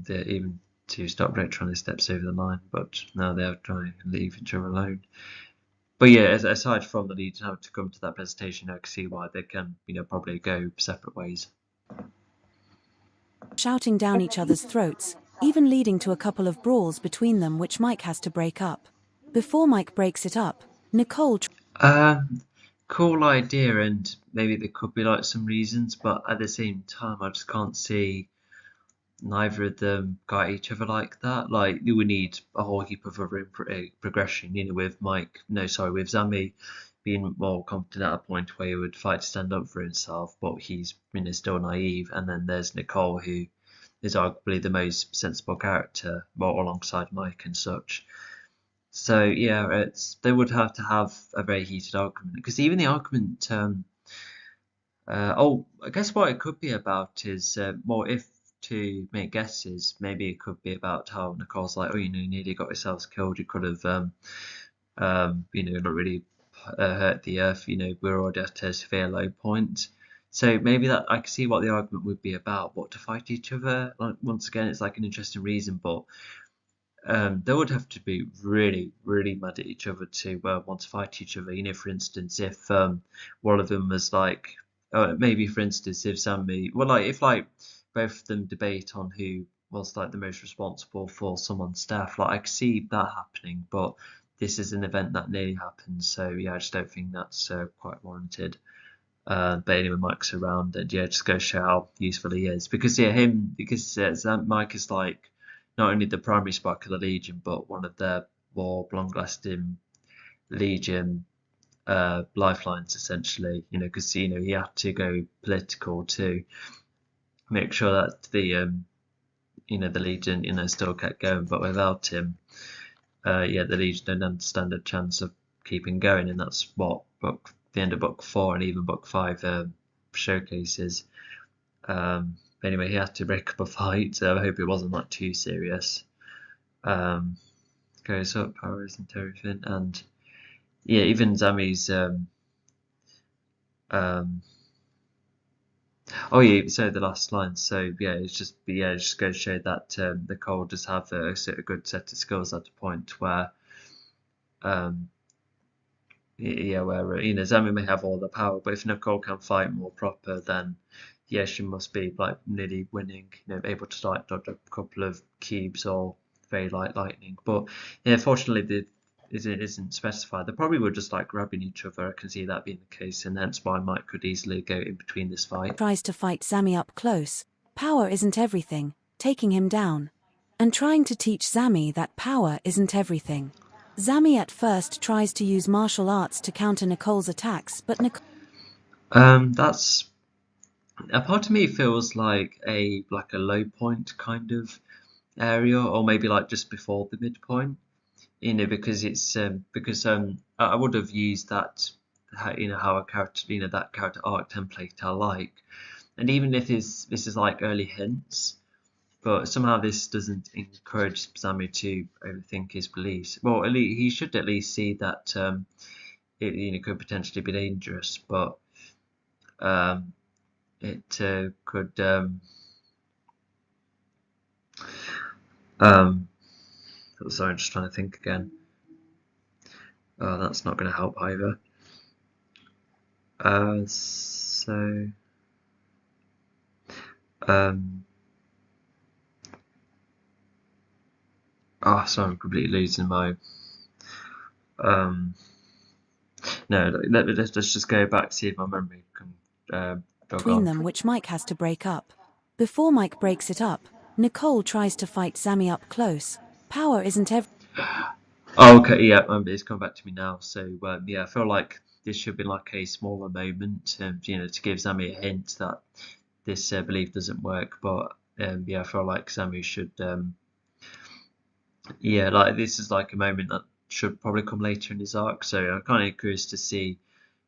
Speaker 1: even to stop Retron, they steps over the line, but now they're trying to leave each other alone. But yeah, aside from the Legion having to come to that presentation, I can see why they can, probably go separate ways.
Speaker 2: shouting down each other's throats, even leading to a couple of brawls between them which Mike has to break up. Before Mike breaks it up, Nicole
Speaker 1: Um, cool idea, and maybe there could be like some reasons, but at the same time, I just can't see neither of them got each other like that. Like you would need a whole heap of other progression, with Mike, no, sorry, with Zami being more confident at a point where he would fight to stand up for himself, but he's still naive. And then there's Nicole, who is arguably the most sensible character, more alongside Mike and such. So yeah, they would have to have a very heated argument, because even the argument. I guess what it could be about is more, if to make guesses, maybe it could be about how Nicole's like, oh, you nearly got yourselves killed. You could have, not really hurt the earth. We're already at a severe low point. So maybe that I can see what the argument would be about. What, to fight each other? Like, once again, it's like an interesting reason, but they would have to be really, really mad at each other to want to fight each other. For instance, if one of them was like, maybe for instance, if Sammy, well, like if like both of them debate on who was like the most responsible for someone's death, like I could see that happening, but this is an event that nearly happened, so yeah, I just don't think that's quite warranted. But anyway, Mike's around, and yeah, just go show how useful he is, because Mike is like not only the primary spark of the Legion, but one of their more long-lasting Legion lifelines, essentially. Because he had to go political to make sure that the Legion still kept going, but without him, the Legion don't understand a chance of keeping going, and that's what the end of book 4 and even book 5 showcases. Anyway, he had to break up a fight, so I hope it wasn't like too serious. Goes up, power isn't everything, and yeah, even Zami's oh yeah, so the last line. So yeah, it just goes to show that Nicole does have a good set of skills at a point where where Zami may have all the power, but if Nicole can fight more proper, then yeah, she must be like nearly winning, able to like dodge a couple of cubes or very light lightning. But yeah, fortunately, it isn't specified. They probably were just like grabbing each other. I can see that being the case, and hence why Mike could easily go in between this fight.
Speaker 2: Tries to fight Zami up close. Power isn't everything, taking him down. And trying to teach Zami that power isn't everything. Zami at first tries to use martial arts to counter Nicole's attacks, but
Speaker 1: That's a part of me feels like a low point kind of area, or maybe like just before the midpoint. Because it's because I would have used that, how a character, that character arc template I like, and even if this is like early hints, but somehow this doesn't encourage Sammy to overthink his beliefs. Well, at least he should at least see that it could potentially be dangerous, but it could sorry, I'm just trying to think again. Oh, that's not going to help either. So sorry, I'm completely losing my no, let's just go back, see if my memory can jog
Speaker 2: between
Speaker 1: on.
Speaker 2: them which Mike has to break up. Before Mike breaks it up, Nicole tries to fight Zami up close. Power isn't everything.
Speaker 1: Oh, okay, yeah, it's come back to me now. So yeah, I feel like this should be like a smaller moment, to give Zami a hint that this belief doesn't work. But yeah, I feel like Zami should like this is like a moment that should probably come later in his arc. So I'm kind of curious to see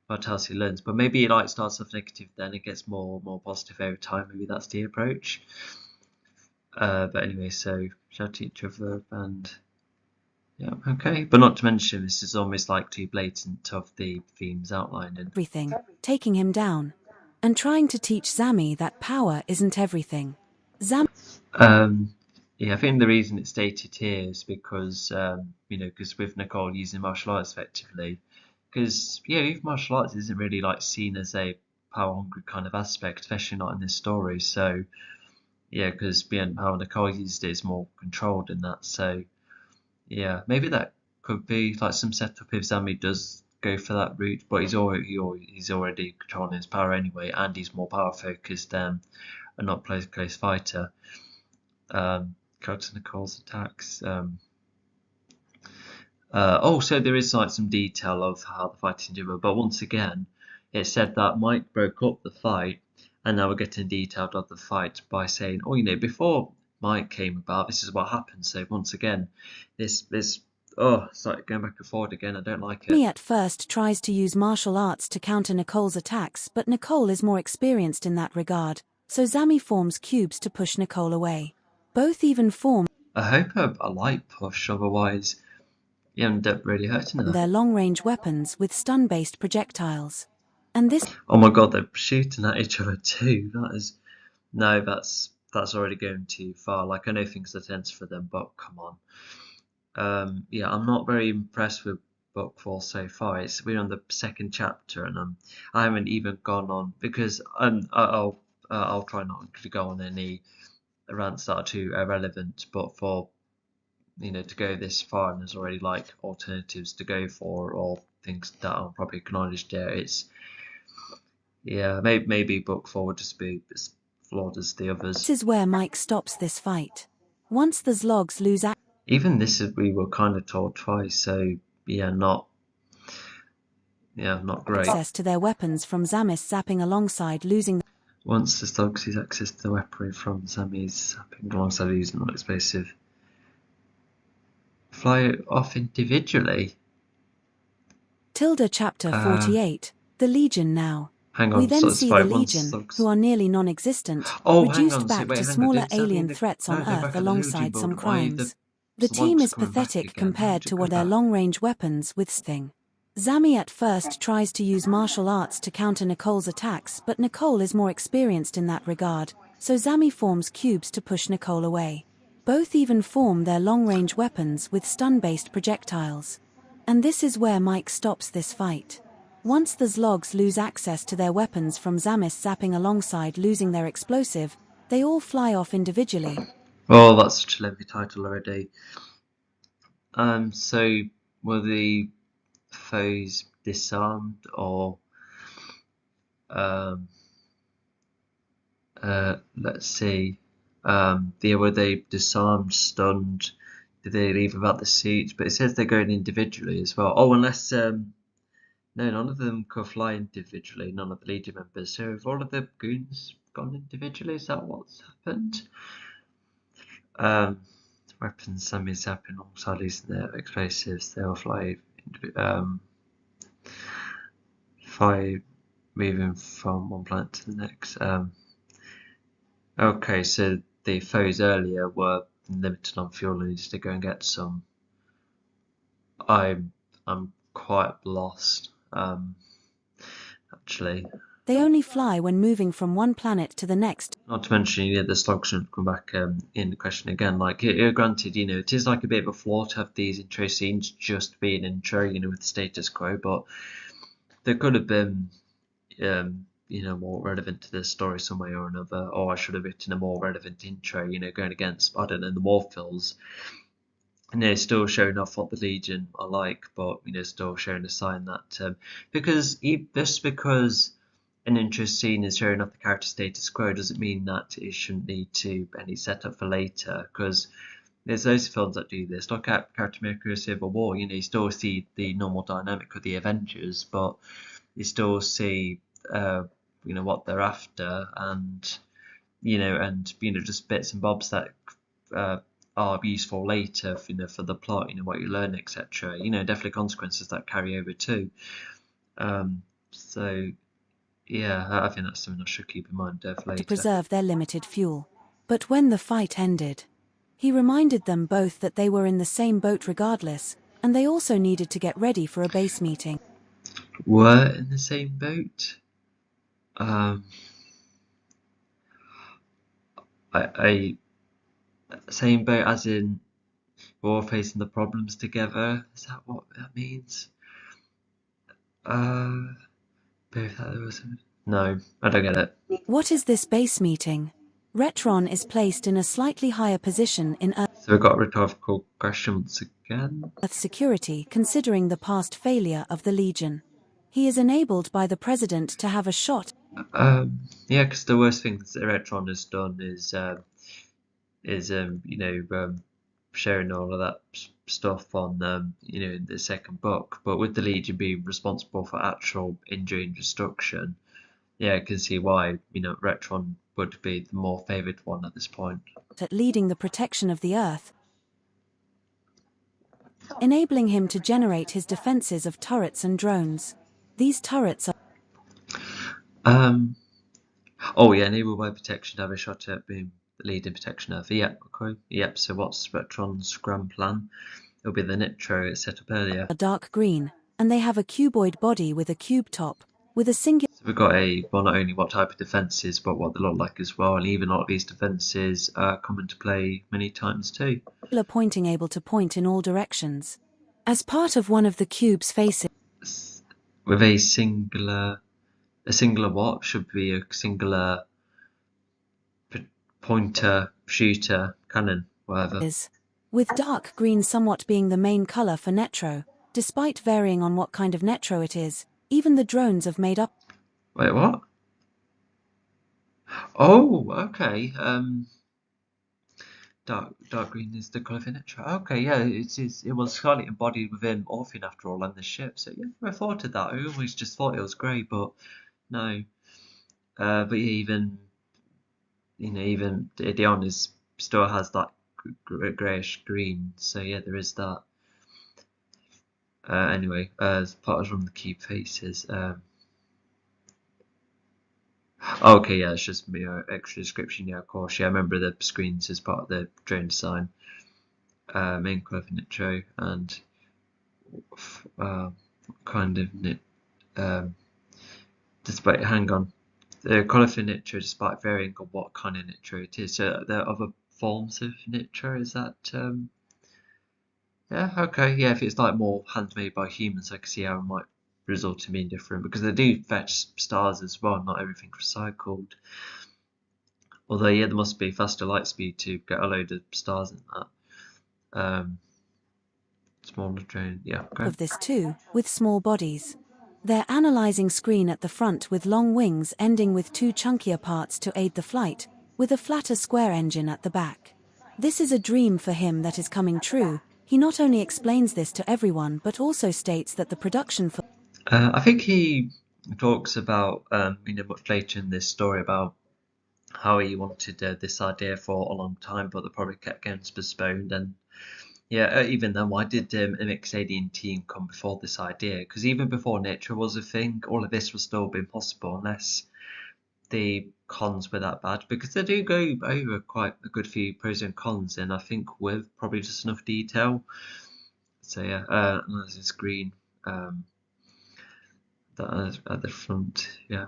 Speaker 1: what else he learns. But maybe it like starts off negative, then it gets more positive over time. Maybe that's the approach. But anyway, so shout to each other, and yeah, okay. But not to mention, this is almost like too blatant of the themes outlined in
Speaker 2: Everything, taking him down. And trying to teach Zami that power isn't everything. Zami
Speaker 1: yeah, I think the reason it's stated here is because because with Nicole using martial arts effectively, because even martial arts isn't really like seen as a power hungry kind of aspect, especially not in this story. So yeah, because how Nicole used it is more controlled in that. So yeah, maybe that could be like some setup if Zami does go for that route, but he's already controlling his power anyway, and he's more power focused than a not close fighter. Counter Nicole's attacks. So there is like some detail of how the fighting did, but once again, it said that Mike broke up the fight, and now we're getting detailed of the fight by saying, oh, before Mike came about, this is what happened. So once again, this it's like going back and forward again. I don't like it.
Speaker 2: Sammy at first tries to use martial arts to counter Nicole's attacks, but Nicole is more experienced in that regard, so Zami forms cubes to push Nicole away. Both even form
Speaker 1: I hope a light push, otherwise you end up really hurting her.
Speaker 2: their long-range weapons with stun-based projectiles. And this
Speaker 1: Oh my god, they're shooting at each other too. That's already going too far. Like, I know things are tense for them, but come on. I'm not very impressed with book 4 so far. We're on the second chapter, and I haven't even gone on because I'll try not to go on any rants that are too irrelevant. But for to go this far, and there's already like alternatives to go for, or things that are probably acknowledged there. Maybe book 4 would just be as flawed as the others.
Speaker 2: This is where Mike stops this fight. Once the Zlogs lose
Speaker 1: Even this we were kind of told twice, so not great.
Speaker 2: access to their weapons from Zamis zapping alongside losing
Speaker 1: Once the Slug sees access to the weaponry from Zamis zapping alongside using non-explosive, fly off individually.
Speaker 2: Tilda chapter 48, the Legion now.
Speaker 1: Hang on,
Speaker 2: we then
Speaker 1: so
Speaker 2: see the Legion, who are nearly non-existent, reduced back to smaller alien threats on Earth alongside some crimes. The team is pathetic compared to what their long-range weapons with Sting. Zami at first tries to use martial arts to counter Nicole's attacks, but Nicole is more experienced in that regard, so Zami forms cubes to push Nicole away. Both even form their long-range weapons with stun-based projectiles. And this is where Mike stops this fight. Once the Zlogs lose access to their weapons from Zamis zapping alongside losing their explosive, they all fly off individually.
Speaker 1: Oh, that's such a lengthy title already. So were the foes disarmed, or let's see, were they disarmed, stunned? Did they leave without the suits? But it says they're going individually as well. Oh, unless no, none of them could fly individually, none of the Legion members. So have all of the goons gone individually? Is that what's happened? Weapons, Sammy's zapping alongside using their explosives. They will fly moving from one planet to the next. Okay, so the foes earlier were limited on fuel and needed to go and get some. I'm quite lost. Actually,
Speaker 2: they only fly when moving from one planet to the next.
Speaker 1: Not to mention, the slugs shouldn't come back in the question again. Like, granted, it is like a bit of a flaw to have these intro scenes just be an intro, with the status quo, but there could have been, more relevant to the story some way or another. Or I should have written a more relevant intro, going against, I don't know, the Morphils. And still showing off what the Legion are like, but still showing a sign that because an intro scene is showing off the character status quo doesn't mean that it shouldn't lead to any setup for later. Because there's those films that do this. Look at Captain America: Civil War. You still see the normal dynamic of the Avengers, but you still see what they're after, and just bits and bobs that are useful later, for the plot, what you learn, etc. Definitely consequences that carry over too. So yeah, I think that's something I should keep in mind later.
Speaker 2: To preserve their limited fuel. But when the fight ended, he reminded them both that they were in the same boat regardless, and they also needed to get ready for a base meeting.
Speaker 1: Were in the same boat? Same boat as in we're all facing the problems together? Is that what that means? No, I don't get it.
Speaker 2: What is this base meeting? Retron is placed in a slightly higher position in Earth.
Speaker 1: So we've got rhetorical question once again.
Speaker 2: Earth security, considering the past failure of the Legion. He is enabled by the President to have a shot.
Speaker 1: Yeah, because the worst thing that Retron has done is sharing all of that stuff on in the second book. But with the Legion being responsible for actual injury and destruction, yeah, I can see why Retron would be the more favoured one at this point.
Speaker 2: At leading the protection of the Earth, enabling him to generate his defenses of turrets and drones. These turrets are
Speaker 1: Um. Oh yeah, enable by protection to have a shot at being the lead in protection of. Yep. Okay. Yep. So what's Retron's grand plan? It'll be the Nitro it set up earlier.
Speaker 2: dark green, and they have a cuboid body with a cube top, with a singular
Speaker 1: So we've got not only what type of defences, but what they look like as well, and even a lot of these defences come into play many times too.
Speaker 2: pointing able to point in all directions. As part of one of the cube's faces,
Speaker 1: With a singular what should be a singular pointer, shooter, cannon, whatever.
Speaker 2: with dark green somewhat being the main color for Netro, despite varying on what kind of Netro it is, even the drones have made up.
Speaker 1: Wait, what? Oh, okay. Dark green is the colour for Nitro. Okay, yeah, it was slightly embodied within Orpheum after all on the ship. So yeah, I thought of that. I always just thought it was grey, but no. But yeah, even Dion still has that greyish green. So yeah, there is that. Anyway, as part of the key faces. Okay, yeah, it's just extra description. Yeah, of course. Yeah, I remember the screens as part of the drone design. Main colour for Nitro and kind of despite hang on. The colour for Nitro, despite varying on what kind of Nitro it is. So there are other forms of Nitro. Is that yeah, okay, yeah. If it's like more handmade by humans, I can see how it might result in being different because they do fetch stars as well. Not everything recycled. Although yeah, there must be faster light speed to get a load of stars in that. Smaller drone, yeah. Okay.
Speaker 2: Of this too, with small bodies. Their analyzing screen at the front with long wings ending with two chunkier parts to aid the flight, with a flatter square engine at the back. This is a dream for him that is coming true. He not only explains this to everyone but also states that the production for
Speaker 1: I think he talks about much later in this story about how he wanted this idea for a long time, but the project kept getting postponed. And yeah, even then, why did a Mixadian team come before this idea? Because even before Nature was a thing, all of this would still be impossible unless the cons were that bad. Because they do go over quite a good few pros and cons, and I think with probably just enough detail. So yeah, analysis green. That is at the front, yeah.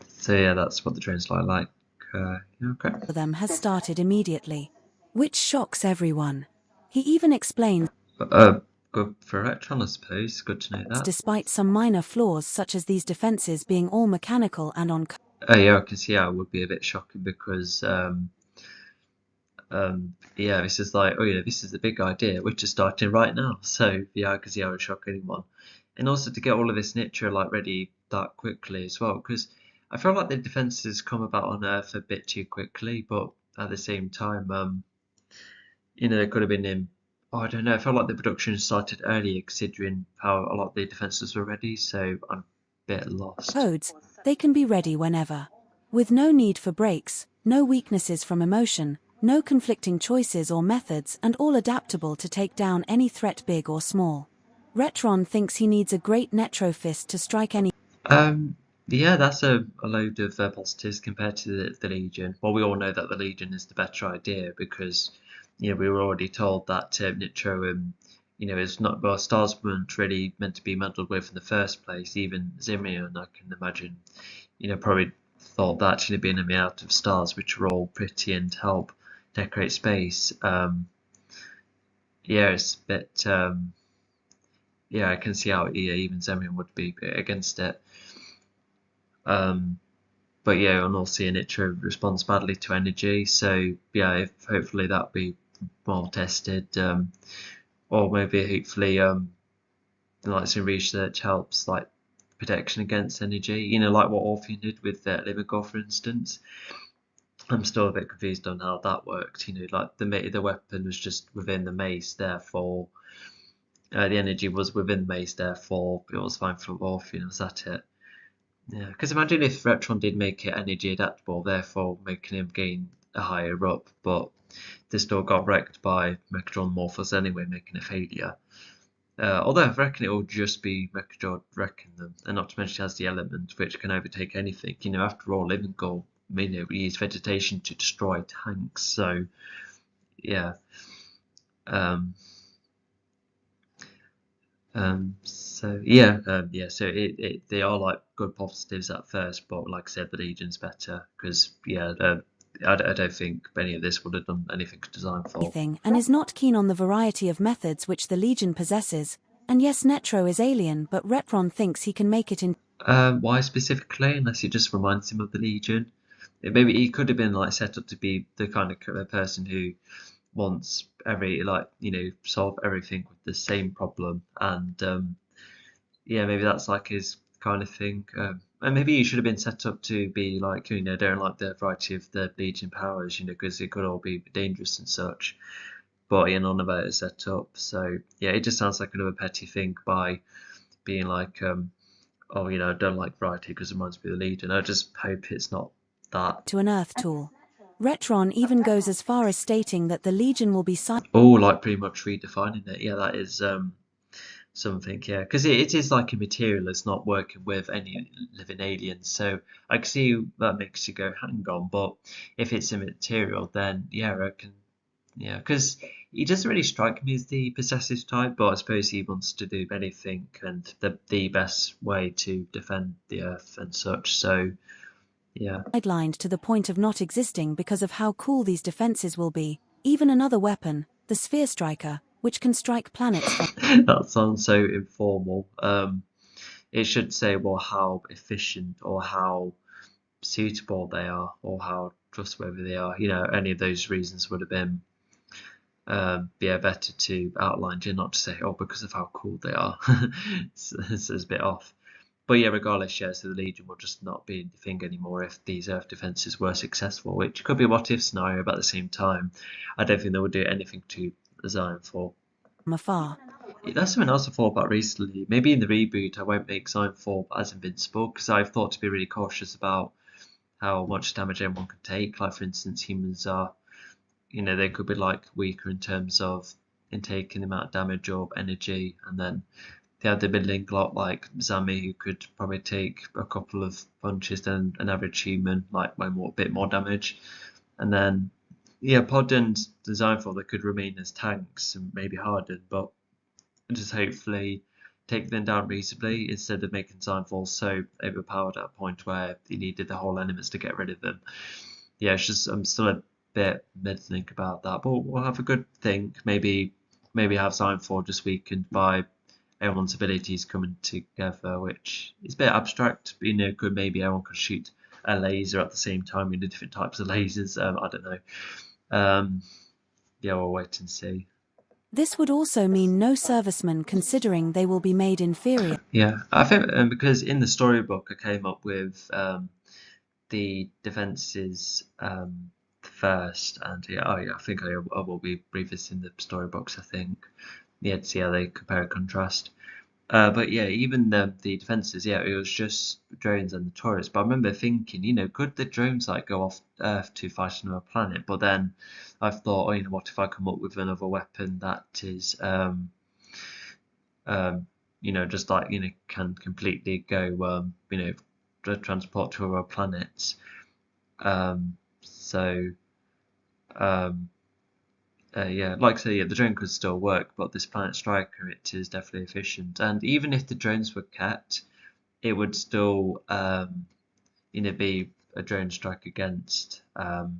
Speaker 1: So yeah, that's what the trains like. Yeah, okay.
Speaker 2: them has started immediately, which shocks everyone. He even explains
Speaker 1: Good for Electron, I suppose. Good to know that.
Speaker 2: despite some minor flaws such as these defenses being all mechanical and on
Speaker 1: yeah, I can see how it would be a bit shocking because yeah, this is like, oh yeah, this is a big idea. We're just starting right now. So yeah, I can see how it would shock anyone. And also to get all of this Nitro like ready that quickly as well, because I feel like the defenses come about on Earth a bit too quickly, but at the same time, there could have been oh, I don't know. I felt like the production started earlier, considering how a lot of the defenses were ready. So I'm a bit lost.
Speaker 2: codes, they can be ready whenever. With no need for breaks, no weaknesses from emotion, no conflicting choices or methods, and all adaptable to take down any threat big or small. Retron thinks he needs a great Netro fist to strike any.
Speaker 1: Yeah, that's a load of positives compared to the Legion. Well, we all know that the Legion is the better idea because we were already told that Nitro is not, well, stars weren't really meant to be meddled with in the first place. Even Zimion, I can imagine, probably thought that should have been made out of stars, which are all pretty and help decorate space. Yeah, it's a bit. Yeah, I can see how even Zemion would be against it. But yeah, and also Nitro responds badly to energy, so yeah, hopefully that'll be more tested, or maybe hopefully like some research helps like protection against energy, like what Orpheum did with Limigor, for instance. I'm still a bit confused on how that worked. Like the weapon was just within the mace, therefore the energy was within the mace, therefore it was fine for Orpheum. Was that it? Yeah, because imagine if Retron did make it energy adaptable, therefore making him gain a higher up, but they still got wrecked by Megatron Morphos anyway, making a failure. Although I reckon it will just be Megatron wrecking them, and not to mention it has the element which can overtake anything. After all, Living Gold, we use vegetation to destroy tanks, so yeah. Um, so they are like good positives at first, but like I said, the Legion's better because I don't think any of this would have done anything to design for.
Speaker 2: And is not keen on the variety of methods which the Legion possesses. And yes, Netro is alien, but Retron thinks he can make it in.
Speaker 1: Why specifically? Unless it just reminds him of the Legion. Maybe he could have been like set up to be the kind of person who wants solve everything with the same problem, and maybe that's like his kind of thing. And maybe he should have been set up to be like, don't like the variety of the Legion powers, because it could all be dangerous and such. But none of it is set up. So yeah, it just sounds like another petty thing by being like, I don't like variety because it reminds me of the Legion. I just hope it's not that.
Speaker 2: To an Earth tool. Retron even goes as far as stating that the Legion will be
Speaker 1: like pretty much redefining it. Yeah, that is something, yeah, because it is like a material. It's not working with any living aliens, so I can see that makes you go, hang on. But if it's a material, then yeah, I reckon, yeah, because he doesn't really strike me as the possessive type, but I suppose he wants to do anything and the best way to defend the Earth and such. So yeah,
Speaker 2: sidelined to the point of not existing because of how cool these defenses will be. Even another weapon, the Sphere Striker, which can strike planets from.
Speaker 1: That sounds so informal. It should say, well, how efficient or how suitable they are or how trustworthy they are. Any of those reasons would have been better to outline, not to say, because of how cool they are. it's a bit off. But yeah, regardless, yeah, so the Legion will just not be the thing anymore if these Earth defences were successful, which could be a what-if scenario, but at the same time, I don't think they would do anything to design for.
Speaker 2: Afar.
Speaker 1: That's something else I thought about recently. Maybe in the reboot I won't make Sign 4 as invincible, because I've thought to be really cautious about how much damage anyone can take. Like, for instance, humans are, they could be like weaker in terms of in taking the amount of damage or energy, and then they have the middling lot like Zami, who could probably take a couple of punches than an average human, like a bit more damage. And then Pod and Design 4, they could remain as tanks and maybe hardened, but just hopefully take them down reasonably instead of making Signfall so overpowered at a point where you needed the whole elements to get rid of them. Yeah, it's just I'm still a bit middling about that, but we'll have a good think. Maybe have Signfall just weakened by everyone's abilities coming together, which is a bit abstract. Could maybe everyone could shoot a laser at the same time. Different types of lasers. I don't know. We'll wait and see.
Speaker 2: This would also mean no servicemen, considering they will be made inferior.
Speaker 1: Yeah, I think because in the storybook I came up with the defenses first, and I think I will be revisiting the storybooks. I think, to see how they compare and contrast. But yeah, even the defenses, it was just drones and the turrets. But I remember thinking, could the drones like go off Earth to fight another planet? But then I've thought, what if I come up with another weapon that is, just like can completely go, transport to other planets. Like I say, the drone could still work, but this Planet Striker, it is definitely efficient. And even if the drones were kept, it would still, be a drone strike against, towards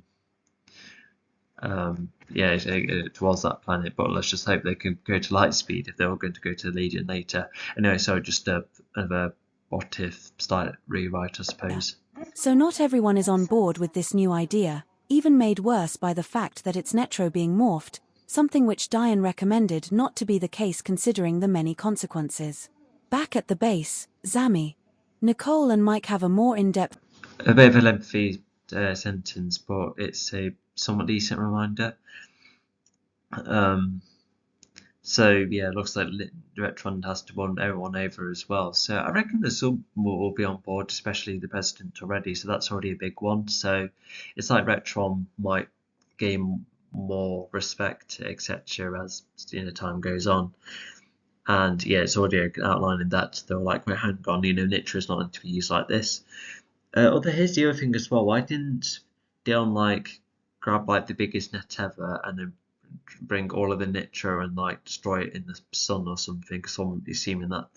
Speaker 1: that planet. But let's just hope they can go to light speed if they were going to go to the Legion later. Anyway, so just another what if style rewrite, I suppose.
Speaker 2: So not everyone is on board with this new idea, even made worse by the fact that it's Netro being morphed, something which Diane recommended not to be the case considering the many consequences. Back at the base, Zami, Nicole and Mike have a more in-depth.
Speaker 1: A bit of a lengthy sentence, but it's a somewhat decent reminder. Um, so yeah, it looks like Retron has to won everyone over as well. So I reckon the sub will be on board, especially the president already. So that's already a big one. So it's like Retron might gain more respect, etc., as time goes on. And yeah, it's already outlining that they were like, well, hang on, Nitra is not meant to be used like this. Here's the other thing as well. Why didn't Dion like grab like the biggest net ever and then bring all of the Nitra and like destroy it in the sun or something? Because someone is assuming that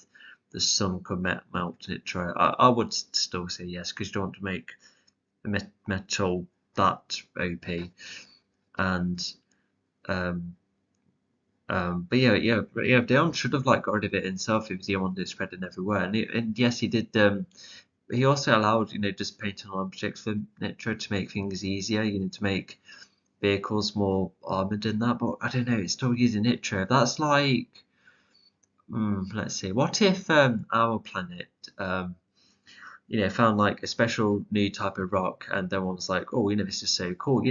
Speaker 1: the sun could melt Nitra. I would still say yes, because you don't want to make a metal that OP. And but yeah, Dion should have like got rid of it himself if he wanted it spreading everywhere. And yes, he did. He also allowed just painting on objects for Nitro to make things easier. To make vehicles more armored and that. But I don't know. It's still using Nitro. That's like, let's see. What if our planet found like a special new type of rock, and then one was like, oh, this is so cool.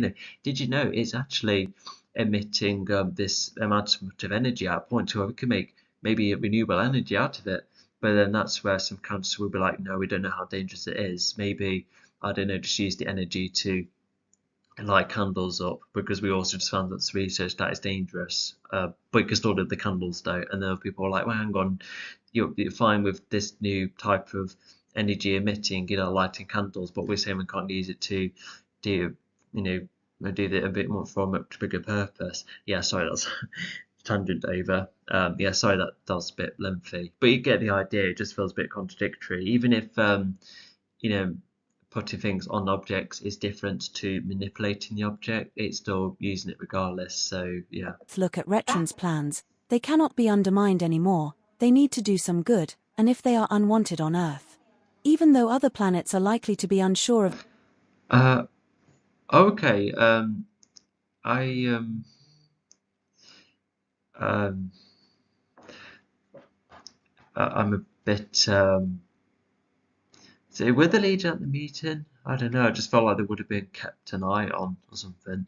Speaker 1: Did you know it's actually emitting this amount of energy at a point to where we can make maybe renewable energy out of it. But then that's where some countries will be like, no, we don't know how dangerous it is. Maybe, I don't know, just use the energy to light candles up, because we also just found that's research that is dangerous. But you can still do the candles though. And then people are like, well, hang on, you're fine with this new type of energy emitting, lighting candles, but we're saying we can't use it to do, do it a bit more for a much bigger purpose. Yeah, sorry, that's tangent over. Yeah, sorry, that was a bit lengthy, but you get the idea. It just feels a bit contradictory, even if putting things on objects is different to manipulating the object. It's still using it regardless. So yeah.
Speaker 2: Look at Retron's plans. They cannot be undermined anymore. They need to do some good, and if they are unwanted on Earth, even though other planets are likely to be unsure of.
Speaker 1: Okay. I um, I'm a bit. So were the Legion at the meeting? I don't know. I just felt like they would have been kept an eye on or something.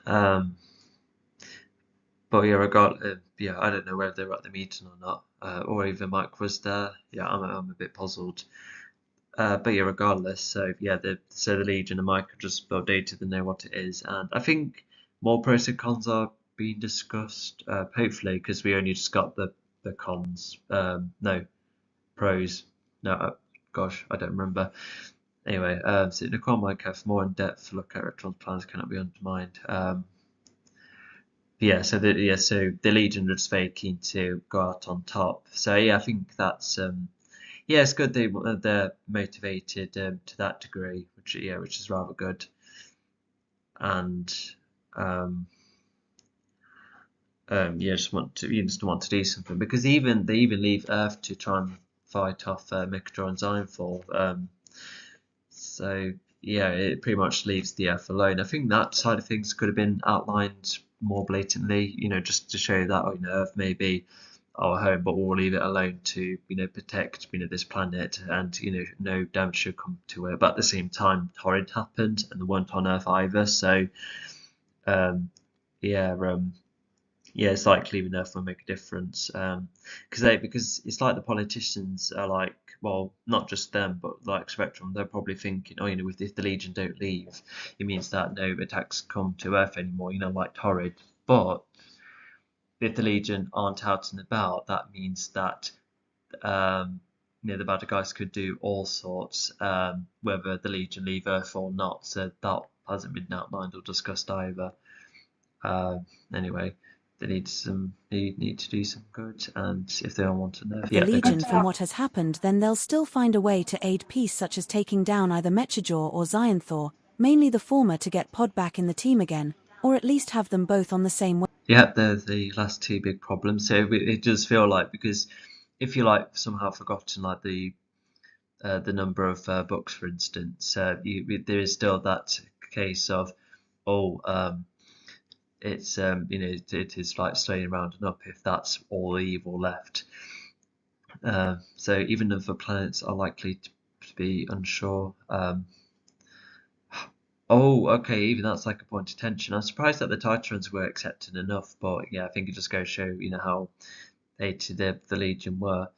Speaker 1: But yeah, I don't know whether they were at the meeting or not, or even Mike was there. Yeah, I'm a bit puzzled. But yeah, regardless, so yeah, the Legion and Mike are just updated and know what it is, and I think more pros and cons are being discussed. Hopefully, because we only just got the cons. No, pros. No, gosh, I don't remember. Anyway, so Nicole and Mike have more in-depth look at Retron's plans cannot be undermined. Yeah, so the Legion are just very keen to go out on top. So yeah, I think that's yeah, it's good they're motivated to that degree, which is rather good. And yeah, you just want to do something, because they even leave Earth to try and fight off Megatron's Ironfall. So yeah, it pretty much leaves the Earth alone. I think that side of things could have been outlined more blatantly, just to show that Earth may be our home, but we'll leave it alone to protect this planet, and no damage should come to it. But at the same time, Torrid happened, and they weren't on Earth either. So yeah, it's like leaving Earth will make a difference, because it's like the politicians are like, well, not just them, but like Spectrum, they're probably thinking, if the Legion don't leave, it means that no attacks come to Earth anymore, like Torrid. But if the Legion aren't out and about, that means that the bad guys could do all sorts, whether the Legion leave Earth or not. So that hasn't been outlined or discussed either. Anyway, they need to do some good, and if they don't want to nerf,
Speaker 2: The
Speaker 1: yeah, they're
Speaker 2: Legion
Speaker 1: good.
Speaker 2: from what has happened, then they'll still find a way to aid peace, such as taking down either Mechajaw or Xionthor, mainly the former to get Pod back in the team again, or at least have them both on the same way.
Speaker 1: Yeah, they're the last two big problems. So it does feel like, because if you like somehow forgotten like the number of books, for instance, there is still that case of, it's it is like slowly rounding up if that's all the evil left. So even if the planets are likely to be unsure, Oh, okay, even that's like a point of tension. I'm surprised that the Titans were accepted enough, but yeah, I think it just goes to show, how hated the Legion were,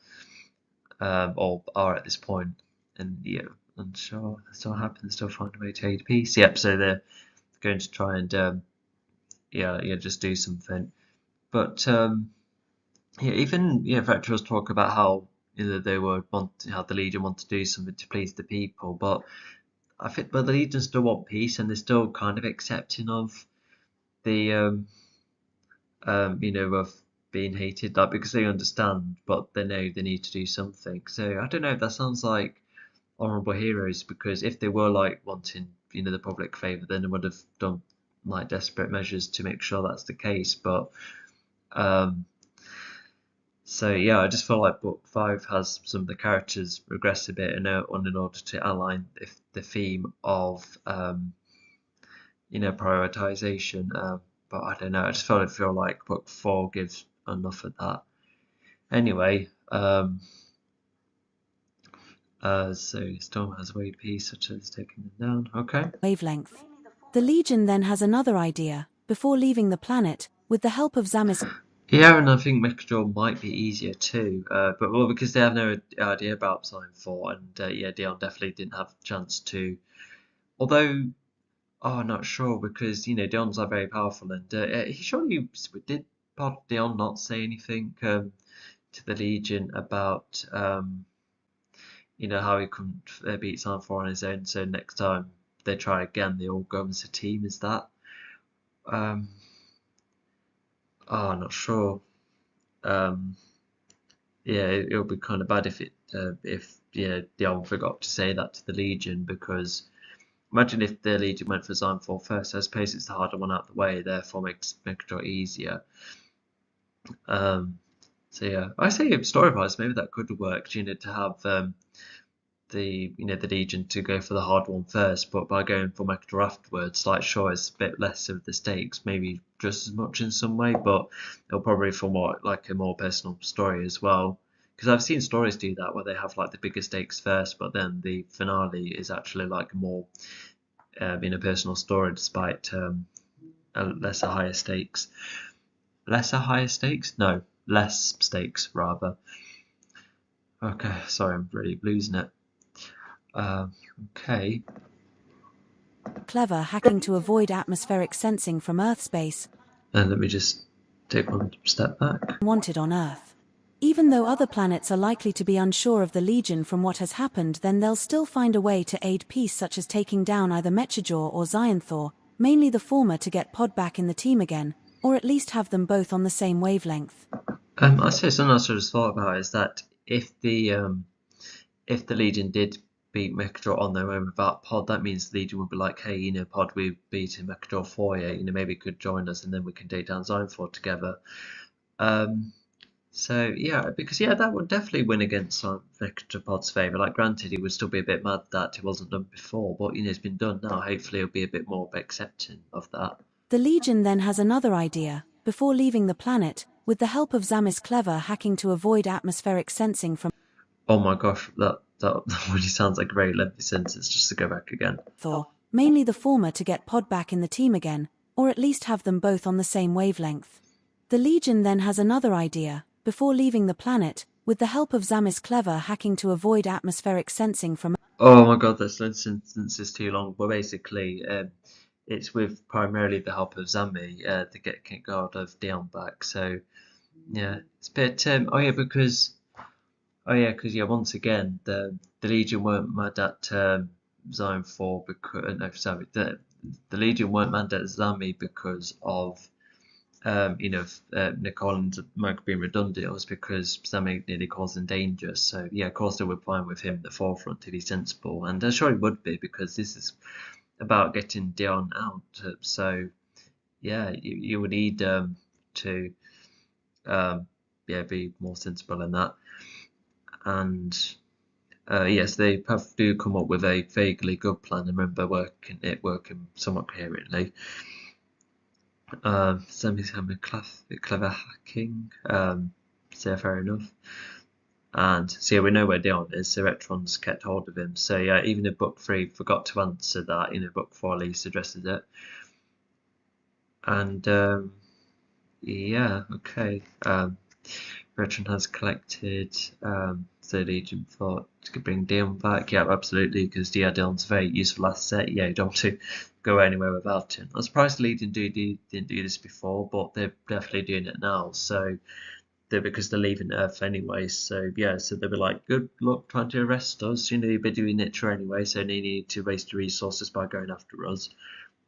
Speaker 1: or are at this point. And yeah, I'm sure it still happens, still find a way to aid peace. Yep, so they're going to try and just do something. But yeah, even veterans talk about how how the Legion want to do something to please the people, but I think the Legion still want peace, and they're still kind of accepting of the of being hated, like because they understand, but they know they need to do something. So I don't know. That sounds like honorable heroes, because if they were like wanting the public favor, then they would have done like desperate measures to make sure that's the case. But um, so yeah, I just feel like book 5 has some of the characters regress a bit in order to align the theme of prioritization. But I don't know. I just feel like book 4 gives enough of that. Anyway, so Storm has way peace, such as taking them down. Okay.
Speaker 2: Wavelength. The Legion then has another idea, before leaving the planet, with the help of Zamis.
Speaker 1: Yeah, and I think Mechadraw might be easier too, but well, because they have no idea about Sign 4, and yeah, Dion definitely didn't have a chance to. Although, oh, I'm not sure, because Dion's are very powerful, and he surely did. Dion not say anything to the Legion about how he couldn't beat Sign 4 on his own. So next time they try again, they all go as a team. Is that? Um, oh, I'm not sure. Um, yeah, it'll be kind of bad if Dion forgot to say that to the Legion, because imagine if the Legion went for Sign 4 first. I suppose it's the harder one out of the way, therefore makes Mechadraw easier. So yeah, I say story-wise, maybe that could have worked. To have the Legion to go for the hard one first, but by going for Mechadraw afterwards, like sure, it's a bit less of the stakes, maybe just as much in some way, but it'll probably feel more like a more personal story as well. Because I've seen stories do that where they have like the bigger stakes first, but then the finale is actually like a more personal story, despite lesser higher stakes. Lesser higher stakes? No, less stakes rather. Okay, sorry, I'm really losing it. Okay.
Speaker 2: Clever hacking to avoid atmospheric sensing from Earth space.
Speaker 1: And let me just take one step back.
Speaker 2: Wanted on Earth. Even though other planets are likely to be unsure of the Legion from what has happened, then they'll still find a way to aid peace, such as taking down either Mechajaw or Xyanthor, mainly the former to get Pod back in the team again, or at least have them both on the same wavelength.
Speaker 1: I say something else I just thought about is that if the Legion did beat Mechadraw on their own without Pod, that means the Legion would be like, hey, Pod, we beat Mechadraw for you, maybe you could join us and then we can take down Xyanthor together. So yeah, because that would definitely win against Mechadraw Pod's favour. Like, granted, he would still be a bit mad that it wasn't done before, but it's been done now. Hopefully, he'll be a bit more accepting of that.
Speaker 2: The Legion then has another idea, before leaving the planet, with the help of Zamis Clever hacking to avoid atmospheric sensing from
Speaker 1: Oh my gosh, that really sounds like a very lengthy sentence just to go back again.
Speaker 2: Thor, mainly the former to get Pod back in the team again, or at least have them both on the same wavelength. The Legion then has another idea, before leaving the planet, with the help of Zamis Clever hacking to avoid atmospheric sensing from.
Speaker 1: Oh my god, this sentence is too long. But basically, it's with primarily the help of Zami to get King God of Dion back. So yeah, it's a bit. Because once again the Legion weren't mad at Zion 4 because no, sorry, the Legion weren't mad at Zami because of Nicole and Mike being redundant. It was because Zami nearly caused them danger. So yeah, of course they were fine with him at the forefront to be sensible, and I'm sure it would be, because this is about getting Dion out. So yeah, you would need to be more sensible in that. And yes, they do come up with a vaguely good plan. I remember working somewhat coherently. Semi clever hacking. So fair enough. And so yeah, we know where Dion is, so Retron's kept hold of him. So yeah, even if book 3 forgot to answer that, book 4 at least addresses it. And yeah, okay. Retron has collected the Legion thought to bring Dion back. Yeah, absolutely, because Dion's a very useful asset. Yeah, you don't want to go anywhere without him. I'm surprised Legion didn't do this before, but they're definitely doing it now. So because they're leaving Earth anyway. So yeah, so they'll be like, good luck trying to arrest us. You'll be doing Nitra anyway, so they need to waste resources by going after us.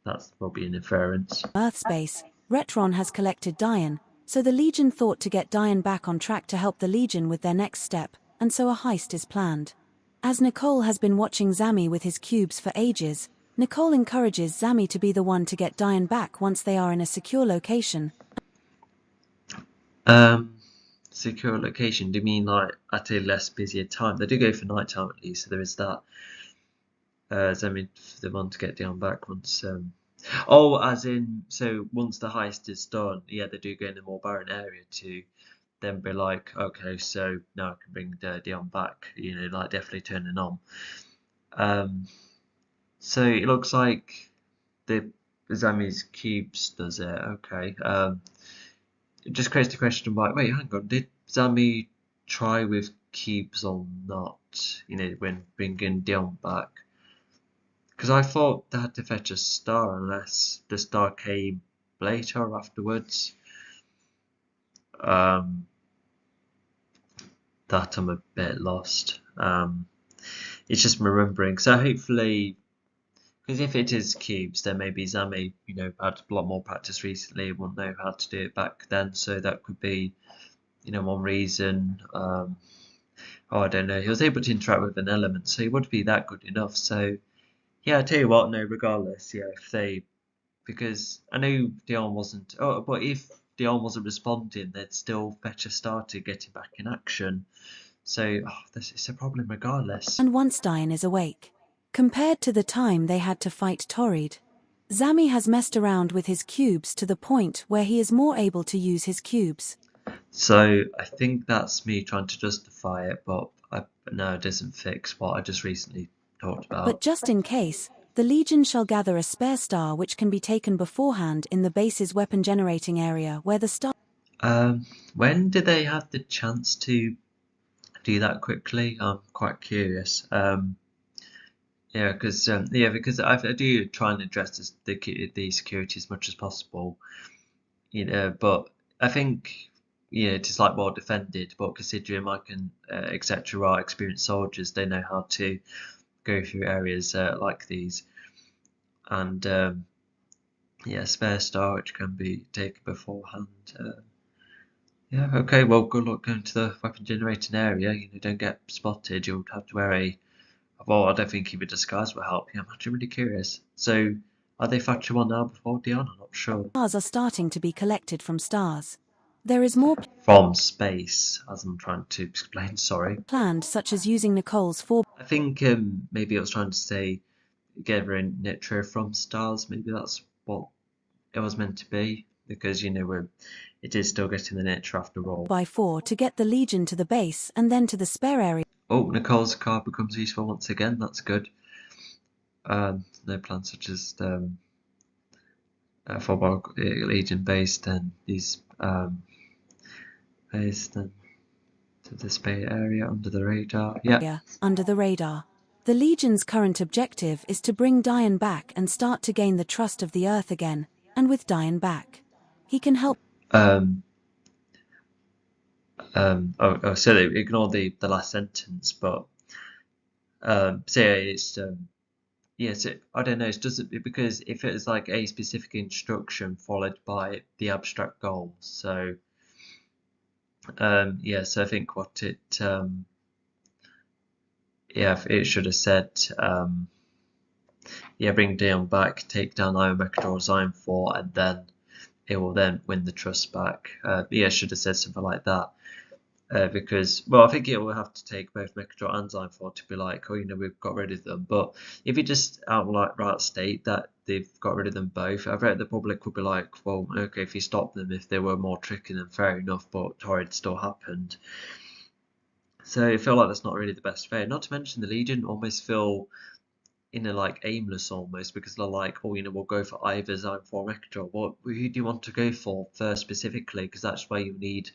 Speaker 1: That's probably an inference.
Speaker 2: Earth space, Retron has collected Dion, so the Legion thought to get Dion back on track to help the Legion with their next step, and so a heist is planned. As Nicole has been watching Zami with his cubes for ages, Nicole encourages Zami to be the one to get Dion back once they are in a secure location.
Speaker 1: Secure location, do you mean like at a less busier time? They do go for nighttime at least, so there is that. Zami for the one to get Dion back once oh, as in, so once the heist is done, yeah, they do go in a more barren area to then be like, okay, so now I can bring Dion back, like definitely turning on. So it looks like the Zami's cubes does it, okay. It just creates the question like, wait, hang on, did Zami try with cubes or not, when bringing Dion back? Because I thought they had to fetch a star unless the star came later or afterwards. That I'm a bit lost. It's just remembering. So hopefully, because if it is cubes, then maybe Zami, had a lot more practice recently and wouldn't know how to do it back then. So that could be, one reason. Oh, I don't know. He was able to interact with an element, so he would be that good enough. So yeah, I tell you what, no, regardless, yeah, because I know Dion wasn't. Oh, but if Dion wasn't responding, they'd still fetch a star to get him back in action. So this is a problem regardless.
Speaker 2: And once Dion is awake. Compared to the time they had to fight Torrid, Zami has messed around with his cubes to the point where he is more able to use his cubes.
Speaker 1: So I think that's me trying to justify it, but no, it doesn't fix what I just recently talked about.
Speaker 2: But just in case, the Legion shall gather a spare star which can be taken beforehand in the base's weapon generating area where the star...
Speaker 1: When did they have the chance to do that quickly? I'm quite curious. Yeah, because I do try and address the security as much as possible, but I think it is like well defended. But considering I can etc. are experienced soldiers, they know how to go through areas like these, and yeah, spare star which can be taken beforehand. Yeah, okay, well, good luck going to the weapon generating area. Don't get spotted. You'll have to wear well, I don't think even disguise will help you. I'm actually really curious. So, are they factory one now before Dion? I'm not sure.
Speaker 2: Stars are starting to be collected from stars. There is more
Speaker 1: From space, as I'm trying to explain, sorry.
Speaker 2: planned, such as using Nicole's 4
Speaker 1: I think maybe I was trying to say gathering nitro from stars. Maybe that's what it was meant to be. Because, it is still getting the nitro after all.
Speaker 2: by 4 to get the Legion to the base and then to the spare area.
Speaker 1: Oh, Nicole's card becomes useful once again. That's good. No plans such as football Legion based, then these based then to the space area under the radar. Yeah.
Speaker 2: Under the radar. The Legion's current objective is to bring Dion back and start to gain the trust of the Earth again, and with Dion back, he can help.
Speaker 1: So they ignore the last sentence, but so yeah, it's yes, I don't know. It doesn't because if it was like a specific instruction followed by the abstract goal, so yeah, so I think what it yeah, it should have said yeah, bring Dion back, take down Iron Mechador Zion 4, and then it will then win the trust back. Yeah, should have said something like that. Because, well, I think it will have to take both Mechador and Zion 4 to be like, oh, we've got rid of them. But if you just outright state that they've got rid of them both, I bet the public would be like, well, okay, if you stop them, if they were more tricky, then fair enough, but Torrid still happened. So I feel like that's not really the best fate. Not to mention the Legion almost feel like aimless almost because they're like, oh, we'll go for either Zone 4 Mechatron. Who do you want to go for first specifically? Because that's where you need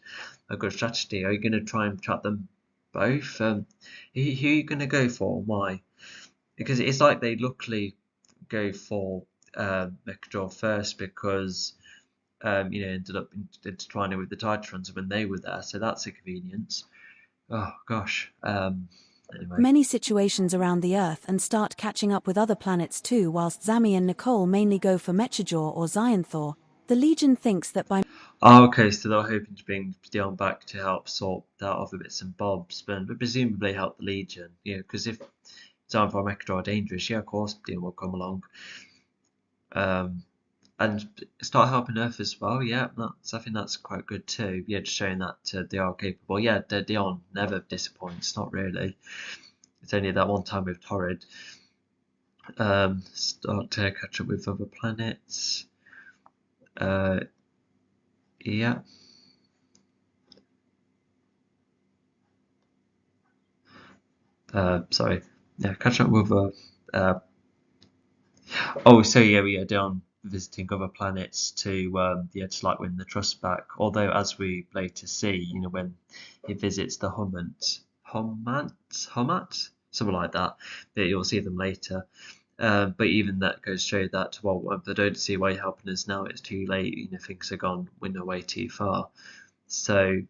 Speaker 1: a good strategy. Are you going to try and trap them both? Who are you going to go for? Why? Because it's like they luckily go for Mechatron first because ended up intertwining with the Titrons when they were there, so that's a convenience. Oh gosh. Anyway.
Speaker 2: Many situations around the Earth and start catching up with other planets too. Whilst Zami and Nicole mainly go for Mechajor or Xionthor, the Legion thinks that by
Speaker 1: Oh, okay, so they're hoping to bring Dion back to help sort out other bits and bobs, but presumably help the Legion. Because if Xionthor and Mechador are dangerous, yeah, of course Dion will come along. And start helping Earth as well. Yeah, I think that's quite good too. Yeah, just showing that they are capable. Yeah, Dion never disappoints. Not really. It's only that one time with Torrid. Start to catch up with other planets. Yeah. Sorry. Yeah, catch up with oh, so yeah, Dion visiting other planets to like win the trust back. Although, as we later see, when he visits the Hummat, something like that, you'll see them later. But even that goes to show that, well, they don't see why you're helping us now. It's too late. Things are gone. We're way too far. So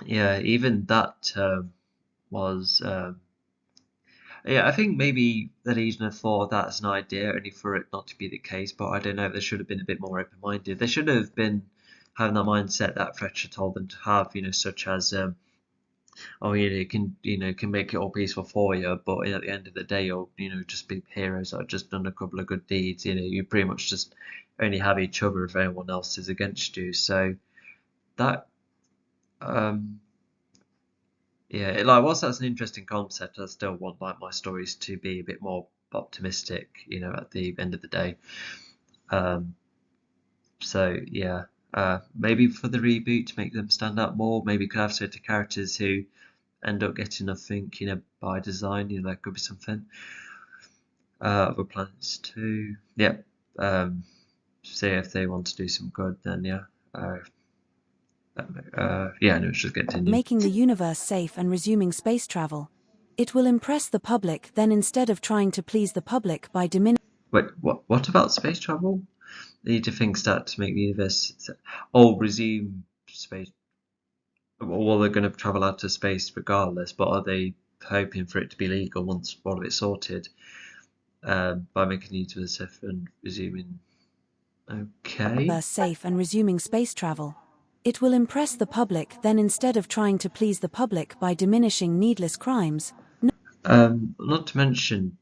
Speaker 1: yeah, even that was. Yeah, I think maybe the Legion have thought that's an idea only for it not to be the case, but I don't know. They should have been a bit more open-minded. They should have been having that mindset that Fletcher told them to have, such as, oh, can make it all peaceful for you, but at the end of the day, you'll, just be heroes that have just done a couple of good deeds. You pretty much just only have each other if anyone else is against you. So that, um, yeah, whilst that's an interesting concept, I still want my stories to be a bit more optimistic, at the end of the day. Um, so yeah, maybe for the reboot to make them stand out more, maybe could have certain characters who end up getting nothing, by design. That could be something. Other planets too. Yeah. See if they want to do some good, then yeah. Yeah, no, it's just continue.
Speaker 2: making the universe safe and resuming space travel. It will impress the public, then instead of trying to please the public by diminishing
Speaker 1: Wait, what? What about space travel? Need to think start to make the universe. Oh, resume space. Well, they're going to travel out to space regardless, but are they hoping for it to be legal once all of it's sorted? By making the universe safe and resuming. Okay.
Speaker 2: safe and resuming space travel. It will impress the public, then instead of trying to please the public by diminishing needless crimes.
Speaker 1: Not to mention,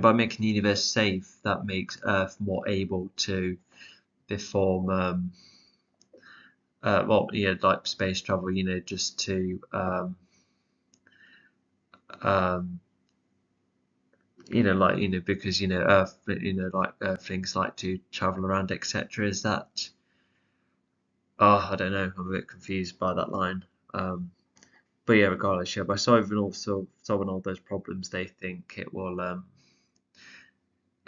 Speaker 1: by making the universe safe, that makes Earth more able to perform, like space travel, just to, um, because, Earth, like things like to travel around, etc. Is that, oh, I don't know, I'm a bit confused by that line. But yeah, regardless, yeah, by solving all those problems, they think it will,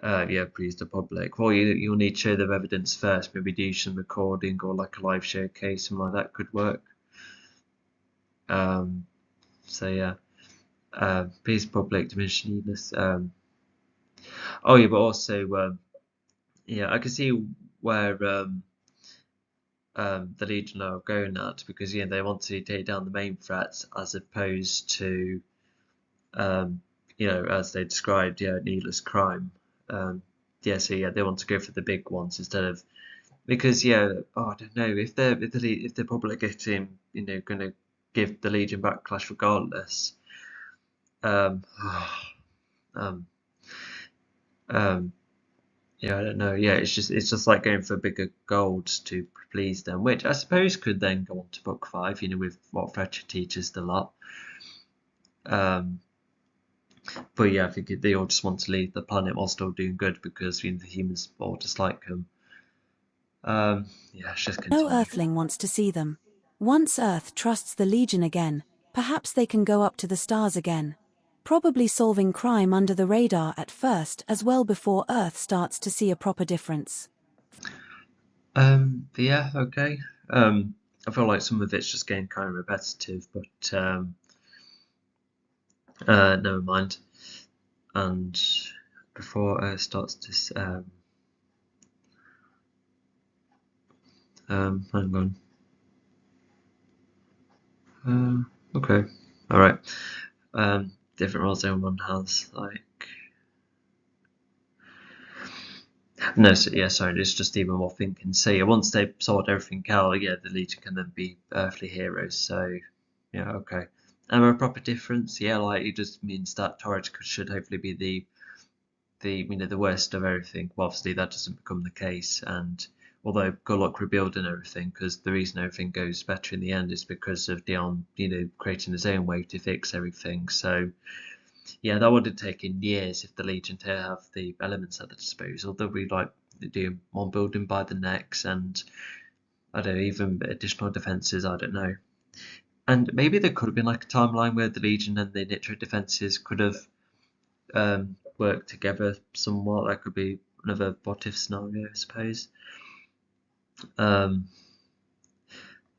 Speaker 1: yeah, please the public. Well, you'll need to show them evidence first. Maybe do some recording or like a live showcase, something like that could work. Um, so yeah, please public diminishing needless. Oh yeah, but also yeah, I can see where the Legion are going at because they want to take down the main threats as opposed to um, as they described, yeah, needless crime. Yeah, so yeah, they want to go for the big ones instead of because yeah, oh, I don't know if they're probably getting going to give the Legion backlash regardless. Um, um, um, yeah, I don't know. Yeah, it's just like going for bigger golds to please them, which I suppose could then go on to book 5. With what Fletcher teaches the lot. But yeah, I think they all just want to leave the planet while still doing good because the humans all dislike them. Yeah, it's just
Speaker 2: No
Speaker 1: continue.
Speaker 2: Earthling wants to see them. Once Earth trusts the Legion again, Perhaps they can go up to the stars again. Probably solving crime under the radar at first as well before Earth starts to see a proper difference.
Speaker 1: Yeah, okay. I feel like some of it's just getting kind of repetitive, but never mind. And before Earth starts to hang on. Okay, all right. Different roles everyone has, like. No, so, yeah, sorry, it's just even more thinking. So yeah, once they've sorted everything out, yeah, the Legion can then be earthly heroes. So yeah, okay. And a proper difference, yeah, like it just means that Torrid should hopefully be the worst of everything. Well, obviously that doesn't become the case, and although good luck rebuilding everything, because the reason everything goes better in the end is because of Dion, creating his own way to fix everything. So yeah, that would have taken years if the Legion to have the elements at their disposal. They'll be like doing one building by the next, and I don't know, even additional defenses. I don't know. And maybe there could have been like a timeline where the Legion and the Nitro defenses could have worked together somewhat. That could be another what if scenario, I suppose. Um,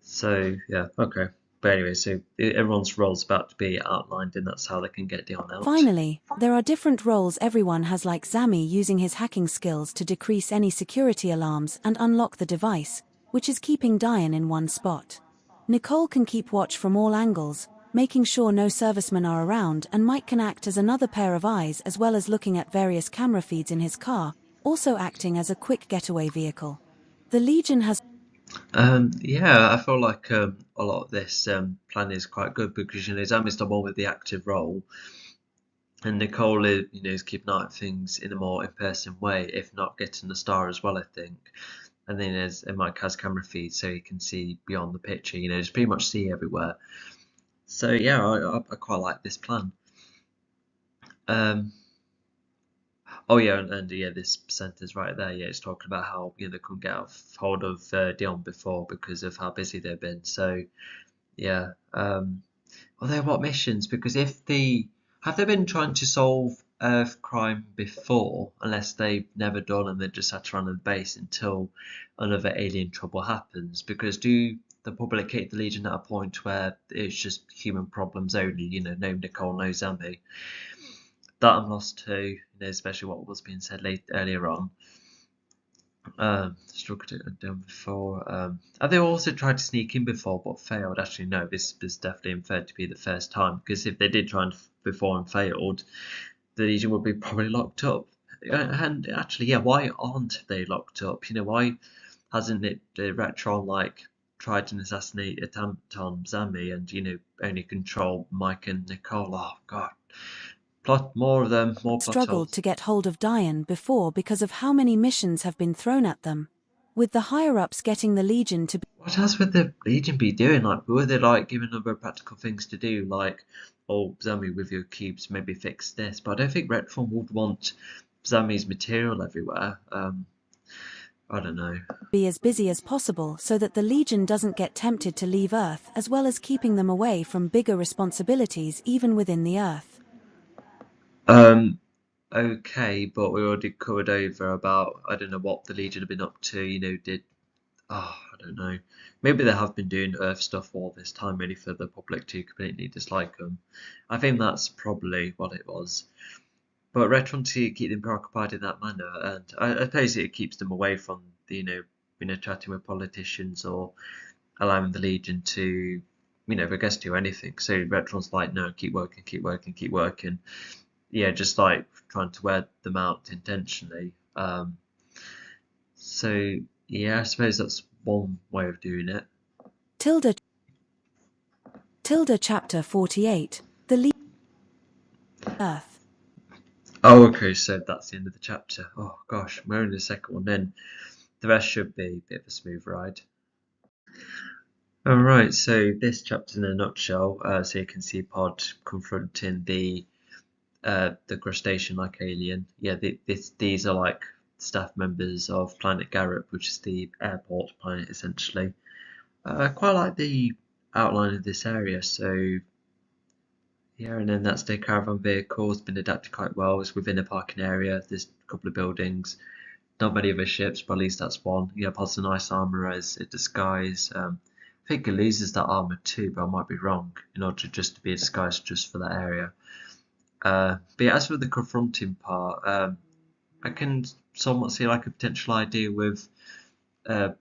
Speaker 1: so yeah, okay. But anyway, so everyone's role's about to be outlined, and that's how they can get Dion out.
Speaker 2: Finally, there are different roles everyone has, like Zami using his hacking skills to decrease any security alarms and unlock the device, which is keeping Diane in one spot. Nicole can keep watch from all angles, making sure no servicemen are around, and Mike can act as another pair of eyes as well as looking at various camera feeds in his car, also acting as a quick getaway vehicle. The Legion has
Speaker 1: Yeah, I feel like a lot of this plan is quite good because Zami's the one with the active role, and Nicole is keeping an eye on things in a more in-person way, if not getting the star as well, I think. And then Mike has camera feeds so he can see beyond the picture, just pretty much see everywhere. So yeah, I quite like this plan. Um, oh yeah, and yeah, this sentence right there, yeah, it's talking about how they couldn't get hold of Dion before because of how busy they've been. So yeah, although what missions? Because if have they been trying to solve Earth crime before, unless they've never done and they just had to run the base until another alien trouble happens? Because do the public hate the Legion at a point where it's just human problems only? No Nicole, no Zambi. That I'm lost to, especially what was being said earlier on. Struggled it done before. Have they also tried to sneak in before but failed? Actually, no, this is definitely inferred to be the first time, because if they did try and before and failed, the Legion would be probably locked up. And actually, yeah, why aren't they locked up? Why hasn't the Retron tried an assassinate attempt on Zami and only control Mike and Nicole? Oh God. Plot more of them, more plot
Speaker 2: struggled
Speaker 1: holes.
Speaker 2: to get hold of Diane before because of how many missions have been thrown at them. With the higher-ups getting the Legion to
Speaker 1: What else would the Legion be doing? Were they giving other practical things to do, like, oh, Zami with your cubes, maybe fix this? But I don't think Retron would want Zami's material everywhere. I don't know.
Speaker 2: be as busy as possible so that the Legion doesn't get tempted to leave Earth, as well as keeping them away from bigger responsibilities even within the Earth.
Speaker 1: Okay, but we already covered over about, I don't know what the Legion have been up to, I don't know. Maybe they have been doing Earth stuff all this time, really, for the public to completely dislike them. I think that's probably what it was. But Retron to keep them preoccupied in that manner, and I suppose it keeps them away from chatting with politicians or allowing the Legion to, I guess do anything. So Retron's like, no, keep working, keep working, keep working. Yeah, just like trying to wear them out intentionally. So yeah, I suppose that's one way of doing it.
Speaker 2: Tilda Chapter 48, The Earth.
Speaker 1: Oh, okay, so that's the end of the chapter. Oh gosh, we're in the second one then. The rest should be a bit of a smooth ride. Alright, so this chapter's in a nutshell. So you can see Pod confronting the crustacean-like alien. Yeah, these are like staff members of Planet Garrett, which is the airport planet essentially. I quite like the outline of this area. So Yeah, and then that's the caravan vehicle. It's been adapted quite well. It's within a parking area. There's a couple of buildings. Not many other ships, but at least that's one. Yeah, has a nice armor as a disguise. I think it loses that armor too, but I might be wrong. In order to be a disguise just for that area. But yeah, as for the confronting part, I can somewhat see like a potential idea with Pod,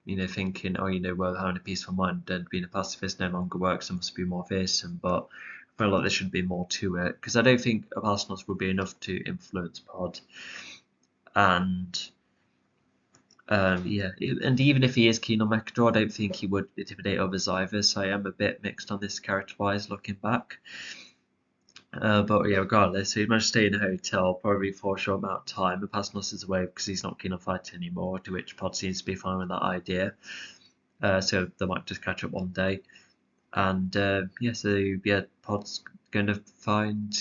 Speaker 1: thinking, oh, well, having a peaceful mind and being a pacifist no longer works. There must be more fearsome, but I feel like there should be more to it because I don't think a Apostolos would be enough to influence Pod, and and even if he is keen on Mechador, I don't think he would intimidate others either. So I am a bit mixed on this character-wise looking back. But yeah, regardless, so he managed to stay in a hotel probably for a short amount of time. The Apostolos is away because he's not keen on fighting anymore, to which Pod seems to be fine with that idea. So they might just catch up one day. And Pod's going to find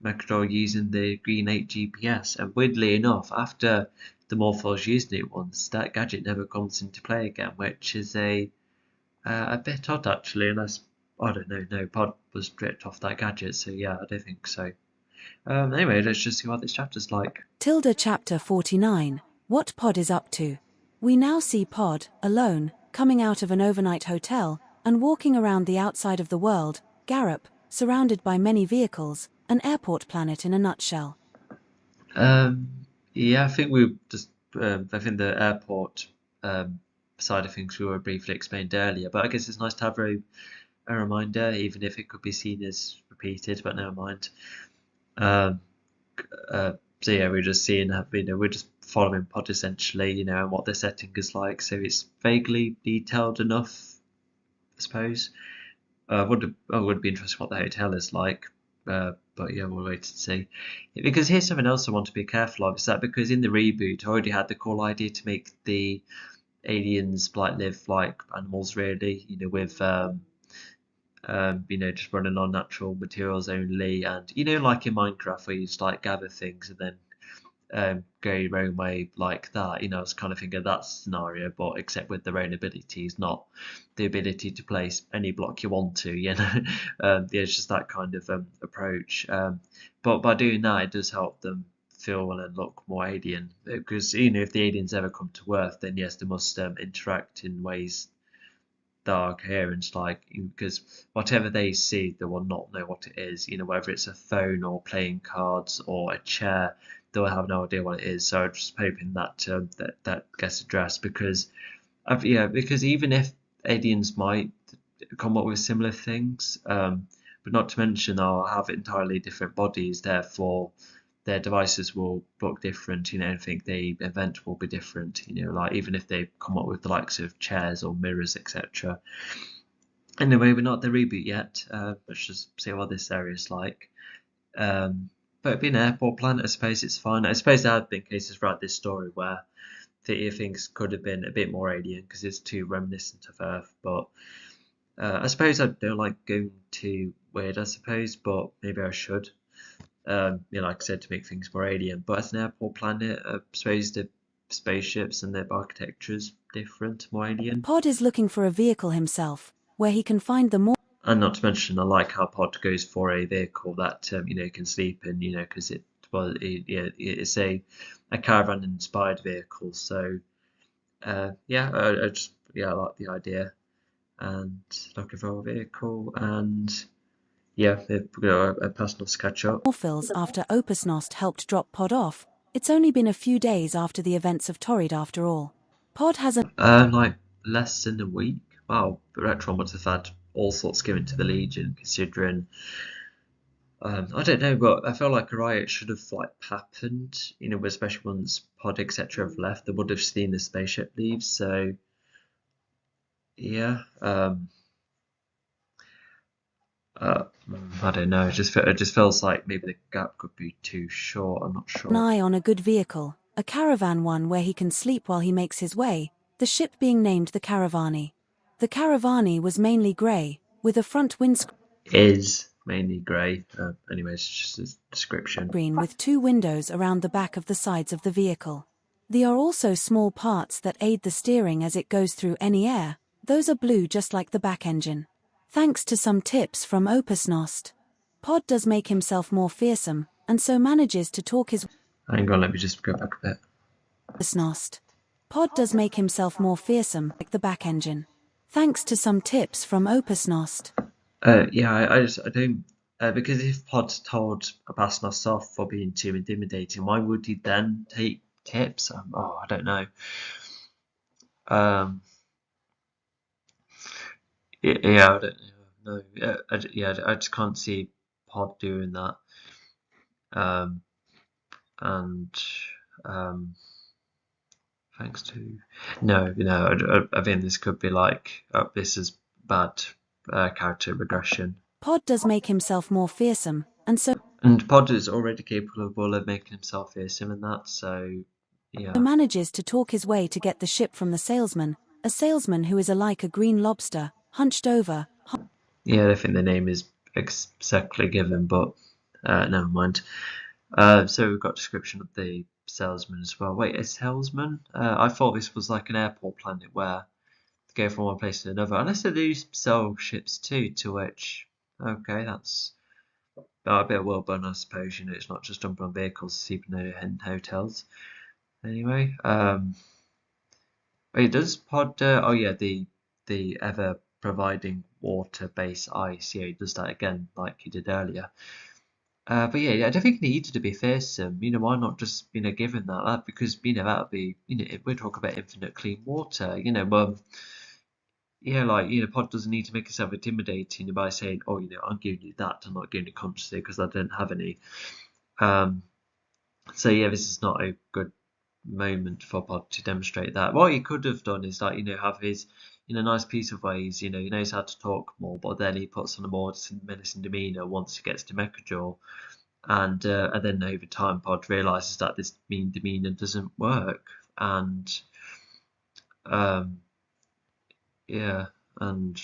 Speaker 1: Mechador using the Green 8 GPS. And weirdly enough, after the Morphos using it once, that gadget never comes into play again, which is a bit odd actually, unless, I don't know, no, Pod was stripped off that gadget, so yeah, I don't think so. Anyway, let's just see what this chapter's like.
Speaker 2: Tilda Chapter 49. What Pod is up to. We now see Pod, alone, coming out of an overnight hotel, and walking around the outside of the world, Garrop, surrounded by many vehicles, an airport planet in a nutshell.
Speaker 1: Yeah, I think I think the airport side of things we were briefly explained earlier, but I guess it's nice to have a reminder, even if it could be seen as repeated, but never mind. Um, so yeah, we're just seeing, we're just following Pod essentially, and what their setting is like. So it's vaguely detailed enough, I suppose. Would be interested what the hotel is like. But yeah, we'll wait and see. Because here's something else I want to be careful of, is that because in the reboot I already had the cool idea to make the aliens live like animals really, with just running on natural materials only, and like in Minecraft where you just like gather things and then go your own way like that. I was kind of thinking of that scenario, but except with their own abilities, not the ability to place any block you want to. It's just that kind of approach. But by doing that, it does help them feel and look more alien. Because if the aliens ever come to Earth, then yes, they must interact in ways that are coherent, because whatever they see, they will not know what it is. Whether it's a phone or playing cards or a chair, they'll have no idea what it is. So I'm just hoping that that gets addressed, because because even if aliens might come up with similar things, but not to mention they'll have entirely different bodies, therefore their devices will look different, I think the event will be different, like even if they come up with the likes of chairs or mirrors, etc. Anyway, we're not at the reboot yet. Let's just see what this area is like. But being an airport planet, I suppose it's fine. I suppose there have been cases throughout this story where things could have been a bit more alien because it's too reminiscent of Earth. But I suppose I don't like going too weird, I suppose, but maybe I should. Like I said, to make things more alien. But as an airport planet, I suppose the spaceships and their architecture is different, more alien.
Speaker 2: Pod is looking for a vehicle himself, where he can find the more.
Speaker 1: And not to mention, I like how Pod goes for a vehicle that can sleep in, because it's a caravan-inspired vehicle. So I like the idea, and looking for a vehicle, and yeah, they've got a personal catch up.
Speaker 2: Morphils after Opusnost helped drop Pod off. It's only been a few days after the events of Torrid after all. Pod has an
Speaker 1: Like less than a week. Wow, but Retron must have had all sorts given to the Legion, considering I don't know, but I feel like a riot should have happened, especially once Pod etc. have left. They would have seen the spaceship leave. So yeah, I don't know. It just feels like maybe the gap could be too short. I'm not sure.
Speaker 2: eye on a good vehicle, a caravan one where he can sleep while he makes his way, the ship being named the Caravani. The Caravani was mainly grey, with a front windscreen
Speaker 1: Is mainly grey. Anyway, it's just a description.
Speaker 2: with two windows around the back of the sides of the vehicle. There are also small parts that aid the steering as it goes through any air. Those are blue just like the back engine. thanks to some tips from Opusnost. Pod does make himself more fearsome, and so manages to talk his
Speaker 1: Hang on, let me just go back a bit.
Speaker 2: Opusnost. Pod does make himself more fearsome, like the back engine. Thanks to some tips from Opusnost.
Speaker 1: Yeah, I don't. Because if Pod's told Abasnos off for being too intimidating, why would he then take tips? I don't know. Yeah, I don't know. No, I just can't see Pod doing that. Um, and thanks to no, I think this could be like this is bad character regression.
Speaker 2: Pod does make himself more fearsome, and so
Speaker 1: And Pod is already capable of making himself fearsome and that, so yeah.
Speaker 2: manages to talk his way to get the ship from the salesman, a salesman who is like a green lobster, hunched over.
Speaker 1: Yeah, I think the name is exactly given, but never mind. So we've got description of the salesman as well. Wait, a salesman? I thought this was like an airport planet where to go from one place to another. Unless they do sell ships too, to which, okay, that's a bit of world burn, I suppose. It's not just jumping on vehicles, sleeping in hotels. Anyway, wait, does Pod? Oh yeah, the ever providing water base ice. Yeah, he does that again, like he did earlier. But yeah, I don't think he needed to be fearsome. Why not just give him that? Because that would be we're talking about infinite clean water. Yeah, like Pod doesn't need to make himself intimidating by saying, "Oh, I'm giving you that. I'm not giving you consciously because I don't have any." So yeah, this is not a good moment for Pod to demonstrate that. What he could have done is have his nice piece of ways. He knows how to talk more, but then he puts on a more menacing demeanor once he gets to Mechajaw, and then over time Pod realizes that this mean demeanor doesn't work, and yeah, and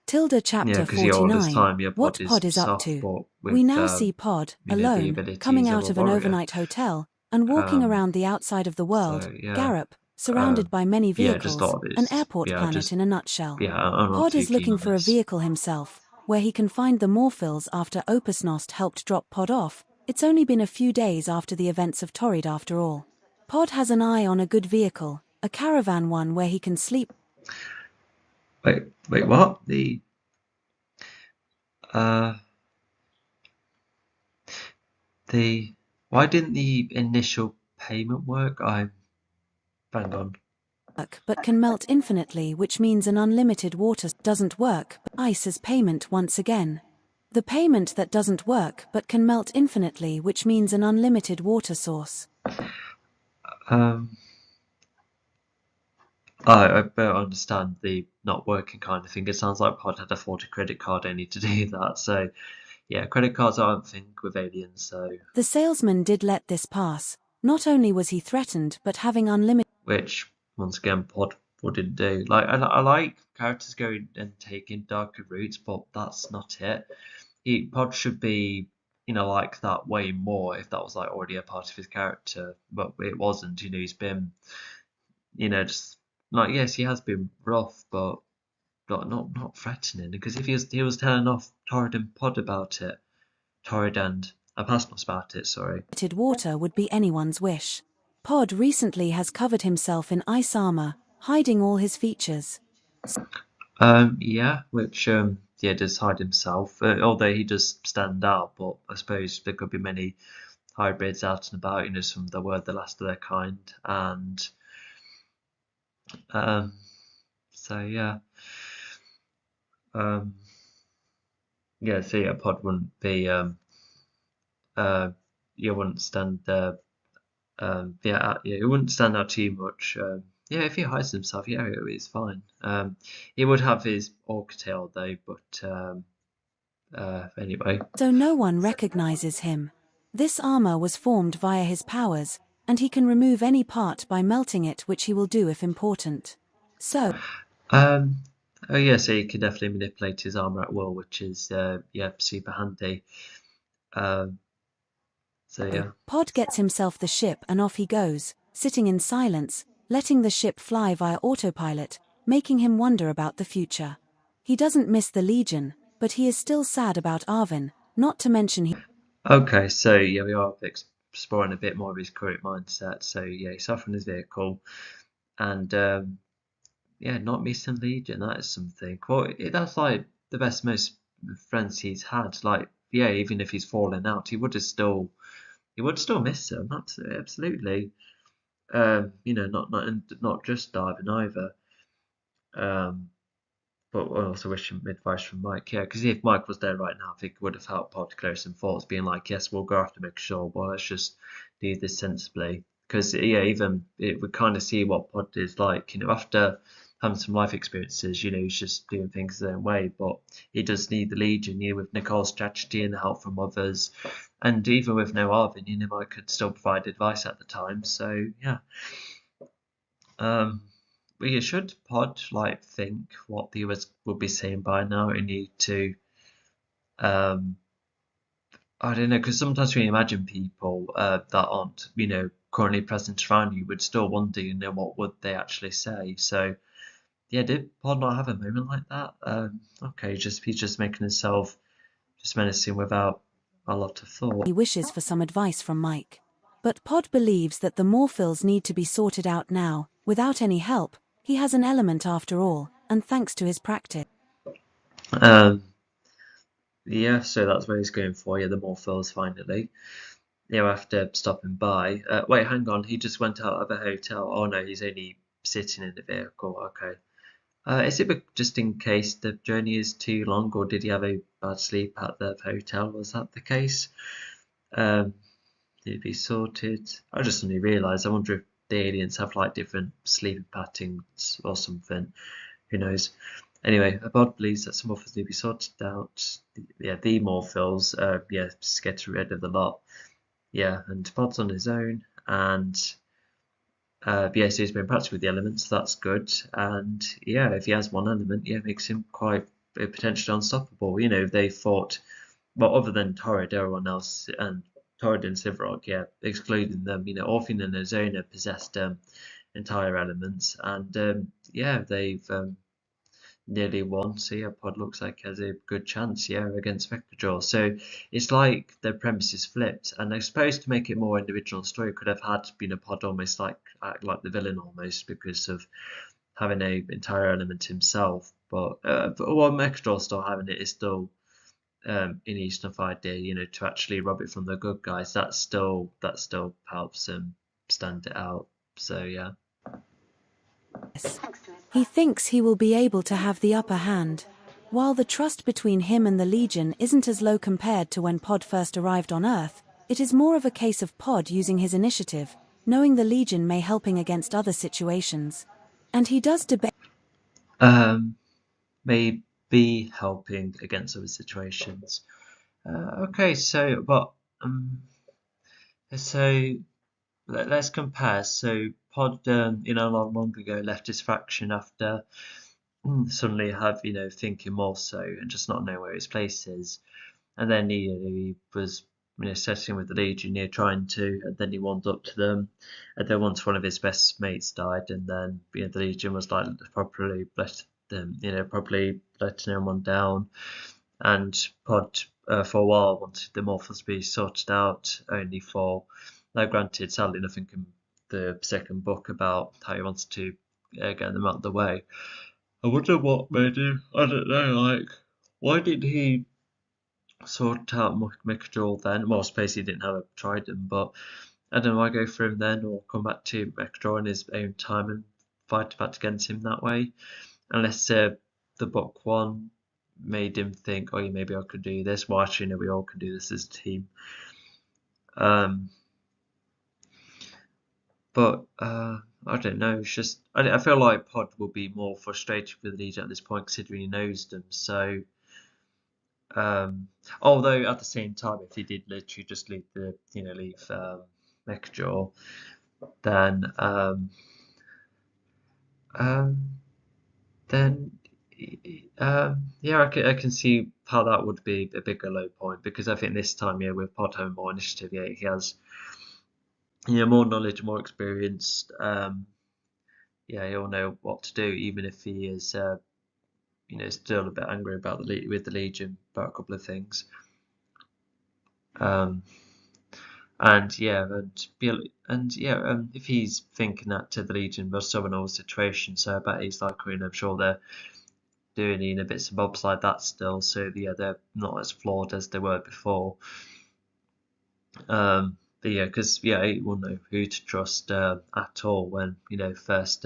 Speaker 2: Tilda
Speaker 1: yeah,
Speaker 2: chapter
Speaker 1: because all this
Speaker 2: 49.
Speaker 1: time
Speaker 2: What
Speaker 1: Pod is
Speaker 2: Pod is up
Speaker 1: soft,
Speaker 2: to.
Speaker 1: but
Speaker 2: We
Speaker 1: with
Speaker 2: now see Pod,
Speaker 1: the
Speaker 2: alone, coming
Speaker 1: abilities of
Speaker 2: out
Speaker 1: a
Speaker 2: of an
Speaker 1: warrior.
Speaker 2: overnight hotel, and walking around the outside of the world,
Speaker 1: So yeah,
Speaker 2: Garup, surrounded by many
Speaker 1: yeah, just
Speaker 2: vehicles,
Speaker 1: thought
Speaker 2: an
Speaker 1: it's
Speaker 2: airport planet in a nutshell.
Speaker 1: I'm not
Speaker 2: Pod
Speaker 1: too
Speaker 2: is
Speaker 1: keen
Speaker 2: looking
Speaker 1: on
Speaker 2: for a
Speaker 1: this.
Speaker 2: vehicle himself, where he can find the Morphils after Opusnost helped drop Pod off. It's only been a few days after the events of Torrid after all. Pod has an eye on a good vehicle, a caravan one where he can sleep.
Speaker 1: Wait, what? The why didn't the initial payment work? Hang on.
Speaker 2: But can melt infinitely, which means an unlimited water doesn't work, but ice as payment once again. The payment that doesn't work but can melt infinitely, which means an unlimited water source.
Speaker 1: Um, I better understand the not working kind of thing. It sounds like Pod had a faulty credit card. I need to do that. So, yeah, credit cards aren't a thing with aliens. So,
Speaker 2: The salesman did let this pass. Not only was he threatened, but having unlimited.
Speaker 1: which once again Pod wouldn't do. Like I like characters going and taking darker routes, but that's not it. Pod should be like that way more if that was like already a part of his character, but it wasn't. He's been just like, yes, he has been rough, but not threatening. Because if he was telling off Torrid and Pod about it, Torrid and Pasnos about it, sorry.
Speaker 2: Water would be anyone's wish. Pod recently has covered himself in ice armor, hiding all his features.
Speaker 1: Yeah, which yeah, does hide himself. Although he does stand out, but I suppose there could be many hybrids out and about. Some that were the last of their kind, and so yeah, yeah. So yeah, Pod wouldn't be you wouldn't stand there. Yeah, it wouldn't stand out too much. Yeah, if he hides himself, yeah, it's fine. He would have his orc tail though, but anyway.
Speaker 2: So no one recognizes him. This armor was formed via his powers, and he can remove any part by melting it, which he will do if important. So,
Speaker 1: Oh yeah, so he can definitely manipulate his armor at will, which is yeah, super handy. So yeah.
Speaker 2: Pod gets himself the ship and off he goes, sitting in silence, letting the ship fly via autopilot, making him wonder about the future. He doesn't miss the Legion, but he is still sad about Arvin, not to mention he
Speaker 1: Okay, so yeah, we are exploring a bit more of his current mindset. So yeah, he's off on his vehicle, and yeah, not missing Legion. That is something. Well, that's like the best, most friends he's had. Like, yeah, even if he's fallen out, he would still miss them. Absolutely. Not just Darwin either. Um, but I also wish him advice from Mike. Yeah, because if Mike was there right now, I think it would have helped Pod clear some thoughts, being like, yes, we'll go after make sure, but let's just do this sensibly. Because yeah, even we kind of see what Pod is like. After having some life experiences, he's just doing things his own way. But he does need the Legion, with Nicole's strategy and the help from others, and even with no Arvin, Mike could still provide advice at the time. So yeah. Um, but you should Pod think what the US would be saying by now. You need to um, I don't know, because sometimes when you imagine people that aren't currently present around you would still wonder what would they actually say. So yeah, did Pod not have a moment like that? Okay, he's just making himself just menacing without a lot of thought.
Speaker 2: wishes for some advice from Mike. But Pod believes that the Morphils need to be sorted out now, without any help. He has an element after all, and thanks to his practice.
Speaker 1: Um, yeah, so that's what he's going for. Yeah, the Morphils finally. After stopping by. Wait, hang on. He just went out of a hotel. Oh no, he's only sitting in the vehicle. Okay. Is it just in case the journey is too long, or did he have a bad sleep at the hotel? Was that the case? Um, Did it be sorted? I just suddenly realised. I wonder if the aliens have different sleeping patterns or something. Who knows? Anyway, Bod believes that some offers need to be sorted out. Yeah, the Morphils. Just get rid of the lot. Yeah, and Pod's on his own, and so he's been practicing with the elements, so that's good. And yeah, if he has one element, it makes him quite potentially unstoppable. They fought, well, other than Torrid, everyone else, and Torrid and Sivrog, excluding them, Orphan and Ozona possessed entire elements, and they've nearly won. So yeah, Pod looks like he has a good chance, against Vector. So it's like the premise is flipped, and I suppose to make it more individual story, could have had been a Pod almost like the villain almost because of having a entire element himself. But what Vector still having it is still an easy enough idea, to actually rob it from the good guys. That still helps him stand it out. So yeah.
Speaker 2: He thinks he will be able to have the upper hand. While the trust between him and the Legion isn't as low compared to when Pod first arrived on Earth, it is more of a case of Pod using his initiative, knowing the Legion may helping against other situations. And he does debate
Speaker 1: Um, Maybe helping against other situations. Okay, so so let's compare. So Pod, not long ago left his faction after suddenly thinking more so and just not knowing where his place is. And then he was setting with the Legion, trying to, and then he warmed up to them. And then once one of his best mates died, and then the Legion was properly let them, properly letting everyone down. And Pod for a while wanted the Morphos to be sorted out, only for, now granted, sadly nothing in the second book about how he wants to get them out of the way. I wonder what made him. I don't know. Why did he sort out Mechadrill then? Well, I suppose he didn't have a trident, but I don't know. Why go for him then, or come back to Mechadrill in his own time and fight back against him that way? Unless the book one made him think, oh, yeah, maybe I could do this. Well, actually, no, we all can do this as a team. Um, but I don't know. It's just I feel like Pod will be more frustrated with the Legion at this point, considering he knows them. So, although at the same time, if he did literally just leave Mechjaw, then um, then yeah, I can see how that would be a bigger low point, because I think this time, with Pod having more initiative, he has more knowledge, more experience. yeah, he'll know what to do, even if he is, still a bit angry about with the Legion about a couple of things. Um, and yeah, if he's thinking that to the Legion must have an old situation, so I bet he's like, I'm sure they're doing bits and bobs like that still, so yeah, they're not as flawed as they were before. But yeah, because he will know who to trust at all when first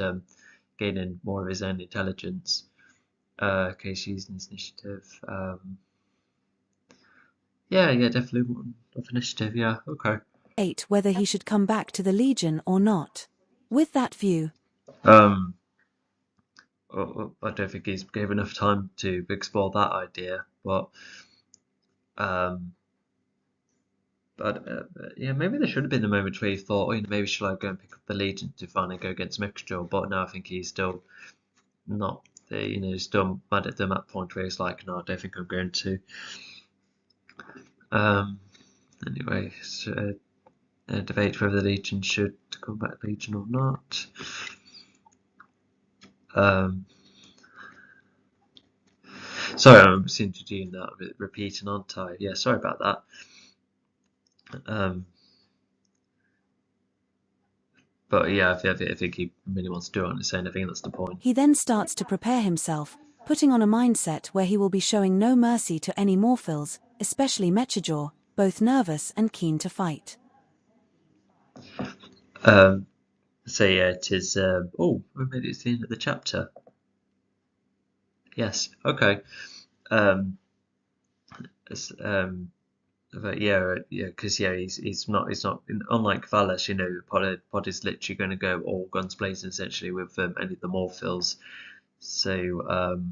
Speaker 1: gaining more of his own intelligence. Case using his initiative. Yeah, definitely one of initiative. Yeah, okay.
Speaker 2: 8. Whether he should come back to the Legion or not. With that view,
Speaker 1: Um, I don't think he's gave enough time to explore that idea, but um, yeah, maybe there should have been a moment where he thought, maybe should I go and pick up the Legion to finally go against Mixture? But no, I think he's still not, still mad at them at that point where he's like, no, I don't think I'm going to. Anyway, so, debate whether the Legion should come back Legion or not. Sorry, I'm seem to do that a bit repeating, aren't I? Yeah, sorry about that. But yeah, I think he really wants to do it on his own. I think that's the point.
Speaker 2: he then starts to prepare himself, putting on a mindset where he will be showing no mercy to any Morphils, especially Mechajaw, both nervous and keen to fight.
Speaker 1: So yeah, it is. Oh, we made it to the end of the chapter. Yes. Okay. But because he's not unlike Valis, Pod is literally going to go all guns blazing essentially with any of the Morphils. So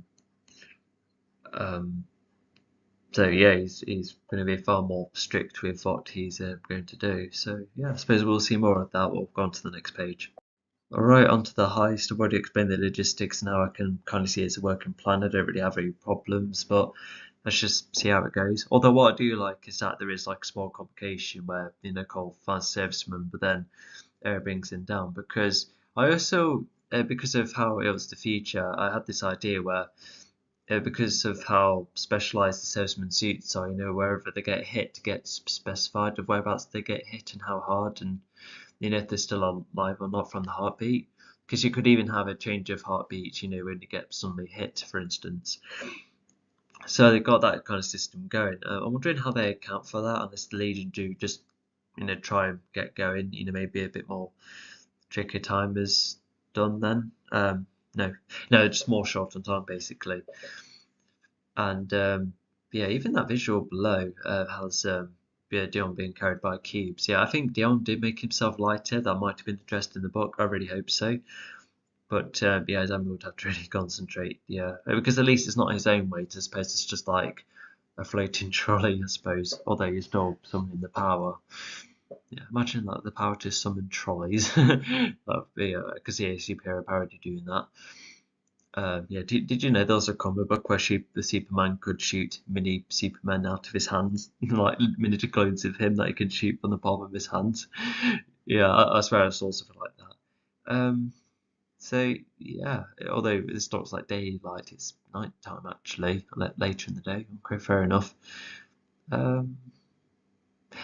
Speaker 1: yeah, he's going to be far more strict with what he's going to do. So yeah, I suppose we'll see more of that. We'll go on to the next page. Alright, onto the heist. I've already explained the logistics. Now I can kind of see it's a working plan. I don't really have any problems, but let's just see how it goes. Although what I do like is that there is like a small complication where Cole finds a serviceman, but then brings him down. Because I also, because of how it was the future, I had this idea where because of how specialized the salesman suits are, wherever they get hit gets specified of whereabouts they get hit and how hard, and if they're still alive or not from the heartbeat. Because you could even have a change of heartbeat, when you get suddenly hit, for instance. So they've got that kind of system going. I'm wondering how they account for that, unless the Legion do just, try and get going. Maybe a bit more trickier time is done then. No, just more short on time, basically. And yeah, even that visual below has Dion being carried by cubes. Yeah, I think Dion did make himself lighter. That might have been addressed in the book. I really hope so. But yeah, Zami would have to really concentrate. Yeah, because at least it's not his own weight. I suppose it's just like a floating trolley. I suppose, although you're still summoning the power. Yeah, imagine like the power to summon trolleys. That would be because yeah, superhero parody doing that. Yeah, did you know there was a comic book where the Superman could shoot mini Superman out of his hands, like miniature clones of him that he can shoot from the palm of his hands? Yeah, I swear I saw something like that. So yeah, although this looks like daylight, it's night time actually, later in the day. Okay, fair enough.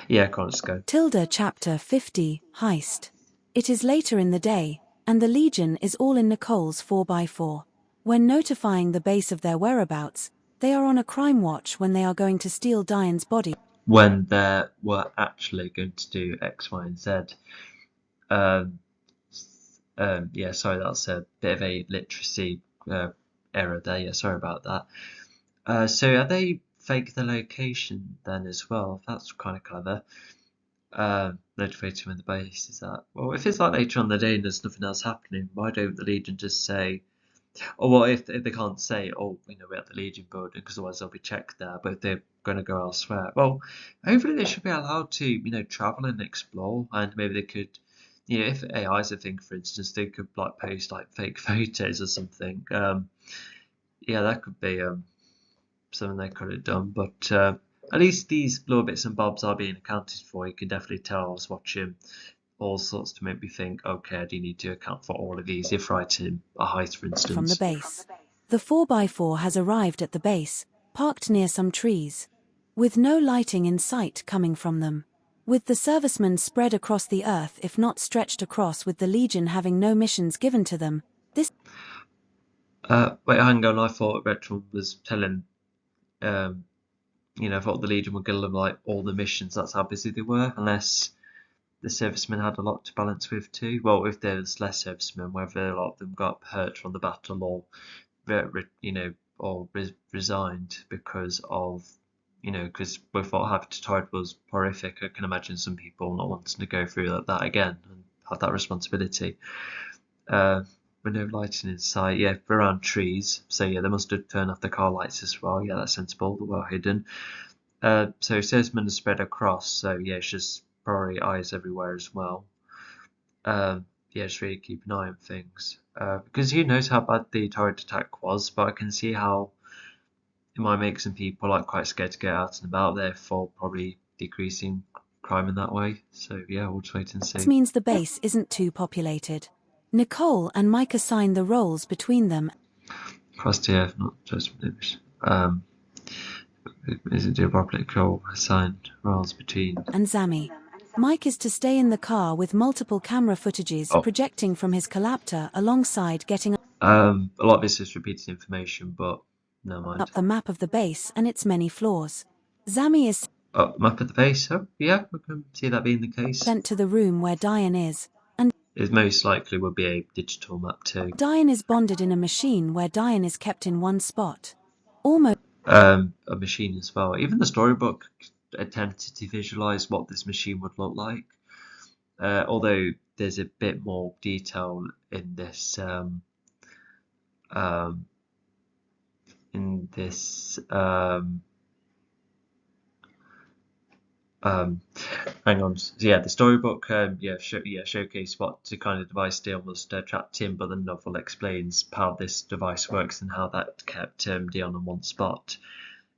Speaker 1: Yeah, come on, let's go.
Speaker 2: Tilda Chapter 50, Heist. It is later in the day, and the Legion is all in Nicole's 4x4. When notifying the base of their whereabouts, they are on a crime watch when they are going to steal Diane's body.
Speaker 1: When they were actually going to do X, Y, and Z. Yeah, sorry, that's a bit of a literacy error there. Yeah, sorry about that. So are they fake the location then as well? That's kind of clever. Notified when the base is at. Well, if it's like later on in the day and there's nothing else happening, why don't the Legion just say, or well, if they can't say, oh, we're at the Legion building, because otherwise they'll be checked there, but if they're going to go elsewhere, well, hopefully they should be allowed to, travel and explore, and maybe they could, if AI is a thing, for instance, they could like post like fake photos or something. Yeah, that could be something they could have done, but at least these little bits and bobs are being accounted for. You can definitely tell I was watching all sorts to make me think, okay, I do need to account for all of these if writing a heist, for
Speaker 2: from the
Speaker 1: instance.
Speaker 2: base. The 4x4 has arrived at the base, parked near some trees, with no lighting in sight coming from them. With the servicemen spread across the earth if not stretched across, with the Legion having no missions given to them, this
Speaker 1: Wait, hang on, I thought Retron was telling, I thought the Legion would give them like all the missions, that's how busy they were, unless the servicemen had a lot to balance with too. Well, if there's less servicemen, whether a lot of them got hurt from the battle or, resigned because of, because with what happened to Tide was horrific. I can imagine some people not wanting to go through that again and have that responsibility. With no lighting in sight, yeah, around trees. So yeah, they must have turned off the car lights as well. Yeah, that's sensible. They're well hidden. So salesmen are spread across. So yeah, it's just probably eyes everywhere as well. Yeah, just really keep an eye on things. Because who knows how bad the turret attack was, but I can see how it might make some people like quite scared to get out and about, therefore probably decreasing crime in that way. So yeah, we'll just wait and see.
Speaker 2: means the base isn't too populated. Nicole and Mike assign the roles between them.
Speaker 1: Cross TF, not just is it appropriate call assigned roles between
Speaker 2: And Zami. Mike is to stay in the car with multiple camera footages projecting from his collaptor alongside getting
Speaker 1: a lot of this is repeated information, but never mind.
Speaker 2: up the map of the base and its many floors. Zami is
Speaker 1: Map of the base. Oh yeah, we can see that being the case.
Speaker 2: sent to the room where Diane is, and
Speaker 1: It most likely will be a digital map too.
Speaker 2: Diane is bonded in a machine where Diane is kept in one spot. Almost
Speaker 1: A machine as well. Even the storybook attempted to visualize what this machine would look like. Although there's a bit more detail in this hang on. So, yeah, the storybook showcase what the kind of device Dion was trapped in, but the novel explains how this device works and how that kept Dion in one spot.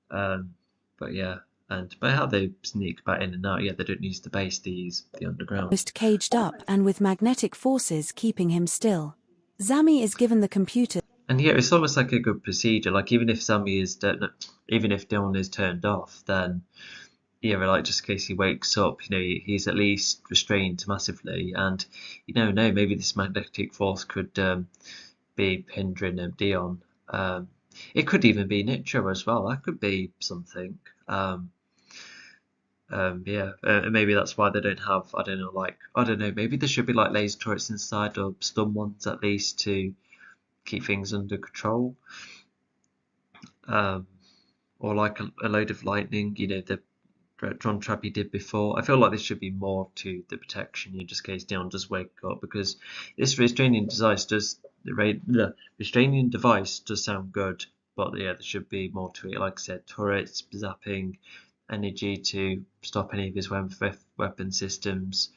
Speaker 1: But yeah, but how they sneak back in and out, yeah, they don't use the base, they use the underground.
Speaker 2: caged up and with magnetic forces keeping him still. Zami is given the computer.
Speaker 1: And yeah, it's almost like a good procedure. Like even if Dion is turned off, then yeah, like just in case he wakes up, he's at least restrained massively, and no, maybe this magnetic force could be hindering Dion. It could even be Nitro as well. That could be something. Maybe that's why they don't have. I don't know. Maybe there should be like laser turrets inside, or stun ones at least, to keep things under control. Or like a load of lightning. The Tron trap he did before. I feel like there should be more to the protection, just in case Dion does wake up, because this restraining device does sound good, but yeah, there should be more to it. Like I said, turrets, zapping, energy to stop any of his weapon systems.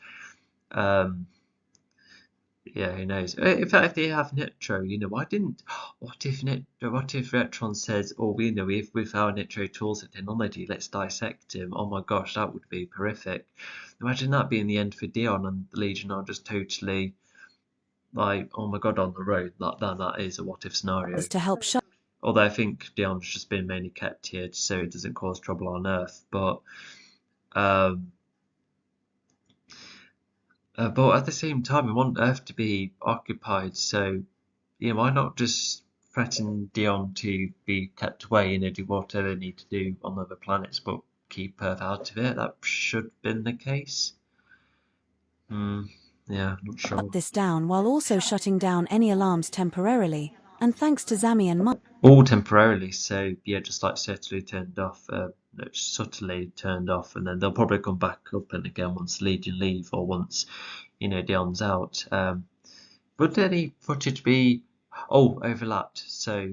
Speaker 1: Yeah, who knows? In fact, if they have Nitro, why didn't? What if Retron says, "Oh, with our Nitro tools and technology, let's dissect him." Oh my gosh, that would be horrific. Imagine that being the end for Dion, and the Legion are just totally like, oh my god, on the road. That is a what if scenario.
Speaker 2: To help
Speaker 1: Although I think Dion's just been mainly kept here so it doesn't cause trouble on Earth, but at the same time, we want Earth to be occupied, so why not just threaten Dion to be kept away, do whatever they need to do on other planets, but keep Earth out of it? That should have been the case. Yeah, not sure.
Speaker 2: Shut this down while also shutting down any alarms temporarily, and thanks to Zami and Mike.
Speaker 1: All temporarily, so yeah, just like subtly turned off, and then they'll probably come back up and again once Legion leave or once Dion's out. Would any footage be overlapped? So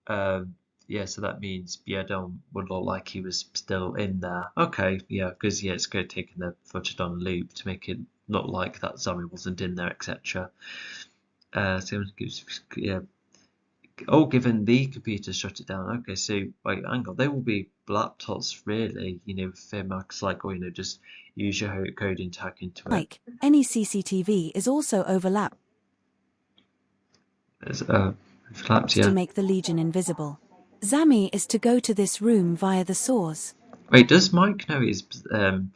Speaker 1: so that means Dion would look like he was still in there. Okay, yeah, because it's good taking the footage on a loop to make it look like that Zami wasn't in there, etc. So Oh, given the computer shut it down. Okay, so wait, hang on. They will be laptops, really. Firmware like, or just use your coding to hack into it.
Speaker 2: Mike, any CCTV is also overlapped
Speaker 1: It's, flaps,
Speaker 2: to
Speaker 1: yeah.
Speaker 2: make the Legion invisible. Zami is to go to this room via the source.
Speaker 1: Wait, does Mike know he's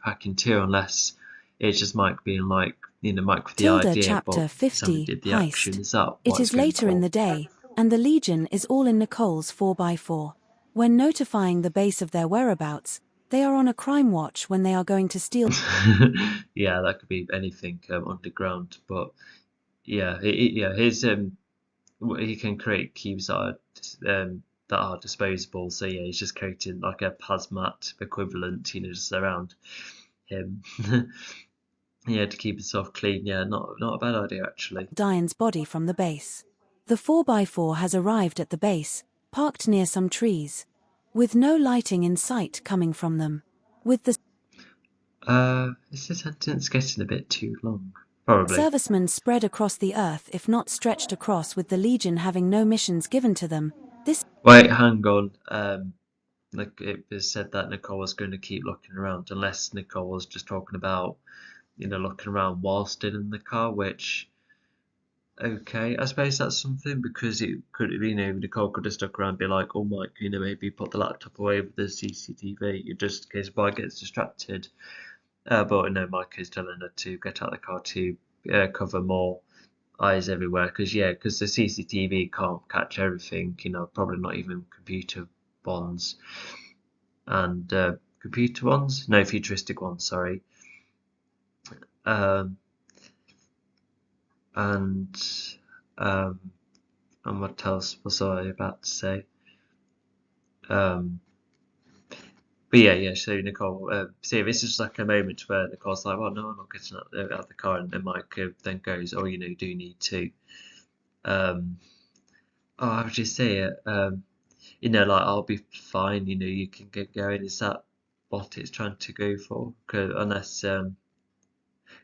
Speaker 1: hacking too? Unless it's just Mike being like, Mike with the
Speaker 2: Tilda
Speaker 1: idea, but
Speaker 2: Chapter
Speaker 1: Sammy
Speaker 2: 50,
Speaker 1: did the action.
Speaker 2: Heist.
Speaker 1: Is that
Speaker 2: It
Speaker 1: what it's
Speaker 2: is
Speaker 1: going
Speaker 2: later in
Speaker 1: for?
Speaker 2: the day, and the Legion is all in Nicole's 4x4. When notifying the base of their whereabouts, they are on a crime watch when they are going to steal.
Speaker 1: Yeah, that could be anything underground, but yeah, yeah, his he can create cubes that are disposable. So yeah, he's just creating like a hazmat equivalent, just around him. Yeah, to keep himself clean. Yeah, not a bad idea actually.
Speaker 2: Diane's body from the base. The 4x4 has arrived at the base, parked near some trees, with no lighting in sight coming from them. With the
Speaker 1: Is the sentence getting a bit too long? Probably.
Speaker 2: servicemen spread across the earth, if not stretched across, with the Legion having no missions given to them, this
Speaker 1: Wait, hang on. Like it was said that Nicole was going to keep looking around, unless Nicole was just talking about, looking around while still in the car, which, okay, I suppose that's something because it could, Nicole could have stuck around and be like, oh, Mike, maybe put the laptop away with the CCTV, just in case Mike gets distracted. But no, Mike is telling her to get out of the car to cover more eyes everywhere because the CCTV can't catch everything, probably not even computer ones and computer ones, no, futuristic ones, sorry. Um, and um, and what else was I about to say? Um, but yeah. So Nicole, see, this is like a moment where Nicole's like, "Well, no, I'm not getting out of the car," and then Mike then goes, "Oh, you do need to." Um, oh, how would you say it? Like I'll be fine. You can get going. Is that what it's trying to go for? 'Cause unless,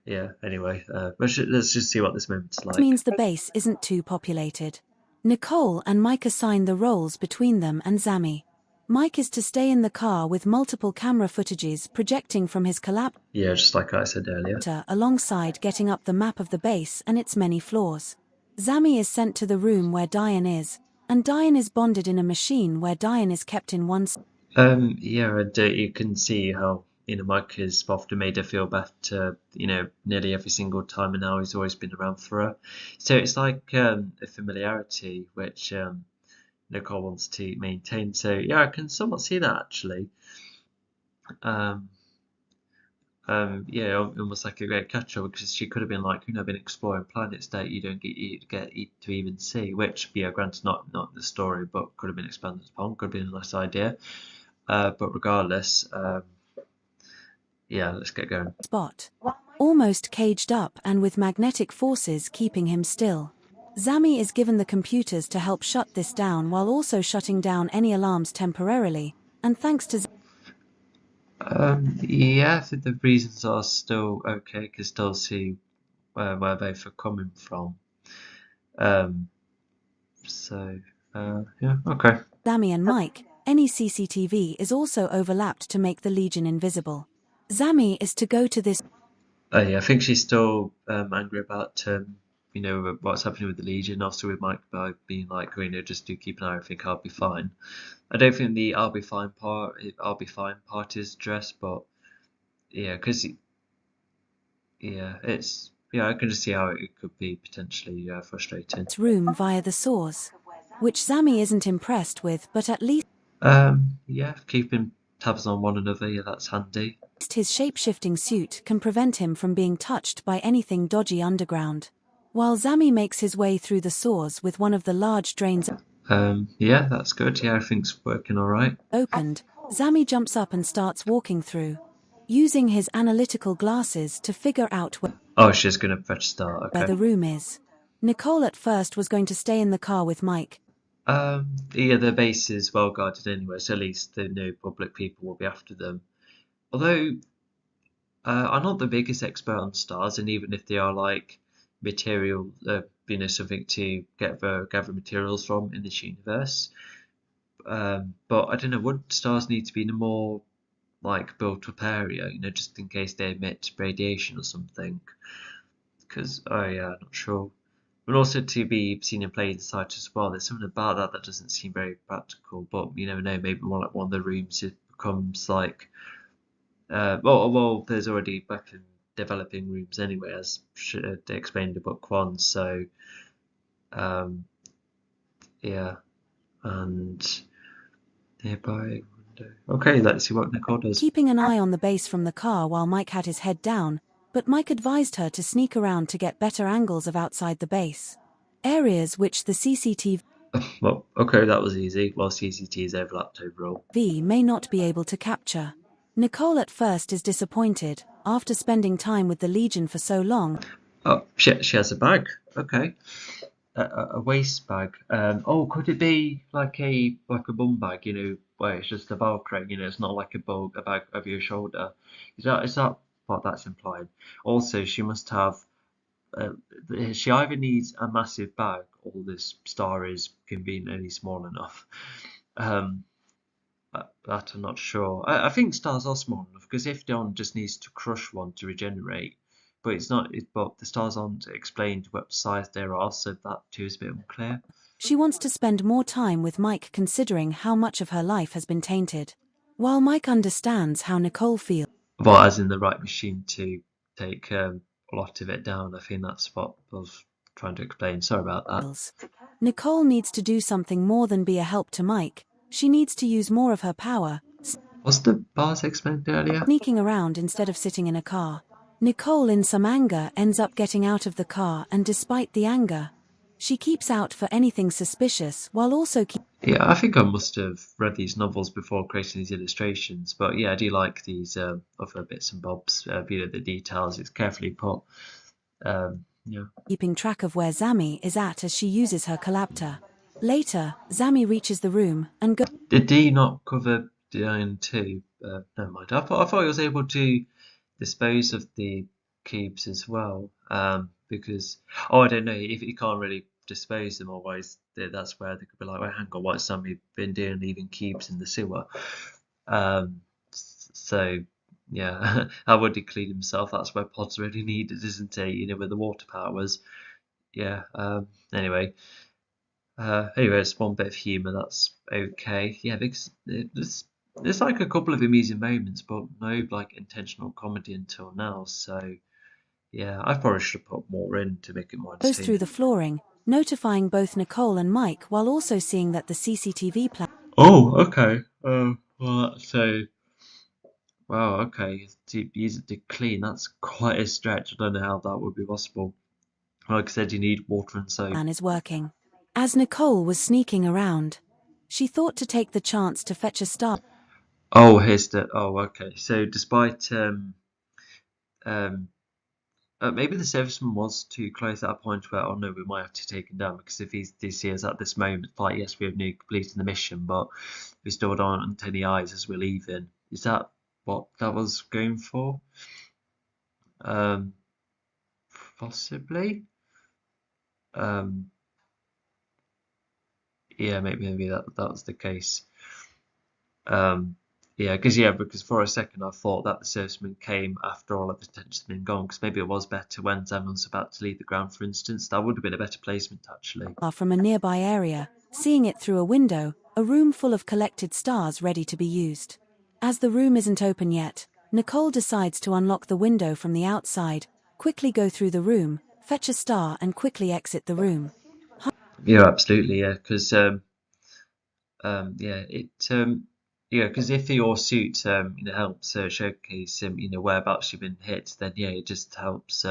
Speaker 1: yeah. Anyway, let's just see what this moment's like.
Speaker 2: means the base isn't too populated. Nicole and Mike assign the roles between them and Zami. Mike is to stay in the car with multiple camera footages projecting from his collapsed
Speaker 1: Yeah, just like I said earlier.
Speaker 2: alongside getting up the map of the base and its many floors. Zami is sent to the room where Diane is, and Diane is bonded in a machine where Diane is kept in one
Speaker 1: Yeah, and you can see how Mike has often made her feel better, nearly every single time, and now he's always been around for her. So it's like a familiarity which Nicole wants to maintain. So yeah, I can somewhat see that actually. Um, yeah, almost like a great catch-up because she could have been like, been exploring planets that you don't get to even see, which, yeah, granted, not the story, but could have been expanded upon, could have been a nice idea. But regardless, yeah, let's get going.
Speaker 2: spot, almost caged up and with magnetic forces keeping him still. Zami is given the computers to help shut this down while also shutting down any alarms temporarily, and thanks to
Speaker 1: Yeah, I think the reasons are still okay, because still see where both are coming from. Um, so, yeah, okay.
Speaker 2: Zami and Mike, any CCTV is also overlapped to make the Legion invisible. Zami is to go to this
Speaker 1: Yeah, I think she's still angry about what's happening with the Legion. Also with Mike by being like, just do keep an eye. I think I'll be fine. I don't think the I'll be fine part is addressed, but yeah, because yeah, I can just see how it could be potentially frustrating.
Speaker 2: room via the source, which Zami isn't impressed with, but at least
Speaker 1: Yeah, keeping tabs on one another, yeah, that's handy.
Speaker 2: his shape-shifting suit can prevent him from being touched by anything dodgy underground. While Zami makes his way through the sores with one of the large drains
Speaker 1: Yeah, that's good. Yeah, everything's working all right.
Speaker 2: opened, Zami jumps up and starts walking through, using his analytical glasses to figure out
Speaker 1: Oh, she's gonna press start.
Speaker 2: where
Speaker 1: Okay.
Speaker 2: the room is. Nicole at first was going to stay in the car with Mike.
Speaker 1: Yeah, the base is well guarded anyway, so at least the no public people will be after them. Although I'm not the biggest expert on stars, and even if they are like material, something to gather materials from in this universe. But I don't know, would stars need to be in a more like built up area, just in case they emit radiation or something? Because, oh yeah, I'm not sure. But also to be seen in plain sight as well. There's something about that that doesn't seem very practical. But you never know. Maybe more like one of the rooms it becomes like. Well, there's already back in developing rooms anyway, as they explained in book one. So, um, yeah, and nearby window. Okay, let's see what Nicole does.
Speaker 2: Keeping an eye on the base from the car while Mike had his head down, but Mike advised her to sneak around to get better angles of outside the base. Areas which the CCTV
Speaker 1: Well, okay, that was easy. Well, CCT is overlapped overall.
Speaker 2: may not be able to capture. Nicole at first is disappointed, after spending time with the Legion for so long.
Speaker 1: Oh, she has a bag. Okay. A waist bag. Oh, could it be like a bum bag? Where it's just a Velcro. It's not like a bag over your shoulder. Is that what that's implying? Also, she must have. She either needs a massive bag, or this star is conveniently small enough. Um, that I'm not sure. I think stars are small enough because if Dawn just needs to crush one to regenerate, but it's not. But the stars aren't explained what size they are, so that too is a bit unclear.
Speaker 2: She wants to spend more time with Mike considering how much of her life has been tainted. While Mike understands how Nicole feels,
Speaker 1: Well, as in the right machine to take a lot of it down. I think that's what I was trying to explain. Sorry about that.
Speaker 2: Nicole needs to do something more than be a help to Mike. She needs to use more of her power,
Speaker 1: Was the bars explained earlier?
Speaker 2: sneaking around instead of sitting in a car. Nicole, in some anger, ends up getting out of the car, and despite the anger, she keeps out for anything suspicious while also
Speaker 1: Yeah, I think I must have read these novels before creating these illustrations, but yeah, I do like these other bits and bobs. The details, it's carefully put. Yeah.
Speaker 2: keeping track of where Zami is at as she uses her collaptor. Later, Zami reaches the room and goes
Speaker 1: Did D not cover the iron too? Never mind. I thought he was able to dispose of the cubes as well. Because I don't know if you can't really dispose them, otherwise that's where they could be like, well, hang on, what's somebody been doing leaving cubes in the sewer? So yeah, how would he clean himself? That's where Pod's really needed, isn't he? With the water powers. Yeah. Anyway. Anyway, it's one bit of humour, that's okay. Yeah, because there's like a couple of amusing moments, but no like intentional comedy until now. So yeah, I probably should have put more in to make it more
Speaker 2: through
Speaker 1: entertaining.
Speaker 2: the flooring, notifying both Nicole and Mike while also seeing that the CCTV
Speaker 1: Oh, okay. Well, so wow, okay. To use it to clean, that's quite a stretch. I don't know how that would be possible. Like I said, you need water and soap.
Speaker 2: plan is working. As Nicole was sneaking around, she thought to take the chance to fetch a star.
Speaker 1: Oh, here's the. Oh, okay. So despite um maybe the serviceman was too close at a point where, oh no, we might have to take him down because if he sees us at this moment, like, yes, we have new completed the mission, but we still don't want any eyes as we're leaving. Is that what that was going for? Um, Possibly. Um, yeah, maybe that was the case. Um, because for a second I thought that the serviceman came after all of the attention had been gone, because maybe it was better when Zaman was about to leave the ground, for instance. That would have been a better placement, actually.
Speaker 2: From a nearby area, seeing it through a window, a room full of collected stars ready to be used. As the room isn't open yet, Nicole decides to unlock the window from the outside, quickly go through the room, fetch a star and quickly exit the room.
Speaker 1: Yeah, absolutely, yeah, because because if your suit helps showcase whereabouts you've been hit, then yeah, it just helps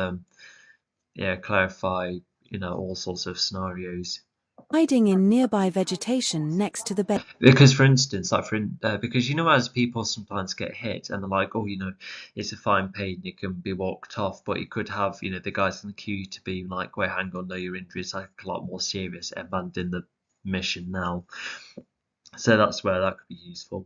Speaker 1: clarify all sorts of scenarios.
Speaker 2: Hiding in nearby vegetation next to the bed.
Speaker 1: Because, for instance, because as people sometimes get hit and they're like, oh, it's a fine pain, it can be walked off, but you could have the guys in the queue to be like, wait, hang on, no, your injury is like a lot more serious, abandon the mission now. So that's where that could be useful.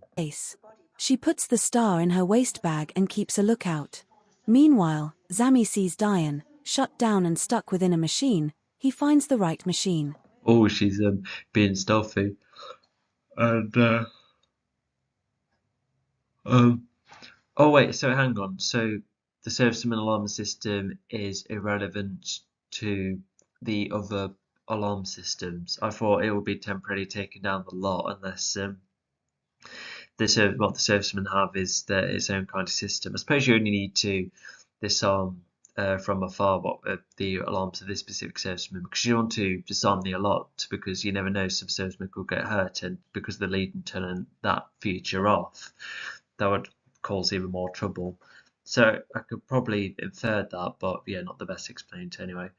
Speaker 2: She puts the star in her waist bag and keeps a lookout. Meanwhile, Zami sees Diane. shut down and stuck within a machine, he finds the right machine.
Speaker 1: Oh, she's being stealthy. And um oh wait, so hang on. So the serviceman alarm system is irrelevant to the other alarm systems. I thought it would be temporarily taken down the lot unless what the servicemen have is its own kind of system. I suppose you only need to disarm from afar the alarms of this specific serviceman, because you want to disarm the lot because you never know, some servicemen could get hurt, and because of the lead and turning that feature off, that would cause even more trouble. So I could probably infer that, but yeah, not the best explained anyway.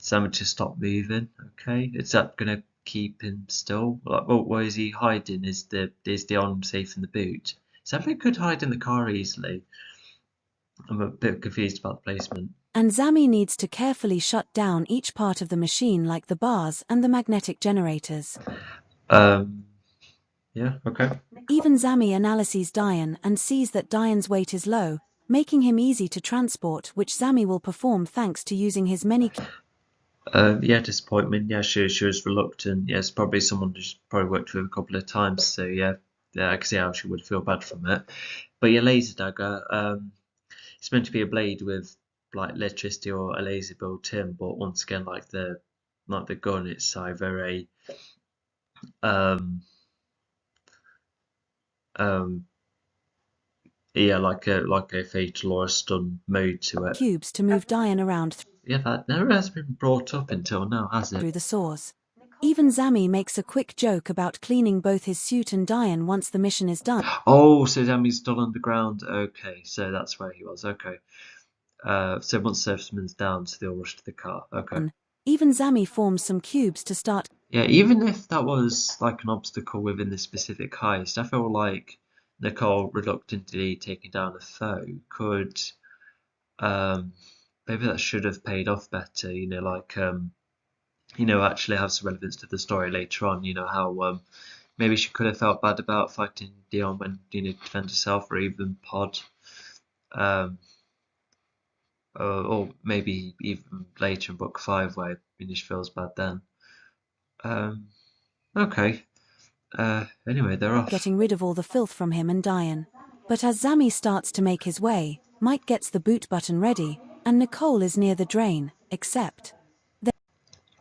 Speaker 1: Someone to stop moving. Okay, is that gonna keep him still? Like, well, where is he hiding? Is the arm safe in the boot? Somebody could hide in the car easily. I'm a bit confused about the placement.
Speaker 2: And Zami needs to carefully shut down each part of the machine, like the bars and the magnetic generators.
Speaker 1: Yeah, okay.
Speaker 2: Even Zami analyses Diane and sees that Diane's weight is low, making him easy to transport, which Zami will perform thanks to using his many
Speaker 1: Yeah, disappointment. Yeah, she was reluctant. Yeah, it's probably someone who's probably worked with a couple of times, so yeah, I can see how she would feel bad from it. But your laser dagger, it's meant to be a blade with like electricity or a laser built in, but once again, like the gun, it's either a um um yeah, like a fatal or a stun mode to it.
Speaker 2: cubes to move Diane around
Speaker 1: Yeah, that never has been brought up until now, has it?
Speaker 2: through the saws. Even Zami makes a quick joke about cleaning both his suit and Diane once the mission is done.
Speaker 1: Oh, so Dami's still underground. Okay, so that's where he was. Okay. So once Surfsman's down, so they'll rush to the car. Okay.
Speaker 2: Even Zami forms some cubes to start.
Speaker 1: Yeah, even if that was like an obstacle within this specific heist, I feel like Nicole reluctantly taking down a foe could um maybe that should have paid off better, actually have some relevance to the story later on, how maybe she could have felt bad about fighting Dion when defend herself, or even Pod. Um or maybe even later in book 5 where she feels bad then. Um okay. Anyway, they're off.
Speaker 2: Getting rid of all the filth from him and Diane. But as Zami starts to make his way, Mike gets the boot button ready, and Nicole is near the drain, except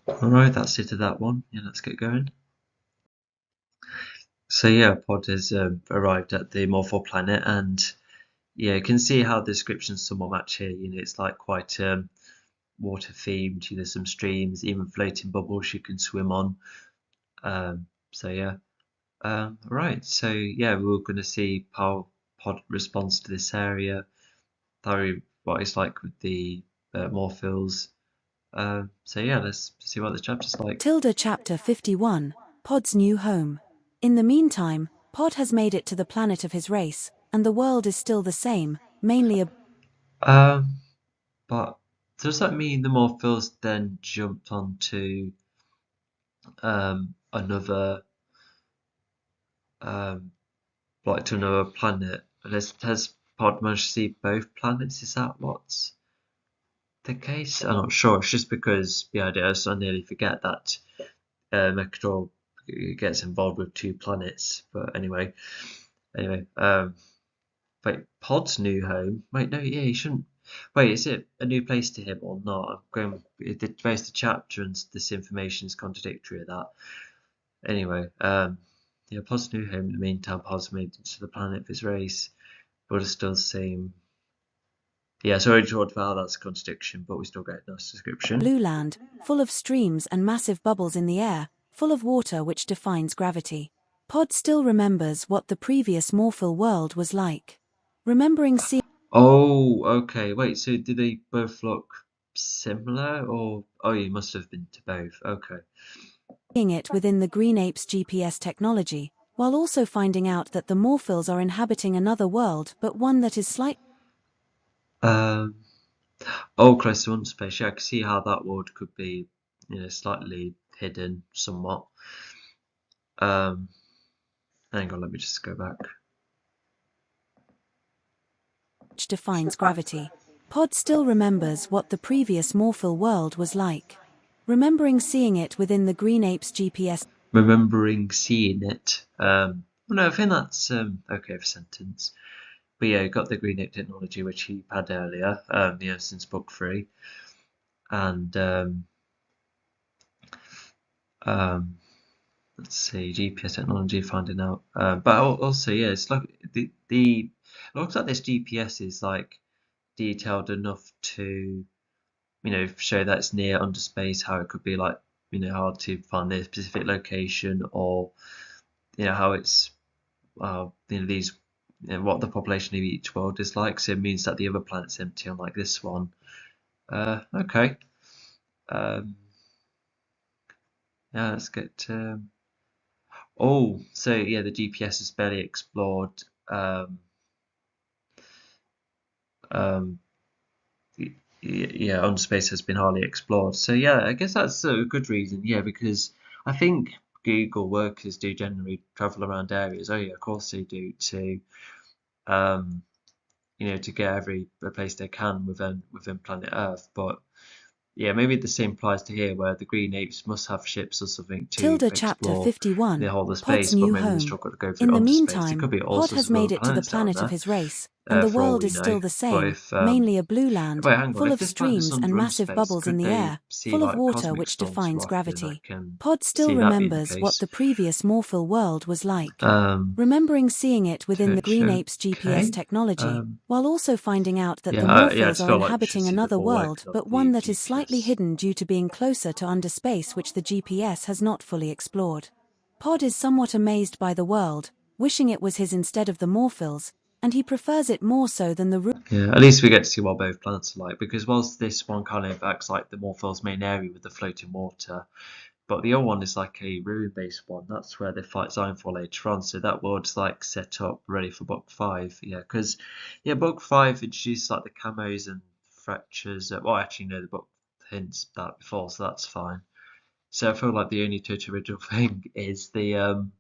Speaker 1: Alright, that's it to that one. Yeah, let's get going. So yeah, Pod has arrived at the Morphle planet, and yeah, you can see how the descriptions somewhat match here. It's like quite water themed. Some streams, even floating bubbles you can swim on. So yeah. Right. So yeah, we're going to see how Pod responds to this area. What it's like with the Morphils. So yeah, let's see what the chapter's like.
Speaker 2: Tilda Chapter 51, Pod's New Home. In the meantime, Pod has made it to the planet of his race, and the world is still the same, mainly a
Speaker 1: But does that mean the Morphils then jumped onto another like to another planet? Has Pod managed to see both planets? Is that what's the case? I'm not sure. It's just because I nearly forget that Mechatol gets involved with 2 planets. But anyway, wait, Pod's new home? Wait, no, yeah, he shouldn't. Wait, is it a new place to him or not? I'm going. Both the chapter and this information is contradictory of that. Anyway, yeah, Pod's new home. In the meantime, Pod's made it to the planet of his race, but it's still the same. Yeah, so I already talked about how that's a contradiction, but we still get a nice description.
Speaker 2: blue land, full of streams and massive bubbles in the air, full of water which defines gravity. Pod still remembers what the previous Morphil world was like. Remembering seeing
Speaker 1: Oh, okay. Wait, so did they both look similar, or oh, you must have been to both. Okay.
Speaker 2: it within the Green Ape's GPS technology, while also finding out that the Morphils are inhabiting another world, but one that is slightly
Speaker 1: Um. Oh, close to one space. Yeah, I can see how that world could be, slightly hidden somewhat. Um. Hang on, let me just go back.
Speaker 2: which defines gravity. Pod still remembers what the previous Morphil world was like. Remembering seeing it within the Green Ape's GPS.
Speaker 1: Remembering seeing it. No, I think that's okay for sentence. But yeah, you got the Green Ape technology, which he had earlier, since book 3. And let's see, GPS technology finding out. But also, yeah, it's like the it looks like this GPS is like detailed enough to, show that it's near under space, how it could be like, hard to find a specific location, or, how it's, these, what the population of each world is like. So it means that the other planet's empty, unlike this one. Okay. Yeah, let's get. Oh, so yeah, the GPS is barely explored. Um, yeah, on space has been hardly explored. So yeah, I guess that's a good reason. Yeah, because I think Google workers do generally travel around areas. Oh yeah, of course they do to, um, to get every place they can within planet Earth. But yeah, maybe the same applies to here, where the Green Apes must have ships or something to
Speaker 2: Tilda Chapter
Speaker 1: explore the
Speaker 2: 51,
Speaker 1: whole of
Speaker 2: Pod's
Speaker 1: space, but
Speaker 2: new
Speaker 1: maybe they
Speaker 2: home.
Speaker 1: struggle to go
Speaker 2: In
Speaker 1: through
Speaker 2: the
Speaker 1: under space. There
Speaker 2: meantime,
Speaker 1: could be all
Speaker 2: Pod
Speaker 1: sorts
Speaker 2: has
Speaker 1: of other
Speaker 2: made it to the
Speaker 1: planets out
Speaker 2: planet of
Speaker 1: there,
Speaker 2: his race, and the
Speaker 1: for all
Speaker 2: world
Speaker 1: we
Speaker 2: is
Speaker 1: know.
Speaker 2: still the
Speaker 1: But
Speaker 2: same,
Speaker 1: if
Speaker 2: mainly a blue land,
Speaker 1: wait, hang on,
Speaker 2: full
Speaker 1: if
Speaker 2: of
Speaker 1: this planet is
Speaker 2: streams and
Speaker 1: under
Speaker 2: massive
Speaker 1: space,
Speaker 2: bubbles in
Speaker 1: could
Speaker 2: the
Speaker 1: they
Speaker 2: air,
Speaker 1: see
Speaker 2: full of
Speaker 1: like
Speaker 2: water
Speaker 1: cosmic
Speaker 2: which
Speaker 1: storms
Speaker 2: defines
Speaker 1: more often? I
Speaker 2: gravity.
Speaker 1: can
Speaker 2: Pod still
Speaker 1: see that being the
Speaker 2: remembers what
Speaker 1: case.
Speaker 2: the previous Morphil world was like.
Speaker 1: Um,
Speaker 2: Remembering seeing it within the Green Ape's GPS
Speaker 1: okay.
Speaker 2: technology, while also finding out that the
Speaker 1: Yeah, I
Speaker 2: Morphils
Speaker 1: just
Speaker 2: are
Speaker 1: felt like we should
Speaker 2: inhabiting
Speaker 1: see the
Speaker 2: another
Speaker 1: full
Speaker 2: world,
Speaker 1: working of
Speaker 2: but one
Speaker 1: the
Speaker 2: that is slightly
Speaker 1: GPS.
Speaker 2: hidden due to being closer to underspace, which the GPS has not fully explored. Pod is somewhat amazed by the world, wishing it was his instead of the Morphils, and he prefers it more so than the
Speaker 1: Yeah, at least we get to see what both planets are like, because whilst this one kind of acts like the Morphel's main area with the floating water, but the other one is like a ruin-based one. That's where they fight Zion for later on. So that world's like set up, ready for book 5. Yeah, because book 5 introduced like the camos and fractures. Well, actually, no, the book hints that before, so that's fine. So I feel like the only total original thing is the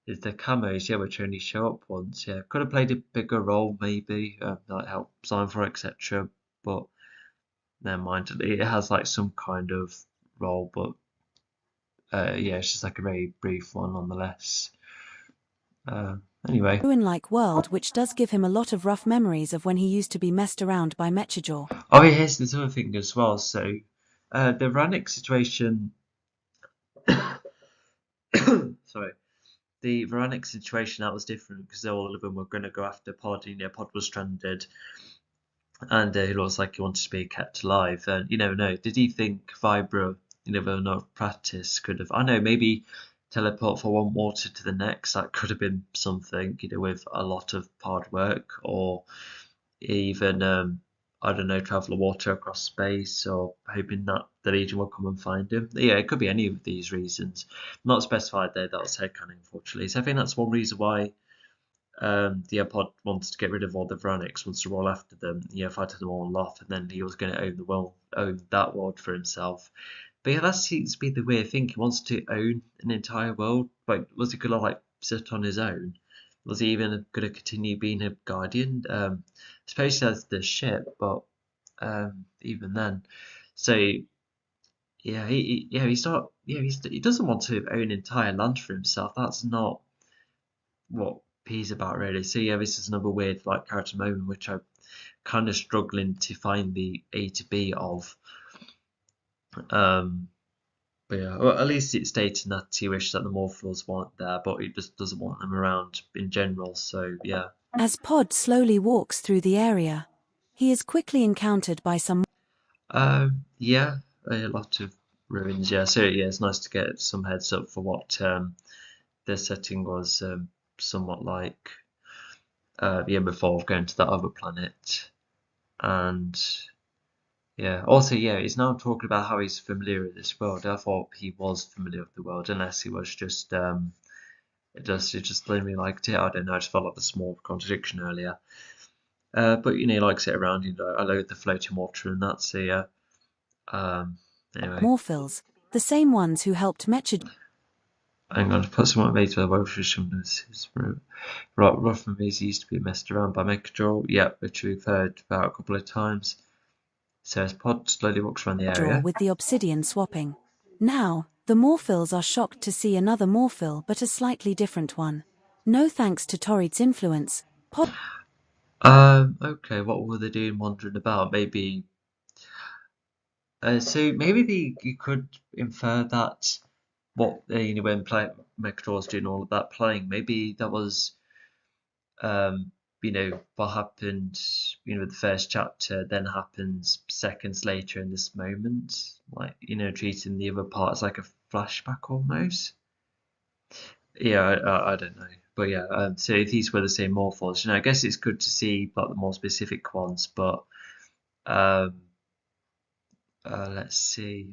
Speaker 1: camos, yeah, which only show up once. Yeah, could have played a bigger role maybe, like help Zion for etc. But never mind. It has like some kind of role, but yeah, it's just like a very brief one nonetheless. Uh, anyway.
Speaker 2: ruin-like world, which does give him a lot of rough memories of when he used to be messed around by Mechajaw.
Speaker 1: Oh, yeah, here's this other thing as well. So, the Varanix situation. Sorry. The Varanix situation, that was different because all of them were going to go after Pod. Pod was stranded, and he looks like he wanted to be kept alive. And you never know. Did he think Vibra, with enough practice, could have? I know, maybe teleport from one water to the next. That could have been something, with a lot of hard work, or even I don't know, travel the water across space, or hoping that the Legion will come and find him. Yeah, it could be any of these reasons. Not specified there. That was headcanon, unfortunately. So I think that's one reason why the Pod wants to get rid of all the Veronics, wants to roll after them, fighting them all off, and then he was going to own the world, own that world for himself. But yeah, that seems to be the weird thing. He wants to own an entire world. But was he gonna like sit on his own? Was he even gonna continue being a guardian? I suppose he has the ship, but even then, so yeah, he's not. Yeah, he doesn't want to own an entire land for himself. That's not what he's about really. So yeah, this is another weird like character moment which I'm kind of struggling to find the A to B of. Um, but yeah, well, at least it's stating that he wishes that the Morphals weren't there, but he just doesn't want them around in general. So yeah.
Speaker 2: As Pod slowly walks through the area, he is quickly encountered by some.
Speaker 1: Yeah, a lot of ruins. Yeah, so yeah, it's nice to get some heads up for what the setting was somewhat like. Yeah, before going to that other planet, and yeah, also yeah, he's now talking about how he's familiar with this world. I thought he was familiar with the world, unless he was just it just didn't liked it. I don't know. I just felt like a small contradiction earlier. But he likes it around. I like the floating water, and that's the anyway.
Speaker 2: Morphils, the same ones who helped Mechajaw.
Speaker 1: hang on, put someone made to the Welsh right, rough and Maze used to be messed around by Mechadraw, yeah, which we've heard about a couple of times. So as Pod slowly walks around the area.
Speaker 2: With the obsidian swapping. Now, the Morphils are shocked to see another Morphil but a slightly different one. No thanks to Torrid's influence, Pod
Speaker 1: Okay, what were they doing wandering about? Maybe, so maybe you could infer that what, when Mechadraw's doing all of that playing, maybe that was, um, what happened, the first chapter then happens seconds later in this moment, like, treating the other part as like a flashback almost. Yeah, I don't know, but yeah. So if these were the same Morphos, I guess it's good to see like the more specific ones. But um, let's see.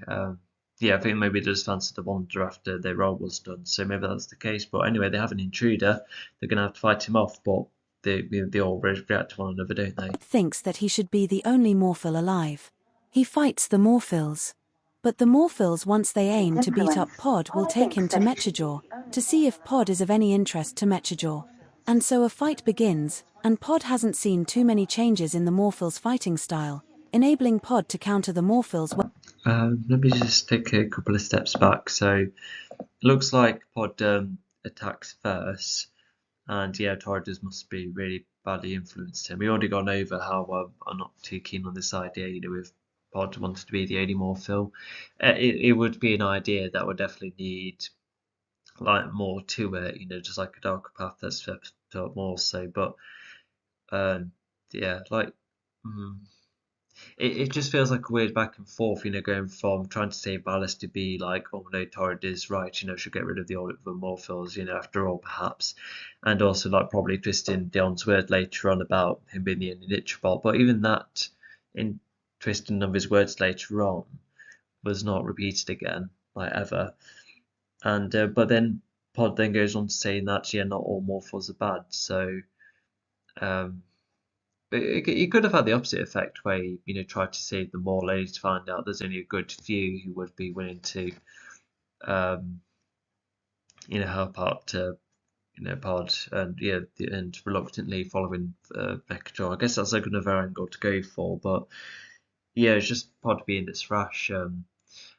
Speaker 1: Yeah, I think maybe they just fancied the Wander after their role was done. So maybe that's the case. But anyway, they have an intruder. They're gonna have to fight him off. But they all react to one another, don't they?
Speaker 2: thinks that he should be the only Morphil alive. He fights the Morphils. But the Morphils, once they aim to beat up Pod, will take him to Mechajaw to see if Pod is of any interest to Mechajaw. And so a fight begins, and Pod hasn't seen too many changes in the Morphils' fighting style, enabling Pod to counter the Morphils.
Speaker 1: Let me just take a couple of steps back. So it looks like Pod attacks first. And yeah, Torres must be really badly influenced him. We already gone over how I'm not too keen on this idea, with Pod wanted to be the only Morphil. It would be an idea that would definitely need like more to it, just like a darker path that's stepped up more so. But yeah, like mm, it just feels like a weird back and forth, going from trying to save Ballast to be like, oh no, Torrid is right, should get rid of the old Morphils, after all, perhaps. And also, like, probably twisting Dion's word later on about him being the only Lichabot. But even that, in twisting of his words later on, was not repeated again, like, ever. And but then Pod then goes on to saying that, yeah, not all Morphils are bad. So, um, it could have had the opposite effect where tried to save them all only to find out there's only a good few who would be willing to um, help out Pod and and reluctantly following Beccator. I guess that's like another angle to go for, but yeah, it's just Pod being this rash.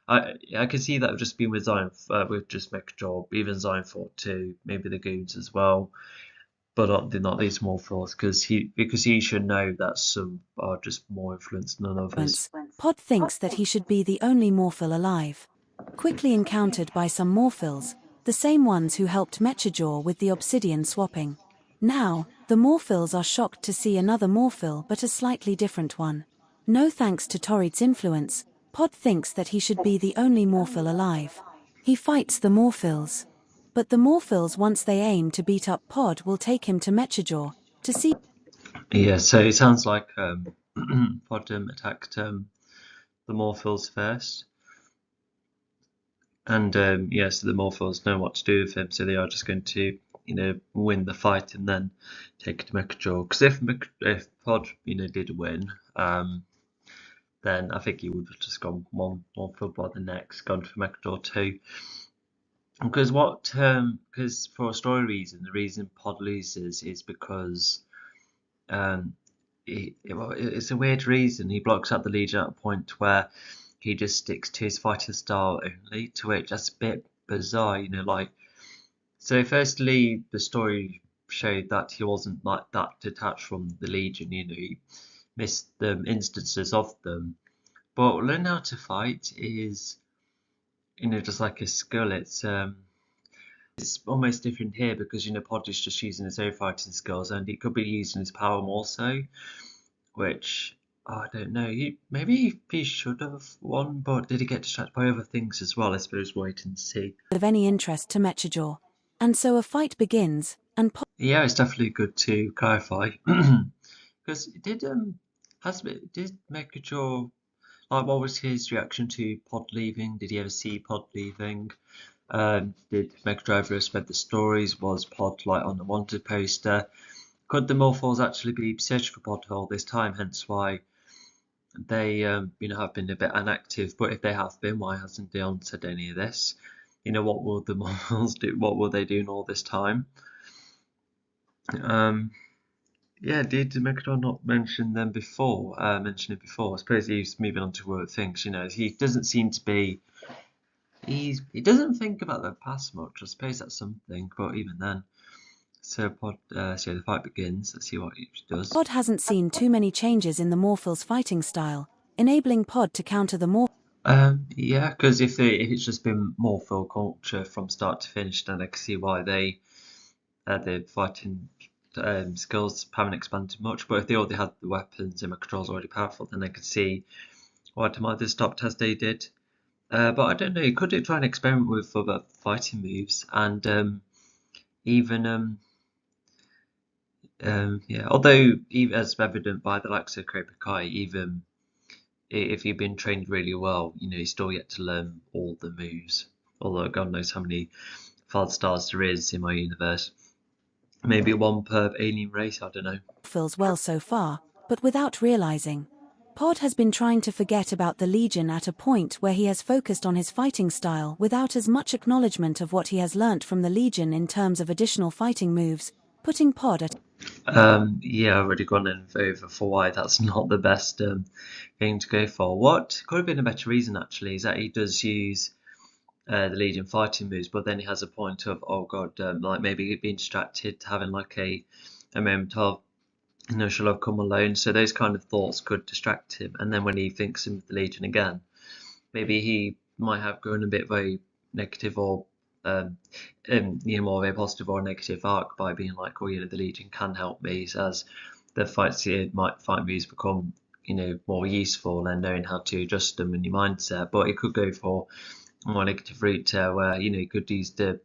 Speaker 1: I can see that just being with Zion with just Beccator, even Zion Fort too, maybe the goons as well. But not these small flaws, because he should know that some are just more influenced than others.
Speaker 2: Pod thinks that he should be the only Morphil alive. Quickly encountered by some Morphils, the same ones who helped Mechajaw with the obsidian swapping. Now, the Morphils are shocked to see another Morphil but a slightly different one. No thanks to Torrid's influence, Pod thinks that he should be the only Morphil alive. He fights the Morphils. But the Morphils, once they aim to beat up Pod, will take him to Mechajaw to see.
Speaker 1: Yeah, so it sounds like Pod attacked the Morphils first, and yeah, so the Morphils know what to do with him, so they are just going to win the fight and then take it to Mechajaw. Because if Pod did win, then I think he would have just gone one Morphil by the next, gone for Mechajaw too. Because because for a story reason, the reason Pod loses is because it's a weird reason. He blocks out the Legion at a point where he just sticks to his fighting style only, to which that's a bit bizarre, like. So firstly, the story showed that he wasn't like that detached from the Legion, he missed the instances of them. But learning how to fight is, just like a skill. It's almost different here because Pod is just using his own fighting skills, and he could be using his power more so, which I don't know. Maybe he should have won, but did he get distracted by other things as well? I suppose wait and see.
Speaker 2: Of any interest to Mechajaw. And so a fight begins, and
Speaker 1: Yeah, it's definitely good to clarify because did Mechajaw, like, what was his reaction to Pod leaving? Did he ever see Pod leaving? Did Mega Driver spread the stories? Was Pod like on the wanted poster? Could the Morphals actually be searching for Pod all this time? Hence why they have been a bit inactive. But if they have been, why hasn't Dion said any of this? what will the Morphles do? What will they do in all this time? Um, yeah, did Megadon not mention them before? Mention it before. I suppose he's moving on to other things. He doesn't seem to be. He doesn't think about the past much. I suppose that's something, but even then. So the fight begins. Let's see what he does.
Speaker 2: Pod hasn't seen too many changes in the Morphle's fighting style, enabling Pod to counter the
Speaker 1: Yeah, because if it's just been Morphil culture from start to finish, then I can see why their fighting skills haven't expanded much. But if they already had the weapons and my controls already powerful, then I could see why they might have stopped as they did. But I don't know. You could try and experiment with other fighting moves, and even yeah. Although, even as evident by the likes of Kai, even if you've been trained really well, you still yet to learn all the moves. Although God knows how many Fath stars there is in my universe. Maybe one per alien race. I don't know.
Speaker 2: Morphles well so far, but without realizing. Pod has been trying to forget about the Legion at a point where he has focused on his fighting style without as much acknowledgement of what he has learnt from the Legion in terms of additional fighting moves, putting Pod at
Speaker 1: Yeah, I've already gone in over for why that's not the best thing to go for. What could have been a better reason actually is that he does use the Legion fighting moves, but then he has a point of, oh god, like maybe being distracted, having like a moment of, shall I come alone? So those kind of thoughts could distract him. And then when he thinks of the Legion again, maybe he might have grown a bit very negative or more of a positive or negative arc by being like, oh, the Legion can help me as the fight moves become, more useful and knowing how to adjust them in your mindset. But it could go for a more negative route where, you could use the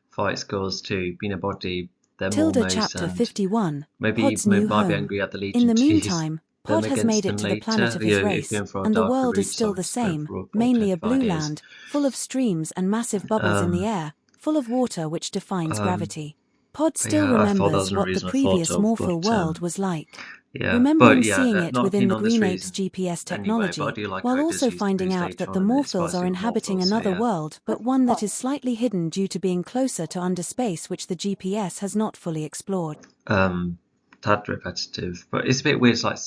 Speaker 1: fight skills to, body them
Speaker 2: Tilda
Speaker 1: almost
Speaker 2: Chapter
Speaker 1: and
Speaker 2: 51,
Speaker 1: maybe
Speaker 2: Pod's new
Speaker 1: might be
Speaker 2: home.
Speaker 1: angry at the
Speaker 2: In
Speaker 1: Legion
Speaker 2: the
Speaker 1: to use
Speaker 2: meantime,
Speaker 1: them
Speaker 2: Pod has made
Speaker 1: against
Speaker 2: it
Speaker 1: them
Speaker 2: to the planet
Speaker 1: later.
Speaker 2: of his
Speaker 1: If
Speaker 2: race,
Speaker 1: going for a
Speaker 2: and the
Speaker 1: darker
Speaker 2: world is
Speaker 1: route,
Speaker 2: still
Speaker 1: sorry,
Speaker 2: the
Speaker 1: just going
Speaker 2: same,
Speaker 1: for
Speaker 2: mainly a
Speaker 1: alternative
Speaker 2: blue
Speaker 1: ideas.
Speaker 2: land, full of streams and massive bubbles in the air, full of water which defines
Speaker 1: Um,
Speaker 2: gravity. Pod
Speaker 1: but
Speaker 2: still
Speaker 1: yeah, I thought that was
Speaker 2: remembers
Speaker 1: one
Speaker 2: what the
Speaker 1: reason I thought
Speaker 2: previous
Speaker 1: of,
Speaker 2: Morphil
Speaker 1: but
Speaker 2: world was like.
Speaker 1: yeah,
Speaker 2: Remembering
Speaker 1: but yeah,
Speaker 2: seeing it
Speaker 1: not
Speaker 2: within
Speaker 1: keen
Speaker 2: the
Speaker 1: on this
Speaker 2: Green Ape's
Speaker 1: reason
Speaker 2: GPS
Speaker 1: anyway. But I
Speaker 2: technology,
Speaker 1: do like
Speaker 2: while
Speaker 1: how he does
Speaker 2: also
Speaker 1: use the
Speaker 2: finding
Speaker 1: boost
Speaker 2: out
Speaker 1: later
Speaker 2: that the
Speaker 1: on, and it
Speaker 2: Morphils
Speaker 1: inspires
Speaker 2: are
Speaker 1: you with
Speaker 2: inhabiting
Speaker 1: Morphles. So
Speaker 2: another
Speaker 1: yeah,
Speaker 2: world, but one that is slightly hidden due to being closer to underspace, which the GPS has not fully explored.
Speaker 1: tad repetitive, but it's a bit weird. It's like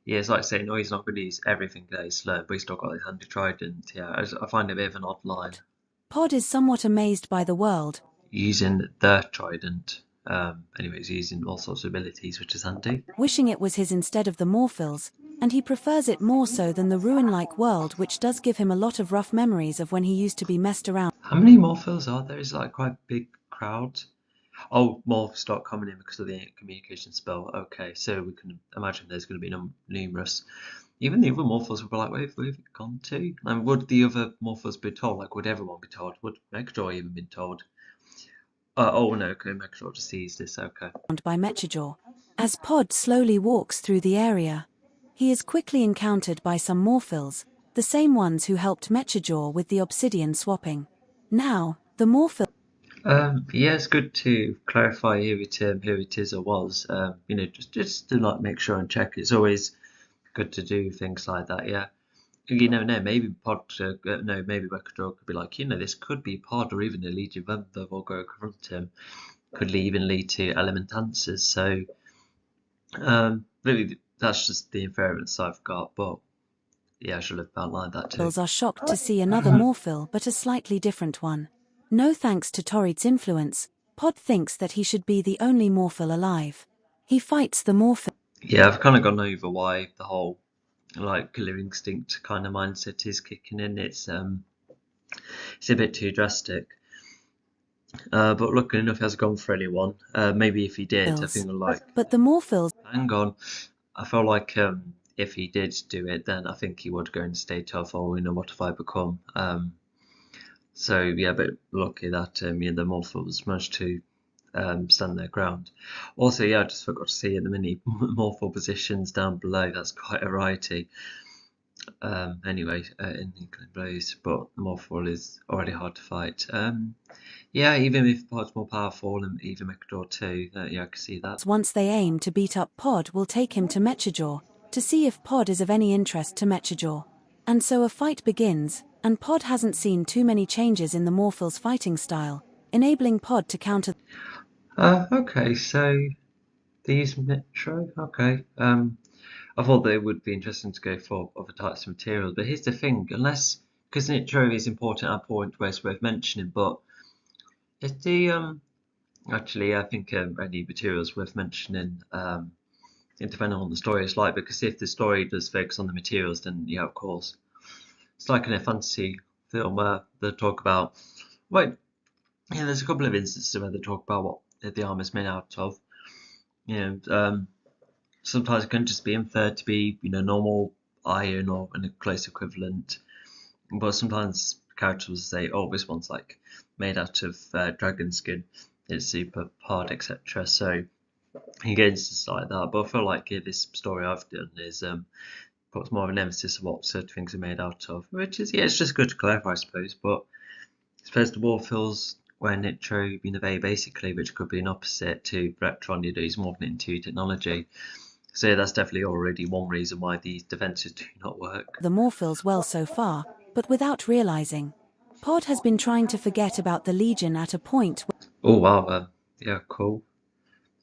Speaker 1: yeah, it's like saying, oh, he's not going to use everything that he's learned, but he's still got his handy trident. Yeah, I find it a bit of an odd line.
Speaker 2: Pod is somewhat amazed by the world.
Speaker 1: Using the trident. Anyways, using all sorts of abilities, which is handy.
Speaker 2: Wishing it was his instead of the Morphils, and he prefers it more so than the ruin-like world, which does give him a lot of rough memories of when he used to be messed around.
Speaker 1: How many Morphils are there? Is it like quite a big crowd? Oh, Morphs start coming in because of the communication spell. Okay, so we can imagine there's going to be numerous. Even the other Morphos would be like, where have you gone to? And would the other Morphos be told? Like, would everyone be told? Would Megador even been told? Oh no, okay, Megador just sees this, okay.
Speaker 2: By Mechajaw. As Pod slowly walks through the area, he is quickly encountered by some Morphils, the same ones who helped Mechajaw with the obsidian swapping. Now, the Morphil
Speaker 1: Yeah, it's good to clarify who it is or was. Just to like make sure and check. It's always good to do things like that. Yeah, you never know. Maybe no, maybe Megador could be like, this could be Pod or even a Legion member will go confront him. Could even lead to element answers. So, really, that's just the inference I've got. But yeah, I should have outlined that too.
Speaker 2: are shocked to see another Morphil, but a slightly different one. No thanks to Torrid's influence, Pod thinks that he should be the only Morphil alive. He fights the Morphil.
Speaker 1: Yeah, I've kind of gone over why the whole like killer instinct kind of mindset is kicking in. It's a bit too drastic. But luckily enough, he hasn't gone for anyone. Maybe if he did, I think like,
Speaker 2: But the Morphils
Speaker 1: hang on. I feel like if he did do it, then I think he would go and stay tough. Or what have I become? So yeah, but lucky that the Morphals managed to stand their ground. Also, yeah, I just forgot to see in the mini Morphal positions down below. That's quite a variety. Anyway, in England blows, but Morphal is already hard to fight. Yeah, even if Pod's more powerful and even Megador too, yeah, I can see that.
Speaker 2: once they aim to beat up Pod will take him to Mechajaw, to see if Pod is of any interest to Mechajaw. And so a fight begins, and Pod hasn't seen too many changes in the Morphle's fighting style, enabling Pod to counter.
Speaker 1: Okay, so they use Nitro. Okay. I thought that it would be interesting to go for other types of materials, but here's the thing: unless because Nitro is important at a point where it's worth mentioning, but is the actually I think any materials worth mentioning. Depending on the story it's like, because if the story does focus on the materials, then yeah, of course. It's like in a fantasy film where they talk about, well, yeah, there's a couple of instances where they talk about what the armor's made out of. You know, sometimes it can just be inferred to be, normal iron or a close equivalent, but sometimes characters will say, oh, this one's like made out of dragon skin, it's super hard, etc. So he gets into stuff like that. But I feel like this story I've done is puts more of an emphasis on what certain things are made out of, which is it's just good to clarify, I suppose. But I suppose the war feels where Nitro, very basically, which could be an opposite to Retron, he's morphing into technology. So yeah, that's definitely already one reason why these defenses do not work.
Speaker 2: The Morphles well so far, but without realizing. Pod has been trying to forget about the Legion at a point.
Speaker 1: Oh wow, yeah, cool.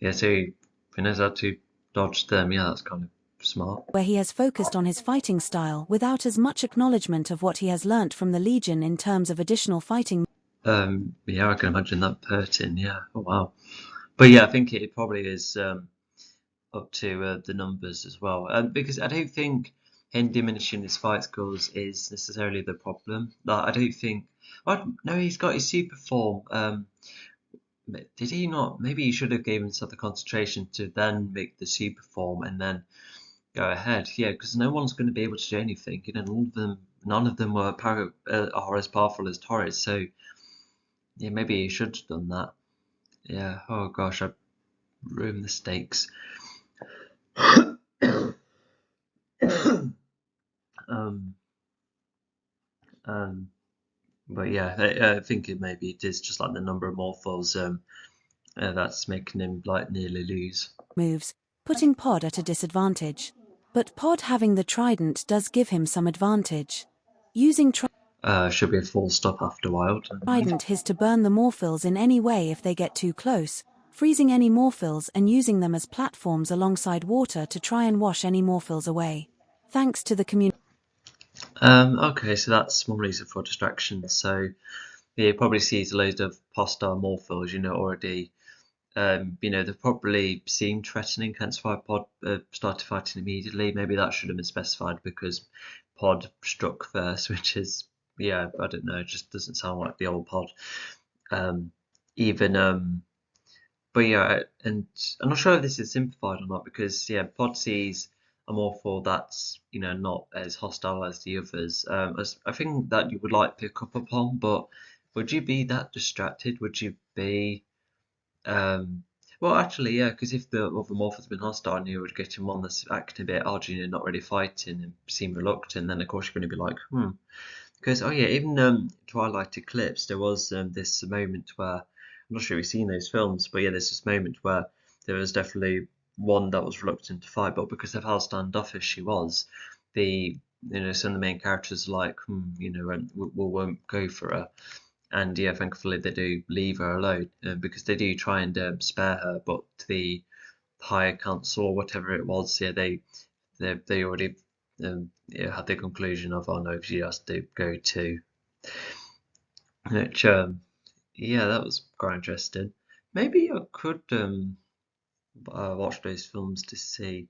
Speaker 1: Yeah, so he knows how to dodge them. Yeah, that's kind of smart.
Speaker 2: Where he has focused on his fighting style without as much acknowledgement of what he has learnt from the Legion in terms of additional fighting.
Speaker 1: Yeah, I can imagine that hurting. Yeah, oh wow. But yeah, I think it probably is up to the numbers as well, because I don't think him diminishing his fight skills is necessarily the problem. Like, I don't think. Well, no, he's got his super form. Did he not? Maybe he should have given himself the concentration to then make the super form and then go ahead. Yeah, because no one's going to be able to do anything. None of them are as powerful as Torres. So yeah, maybe he should have done that. Yeah. Oh gosh, I ruined the stakes. um. Um. But yeah, I think maybe it is just like the number of morphos that's making him like nearly lose.
Speaker 2: Moves, putting Pod at a disadvantage. But Pod having the trident does give him some advantage. Using
Speaker 1: Should be a full stop after Wild.
Speaker 2: trident is to burn the Morphles in any way if they get too close, freezing any Morphles and using them as platforms alongside water to try and wash any Morphles away. Thanks to the community.
Speaker 1: Okay, so that's one reason for distraction. So yeah, you probably sees loads of hostile morphos, already. They've probably seemed threatening, hence why Pod started fighting immediately. Maybe that should have been specified because Pod struck first, which is, yeah, I don't know, it just doesn't sound like the old Pod. Um, even, but yeah, and I'm not sure if this is simplified or not because, yeah, Pod sees a morpho that's, not as hostile as the others. I think that you would like pick up upon, but would you be that distracted? Would you be well, actually, yeah, because if the other morph has been hostile and you would get him one that's acting a bit odd, not really fighting and seem reluctant, then of course you're going to be like, Because, oh yeah, even Twilight Eclipse, there was this moment where, I'm not sure if you've seen those films, but yeah, there's this moment where there was definitely one that was reluctant to fight, but because of how standoffish she was, some of the main characters are like, we won't go for her. And yeah, thankfully they do leave her alone because they do try and spare her, but the higher council or whatever it was, yeah, they already had the conclusion of, oh no, she has to go too. Which yeah, that was quite interesting. Maybe I could watch those films to see.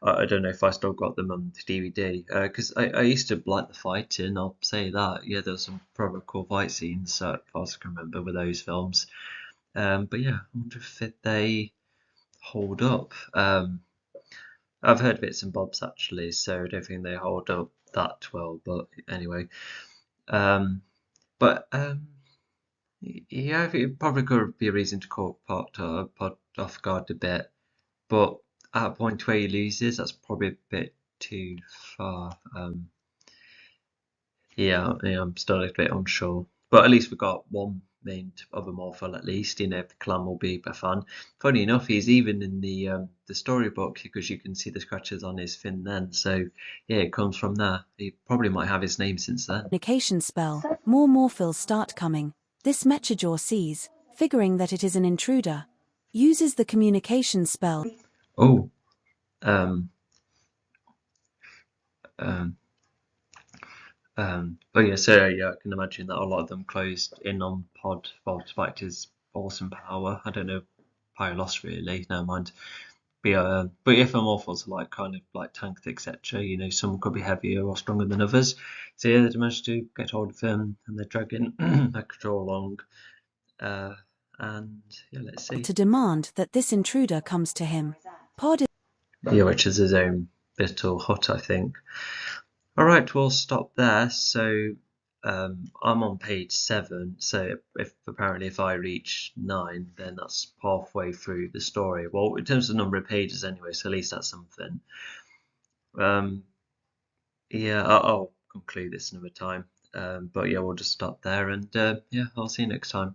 Speaker 1: I don't know if I still got them on DVD because I used to like the fighting. I'll say that. Yeah, there's some probably cool fight scenes. As far as I can remember with those films. But yeah, I wonder if they hold up. I've heard bits and bobs actually, so I don't think they hold up that well. But anyway, um, but yeah, it probably could be a reason to call Pod off guard a bit. But at a point where he loses, that's probably a bit too far. Yeah, I'm still a bit unsure. But at least we got one other Morphle at least. You know, the clan will be fun. Funny enough, he's even in the storybook because you can see the scratches on his fin then. So yeah, it comes from there. He probably might have his name since then.
Speaker 2: Communication spell. More Morphles start coming. This Mechajaw sees, figuring that it is an intruder, uses the communication spell.
Speaker 1: Oh, um, um, but yeah, so yeah, I can imagine that a lot of them closed in on Pod, well, despite his awesome power. I don't know, power loss really, never mind. But if Morphles are like kind of like tanked, etc., you know, some could be heavier or stronger than others. So yeah, they managed to get hold of him and they're dragging Mechajaw along. And yeah, let's see.
Speaker 2: To demand that this intruder comes to him. Pod is
Speaker 1: Yeah, which is his own little hut, I think. All right, we'll stop there. So I'm on page 7. So if I reach 9, then that's halfway through the story. Well, in terms of the number of pages, anyway. So at least that's something. Yeah, I'll conclude this another time. But yeah, we'll just stop there, and yeah, I'll see you next time.